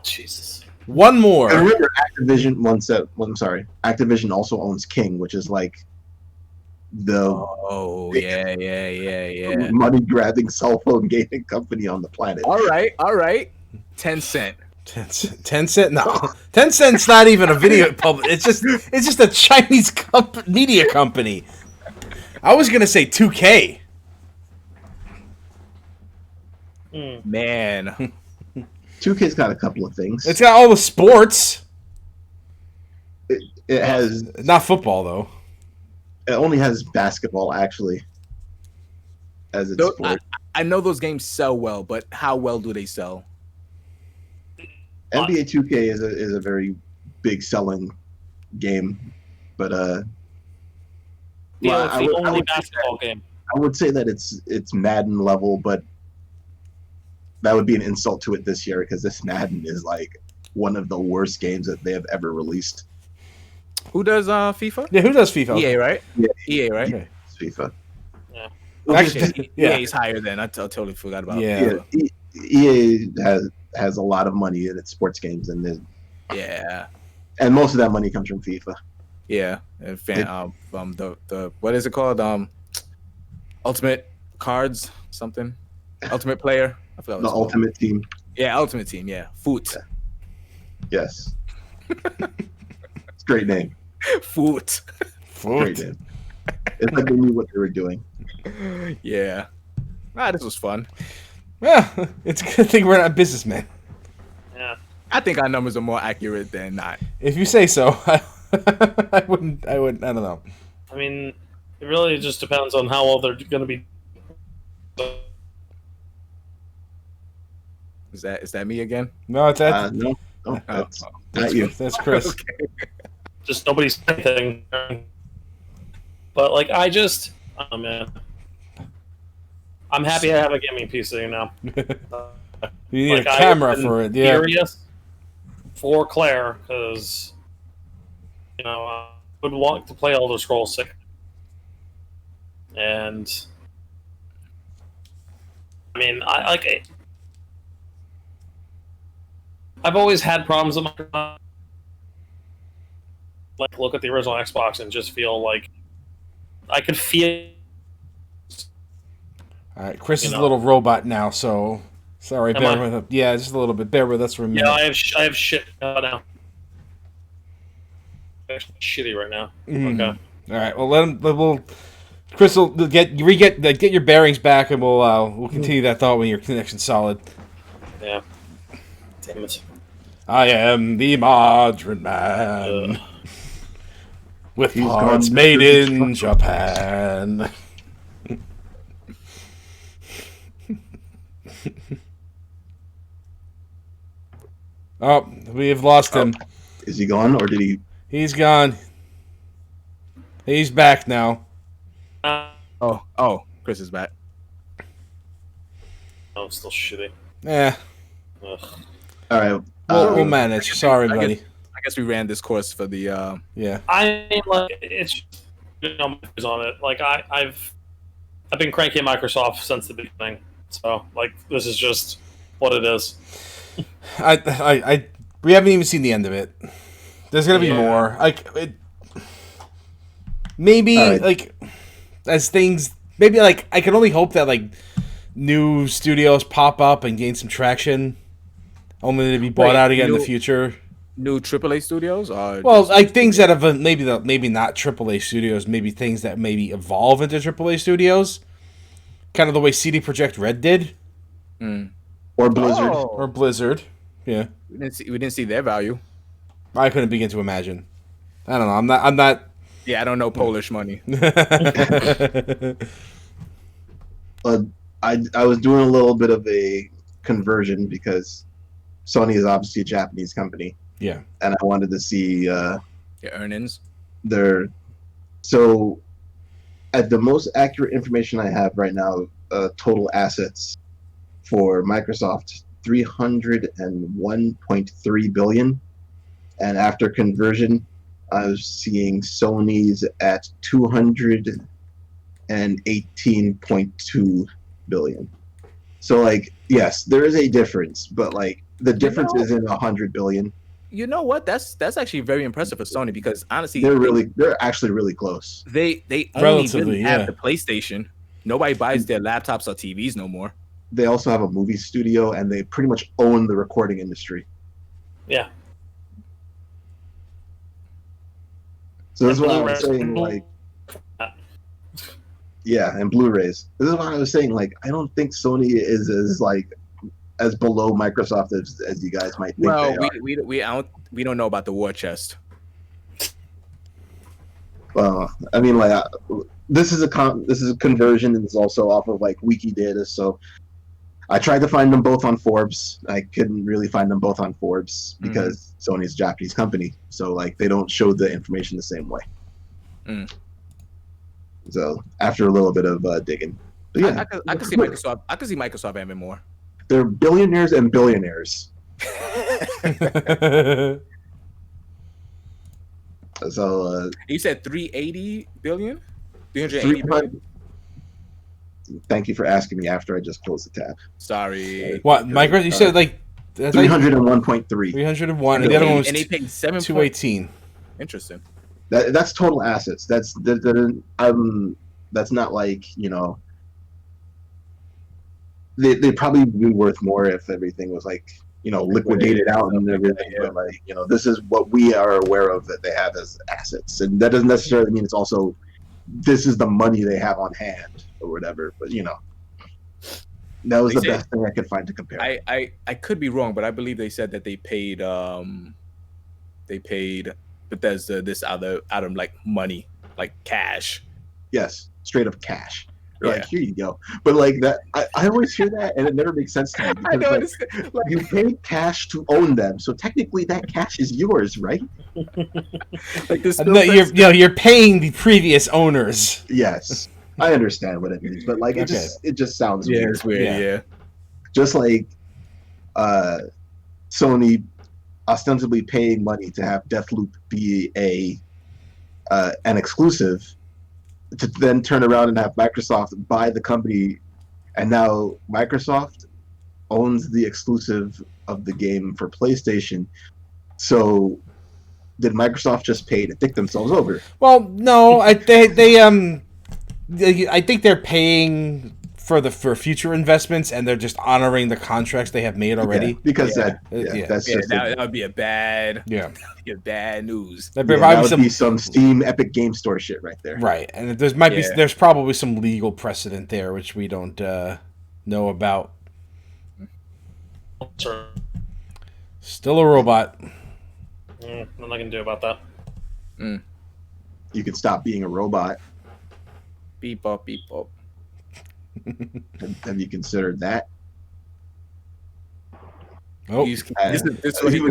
Jesus. One more. And remember, Activision also owns King, which is like the money grabbing cell phone gaming company on the planet. All right. Tencent. 10 cent? No, 10 cent's not even a video public. It's just a Chinese media company. I was gonna say 2K. Man, 2K's got a couple of things. It's got all the sports. It has not football though. It only has basketball actually as its sport. I know those games sell well, but how well do they sell? NBA 2K is a very big selling game, but it's the only basketball game. I would say that it's Madden level, but that would be an insult to it this year because this Madden is like one of the worst games that they have ever released. Who does FIFA? Yeah, who does FIFA? EA, right? Yeah. EA, right? Yeah, it's FIFA. Yeah. Actually, EA is higher than I totally forgot about. Yeah. EA has a lot of money in its sports games, and and most of that money comes from FIFA. Yeah, and the what is it called? Ultimate Cards something. Ultimate Player. I forgot. The Ultimate Team. Yeah, Ultimate Team. Yeah, Foot. Yes. It's a great name. Foot. Great name. It's like they knew what they were doing. Yeah. This was fun. Yeah, it's a good thing we're not businessmen. Yeah. I think our numbers are more accurate than not. If you say so, I wouldn't. I don't know. I mean, it really just depends on how well they're going to be. Is that me again? No, it's that. No, that's not you. That's Chris. Okay. Just nobody's anything. But like, oh man, I'm happy I have a gaming PC now. You need a camera for it. Yeah. Furious for Claire, because I would want to play Elder Scrolls 6, and I mean, I've always had problems with my look at the original Xbox and just feel like I could feel. All right, Chris is a little robot now, so sorry. Bear with him. Yeah, just a little bit. Bear with us for a minute. Yeah, I have shit now. I'm shitty right now. Mm-hmm. Okay. All right. Well, we'll Chris will get your bearings back, and we'll continue that thought when your connection's solid. Yeah. Damn it. I am the Madrid Man. With parts made in Japan. Oh, we have lost him. Is he gone, or did he? He's gone. He's back now. Oh, Chris is back. Oh, I'm still shitty. Yeah. Ugh. All right. We'll manage. Sorry, buddy. I guess we ran this course for the. Yeah. I mean, like, it's on it. Like I've been cranking Microsoft since the beginning. So like, this is just what it is. I We haven't even seen the end of it. There's gonna be more. Maybe like as things. Maybe like I can only hope that like new studios pop up and gain some traction, only to be bought out again in the future. New AAA studios, or well, like things that have maybe not AAA studios, maybe things that maybe evolve into AAA studios, kind of the way CD Projekt Red did, or Blizzard, or Blizzard. Yeah, we didn't see their value. I couldn't begin to imagine. I don't know. I'm not. Yeah, I don't know Polish money. I was doing a little bit of a conversion because Sony is obviously a Japanese company. Yeah, and I wanted to see Your earnings. So, at the most accurate information I have right now, total assets for Microsoft 301.3 billion, and after conversion, I was seeing Sony's at 218.2 billion. So, like, yes, there is a difference, but like the difference isn't 100 billion. You know what? That's actually very impressive for Sony because honestly, they're actually really close. They only didn't have the PlayStation. Nobody buys their laptops or TVs no more. They also have a movie studio, and they pretty much own the recording industry. Yeah. So this is what I was saying, like, yeah, and Blu-rays. This is what I was saying, like, I don't think Sony is as below Microsoft as you guys might think. Well, we don't know about the war chest. Well, I mean, like, this is a conversion, and it's also off of like wiki data. So I tried to find them both on Forbes. I couldn't really find them both on Forbes because Sony's a Japanese company, so like they don't show the information the same way. So after a little bit of digging, but yeah, I could see Microsoft. I could see Microsoft having more. They're billionaires and billionaires. So you said 380 billion? 380 billion? Thank you for asking me after I just closed the tab. Sorry. What, Microsoft? You said like 301.3. 301, and the other one was and they paid 218. Interesting. That's total assets. That's not like, you know, they'd probably be worth more if everything was like, you know, liquidated out and everything. But like, you know, this is what we are aware of that they have as assets, and that doesn't necessarily mean it's also this is the money they have on hand or whatever. But you know, that was the best thing I could find to compare. I could be wrong, but I believe they said that they paid Bethesda this out of like money, like cash. Yes, straight up cash. Like, here you go. But like that, I always hear that, and it never makes sense to me. Because, I know, like, you pay cash to own them, so technically that cash is yours, right? Like this. No, you're paying the previous owners. Yes, I understand what it means, but like it just sounds weird. It's weird. Yeah. Just like Sony ostensibly paying money to have Deathloop be an exclusive, to then turn around and have Microsoft buy the company, and now Microsoft owns the exclusive of the game for PlayStation. So did Microsoft just pay to dick themselves over? Well, no, I think they're paying for future investments, and they're just honoring the contracts they have made already. Because that would be a bad news. That would be some Steam Epic Game Store shit right there. Right, and there's probably some legal precedent there which we don't know about. Still a robot. Nothing I can do about that. You could stop being a robot. Beep up, beep up. Have you considered that? Oh, he was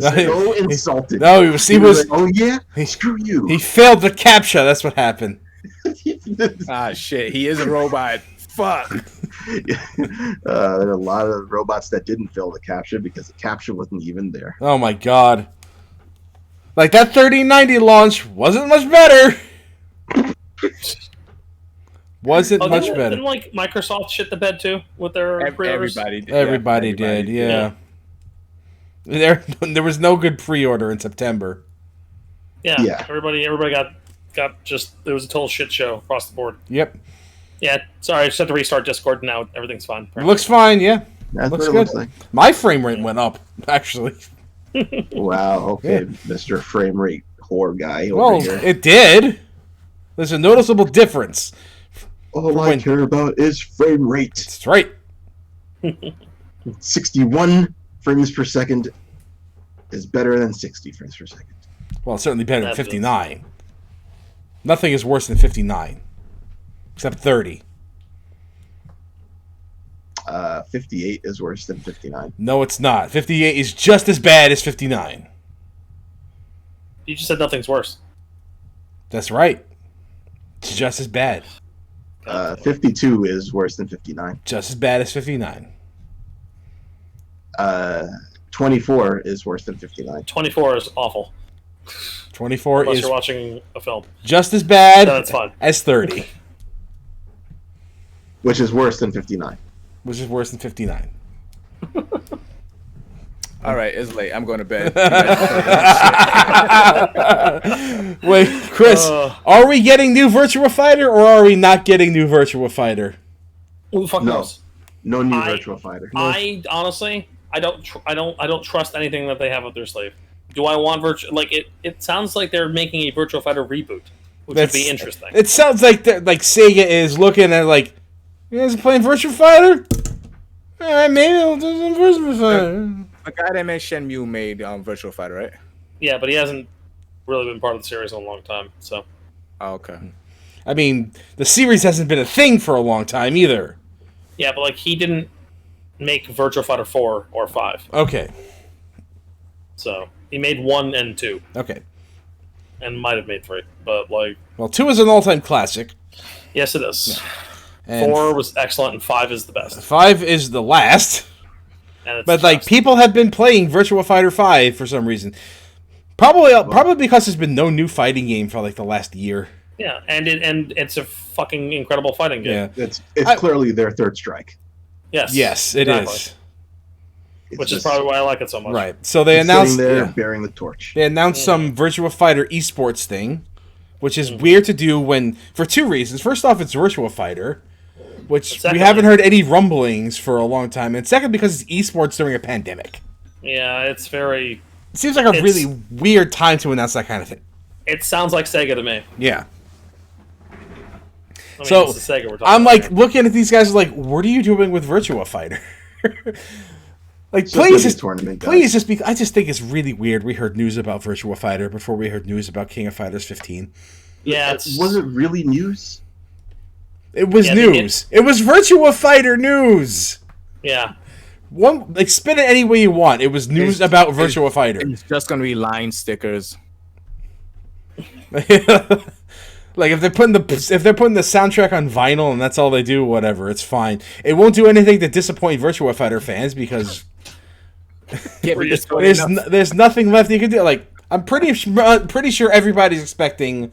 so insulted. No, he was. Like, oh yeah, screw you. He failed the captcha. That's what happened. Shit, he is a robot. Fuck. There are a lot of robots that didn't fail the captcha because the captcha wasn't even there. Oh my god! Like that 3090 launch wasn't much better. Wasn't much better. Didn't like Microsoft shit the bed too with their everybody did. Everybody did. Yeah. There was no good pre-order in September. Yeah. Everybody got just, it was a total shit show across the board. Yep. Yeah, sorry, I just had to restart Discord. Now everything's fine. It looks fine, yeah. That's Looks what it good. looks like. My frame rate went up, actually. Wow. Okay, Yeah. Mr. Frame Rate whore guy over Well, here. it did. There's a noticeable difference. All I care about is frame rate. That's right. 61 frames per second is better than 60 frames per second. Well, it's certainly better than That's 59. Nothing is worse than 59. Except 30. 58 is worse than 59. No, it's not. 58 is just as bad as 59. You just said nothing's worse. That's right. It's just as bad. 52 is worse than 59. Just as bad as 59. 24 is worse than 59. 24 is awful. 24 Unless is you're watching a film. just as bad No, that's fine. as 30. Which is worse than 59. Which is worse than 59. All right, it's late. I'm going to bed. Wait, Chris, are we getting new Virtua Fighter or are we not getting new Virtua Fighter? Who the fuck No. knows? No new Virtua Fighter. I honestly, I don't trust anything that they have up their sleeve. Do I want Virtua? Like it sounds like they're making a Virtua Fighter reboot, which would be interesting. It sounds like Sega is looking at like, you guys playing Virtua Fighter? All right, maybe I'll do some Virtua Fighter. The guy that made Shenmue made Virtual Fighter, right? Yeah, but he hasn't really been part of the series in a long time. So. Oh, okay. I mean, the series hasn't been a thing for a long time either. Yeah, but like he didn't make Virtua Fighter 4 or 5. Okay. So he made 1 and 2, Okay. and might have made 3. But like, Well, 2 is an all-time classic. yes, it is. And 4 was excellent, and 5 is the best. 5 is the last. And it's But the like best. people have been playing Virtua Fighter 5 for some reason. Probably because there's been no new fighting game for like the last year. Yeah, and it's a fucking incredible fighting game. Yeah. It's clearly their third strike. Yes. Yes, it exactly. is. It's Which is just- probably why I like it so much. Right. So they it's announced sitting there yeah. bearing the torch. They announced some Virtua Fighter esports thing, which is weird to do when for two reasons. First off, it's Virtua Fighter, which Secondly, we haven't heard any rumblings for a long time. And second, because it's esports during a pandemic. Yeah, it's very. It seems like a really weird time to announce that kind of thing. It sounds like Sega to me. Yeah. I mean, So, it's the Sega we're talking I'm about like here. looking at these guys like, what are you doing with Virtua Fighter? Like, Just please like a just tournament, guys. please just be. I just think it's really weird. We heard news about Virtua Fighter before we heard news about King of Fighters 15. Yeah, it's Was it really news? It was Yeah, they news. It was Virtua Fighter news. yeah. One like spin it any way you want. It was news about Virtua Fighter. It's just gonna be line stickers. Like if they're putting the soundtrack on vinyl and that's all they do, whatever, it's fine. It won't do anything to disappoint Virtua Fighter fans because there's nothing left you can do. Like I'm pretty sure everybody's expecting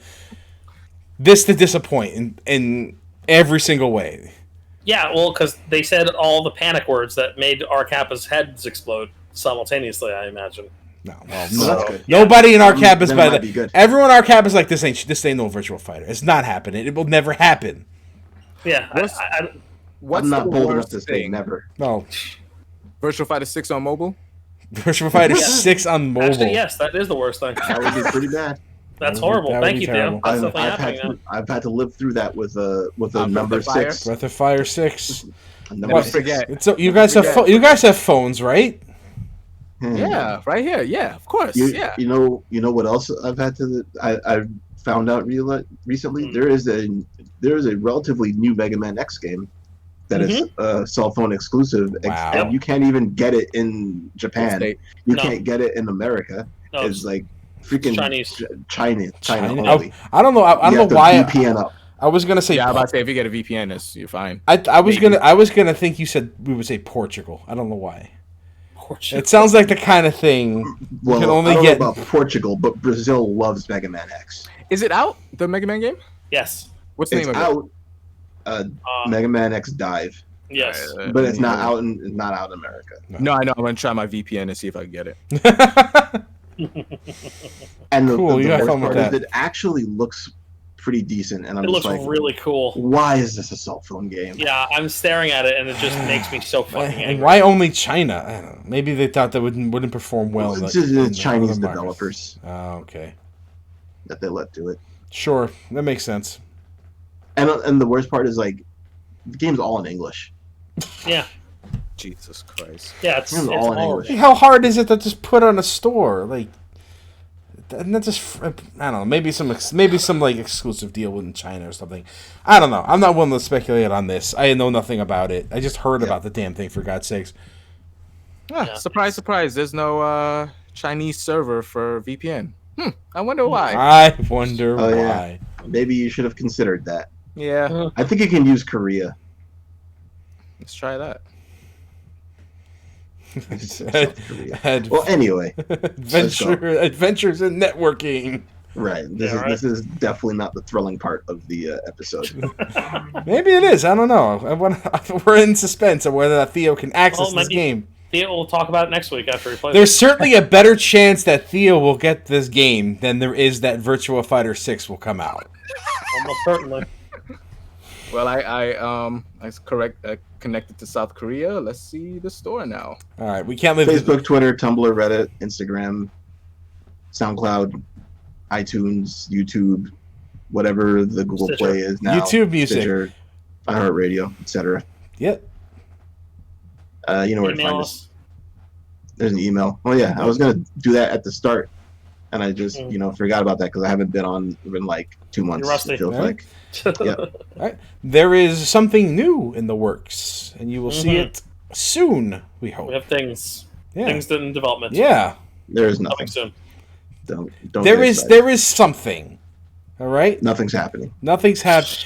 this to disappoint in every single way. Yeah, well, because they said all the panic words that made our Kappa's heads explode simultaneously, I imagine. No, that's good. Nobody in our cap is Then it by might the. be good. Everyone in our cap is like this ain't no Virtua Fighter. It's not happening. It will never happen. Yeah, What's I'm not the bold enough worst to say thing? never. No, Virtual Fighter 6 on mobile? Virtua Fighter 6 on mobile. actually, yes, that is the worst thing. That would be pretty bad. That's That would horrible. be Thank you, terrible. Theo. That's I've, definitely I've happening had now. to, I've had to live through that with a Breath number of Fire? 6. Breath of Fire 6. A number What? 6. Forget. It's you guys have you guys have phones, right? Yeah, right here. Yeah, of course. You, yeah. you know what else I've had to I found out recently. There is a relatively new Mega Man X game that is a cell phone exclusive, Wow. and you can't even get it in Japan. State. You No. can't get it in America. No, It's like freaking Chinese. China China. only. I don't know. I You don't have know to why. VPN up. I was gonna say. Yeah, I'm about to say if you get a VPN, you're fine. I was Maybe. gonna think you said we would say Portugal. I don't know why. Portugal. It sounds like the kind of thing Well, you can only I don't get. know about Portugal, but Brazil loves Mega Man X. Is it out, the Mega Man game? Yes. What's the It's name of it? out. Mega Man X Dive. Yes. but it's not out in America. No, I know. I'm gonna try my VPN and see if I can get it. And Cool, you the have worst fun with part is that. it actually looks pretty decent, and I'm It just looks like, really cool. why is this a cell phone game? Yeah, I'm staring at it and it just makes me so fucking And angry. why only China? I don't know. Maybe they thought that wouldn't perform well. Well, in, it's like, just in Chinese other markets. developers Oh, okay. that they let do it. Sure, that makes sense. And the worst part is like the game's all in English. Yeah, Jesus Christ. yeah, it's It's all in horrible. English. How hard is it to just put on a store? Like, and that's just I don't know. Maybe some like exclusive deal in China or something. I don't know. I'm not willing to speculate on this. I know nothing about it. I just heard about the damn thing, for God's sakes. Ah, surprise, surprise. There's no Chinese server for VPN. I wonder why. I wonder Oh, why. yeah. Maybe you should have considered that. Yeah, I think you can use Korea. let's try that. South Korea. Ad- Well, anyway, adventures in networking. right. This is definitely not the thrilling part of the episode. Maybe it is. I don't know. We're in suspense of whether Theo can access this game. Theo will talk about it next week after he plays. There's certainly a better chance that Theo will get this game than there is that Virtua Fighter 6 will come out. Almost certainly. Well, I connected to South Korea. Let's see the store now. All right, we can't live. Facebook, Twitter, Tumblr, Reddit, Instagram, SoundCloud, iTunes, YouTube, whatever the Google Stitcher. Play is now. YouTube Music. Stitcher, iHeartRadio, etc. Yep. You know where to Email find us. us. There's an email. Oh yeah, I was gonna do that at the start, and I just forgot about that because I haven't been on in like 2 months. You're rusty. It feels Right. like. Yeah. All right. There is something new in the works, and you will see it soon. We hope. We have things Yeah. in development. Yeah. There is Coming nothing. soon. Don't. There get is excited. something. All right. Nothing's happening. Nothing's happened.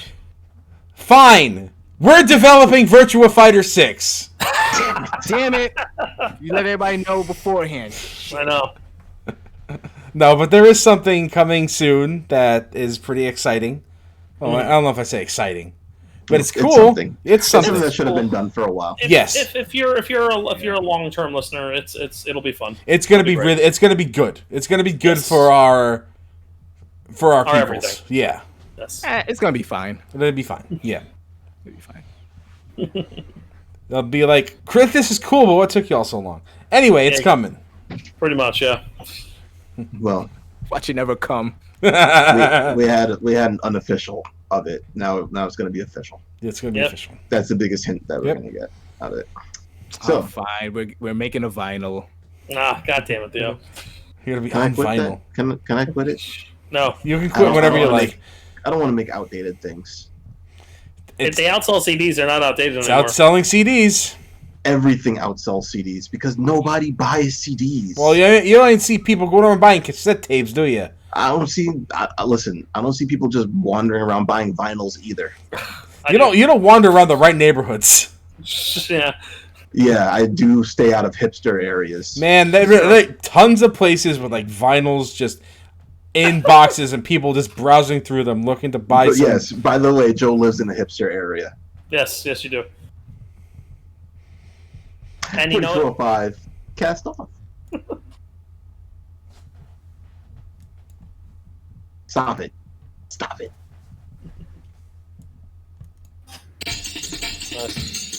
Fine. We're developing Virtua Fighter 6. Damn it! You let everybody know beforehand. I know. No, but there is something coming soon that is pretty exciting. Well, I don't know if I say exciting, but it's cool. something. It's something. Something that should have been done for a while. Yes. If you're a long term listener, it'll be fun. It's gonna be great. really. It's gonna be good. It's gonna be good Yes. for our peoples. everything. Yeah, Yes. It's gonna be fine. it'll be fine. Yeah, It'll be fine. they'll be like, "Chris, this is cool, but what took y'all so long?" Anyway, it's Yeah. coming. Pretty much, yeah. Well, Watch it never come. we had an unofficial of it. Now it's going to be official. It's gonna be Yep. official. That's the biggest hint that we're Yep. going to get out of it. So So fine. We're making a vinyl. Ah, god damn it, Theo. You're gonna be can I on quit vinyl. that? Can I quit it? No. You can I quit don't- whenever I you don't wanna like. I don't want to make outdated things. If It's, they outsell CDs, they're not outdated it's anymore. outselling CDs. Everything outsells CDs because nobody buys CDs. Well, you don't even see people going around buying cassette tapes, do you? I don't see. Listen, I don't see people just wandering around buying vinyls either. I You don't wander around the right neighborhoods. Yeah. Yeah, I do stay out of hipster areas. Man, tons of places with like vinyls just in boxes and people just browsing through them looking to buy But some. yes, by the way, Joe lives in a hipster area. Yes, you do. And you know, 405, cast off. Stop it. Stop it. Nice.